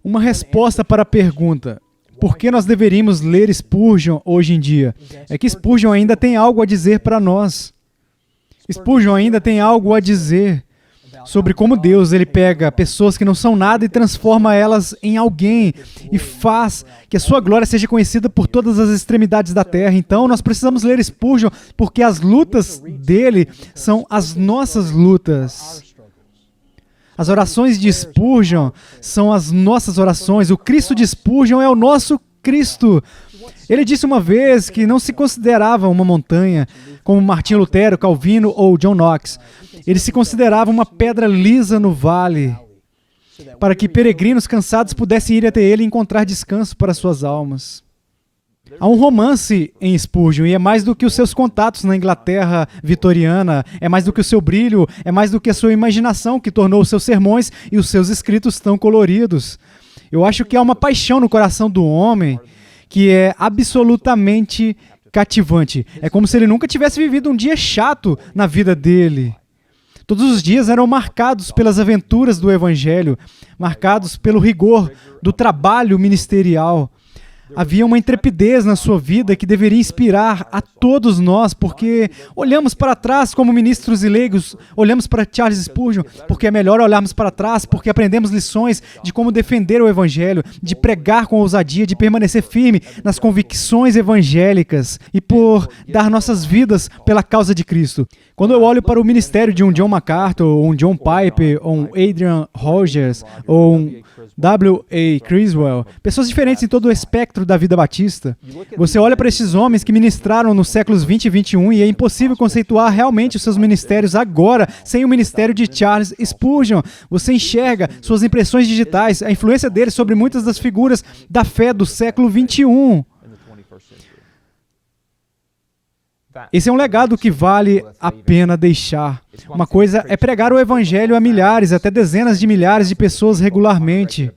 Uma resposta para a pergunta: por que nós deveríamos ler Spurgeon hoje em dia? É que Spurgeon ainda tem algo a dizer para nós. Spurgeon ainda tem algo a dizer sobre como Deus ele pega pessoas que não são nada e transforma elas em alguém e faz que a sua glória seja conhecida por todas as extremidades da terra. Então, nós precisamos ler Spurgeon porque as lutas dele são as nossas lutas. As orações de Spurgeon são as nossas orações. O Cristo de Spurgeon é o nosso Cristo. Ele disse uma vez que não se considerava uma montanha, como Martinho Lutero, Calvino ou John Knox. Ele se considerava uma pedra lisa no vale, para que peregrinos cansados pudessem ir até ele e encontrar descanso para suas almas. Há um romance em Spurgeon, e é mais do que os seus contatos na Inglaterra vitoriana, é mais do que o seu brilho, é mais do que a sua imaginação que tornou os seus sermões e os seus escritos tão coloridos. Eu acho que há uma paixão no coração do homem que é absolutamente cativante. É como se ele nunca tivesse vivido um dia chato na vida dele. Todos os dias eram marcados pelas aventuras do Evangelho, marcados pelo rigor do trabalho ministerial. Havia uma intrepidez na sua vida que deveria inspirar a todos nós, porque olhamos para trás como ministros e leigos, olhamos para Charles Spurgeon, porque é melhor olharmos para trás, porque aprendemos lições de como defender o Evangelho, de pregar com ousadia, de permanecer firme nas convicções evangélicas e por dar nossas vidas pela causa de Cristo. Quando eu olho para o ministério de um John MacArthur, ou um John Piper, ou um Adrian Rogers, ou um W.A. Criswell, pessoas diferentes em todo o espectro da vida batista, você olha para esses homens que ministraram nos séculos 20 e 21 e é impossível conceituar realmente os seus ministérios agora sem o ministério de Charles Spurgeon. Você enxerga suas impressões digitais, a influência dele sobre muitas das figuras da fé do século 21. Esse é um legado que vale a pena deixar. Uma coisa é pregar o evangelho a milhares, até dezenas de milhares de pessoas regularmente.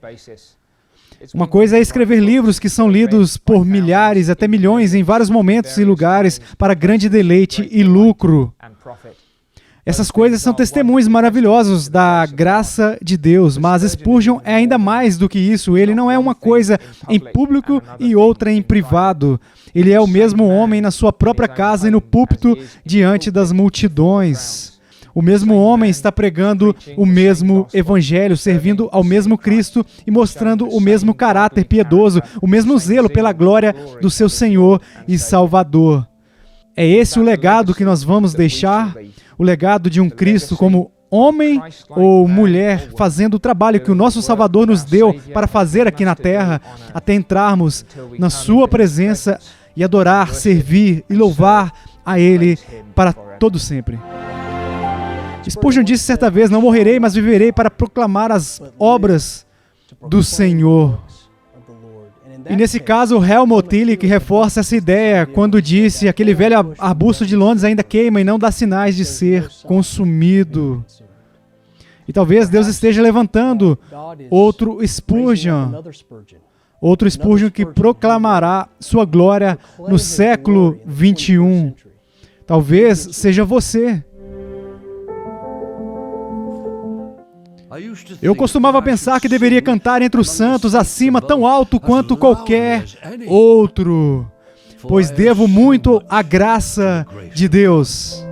Uma coisa é escrever livros que são lidos por milhares, até milhões, em vários momentos e lugares, para grande deleite e lucro. Essas coisas são testemunhos maravilhosos da graça de Deus, mas Spurgeon é ainda mais do que isso. Ele não é uma coisa em público e outra em privado. Ele é o mesmo homem na sua própria casa e no púlpito diante das multidões. O mesmo homem está pregando o mesmo evangelho, servindo ao mesmo Cristo e mostrando o mesmo caráter piedoso, o mesmo zelo pela glória do seu Senhor e Salvador. É esse o legado que nós vamos deixar? O legado de um Cristo como homem ou mulher, fazendo o trabalho que o nosso Salvador nos deu para fazer aqui na terra, até entrarmos na sua presença e adorar, servir e louvar a Ele para todo sempre. Spurgeon disse certa vez: não morrerei, mas viverei para proclamar as obras do Senhor. E nesse caso, Helmut Tillich reforça essa ideia quando disse: aquele velho arbusto de Londres ainda queima e não dá sinais de ser consumido. E talvez Deus esteja levantando outro Spurgeon que proclamará sua glória no século 21. Talvez seja você. Eu costumava pensar que deveria cantar entre os santos acima tão alto quanto qualquer outro, pois devo muito à graça de Deus.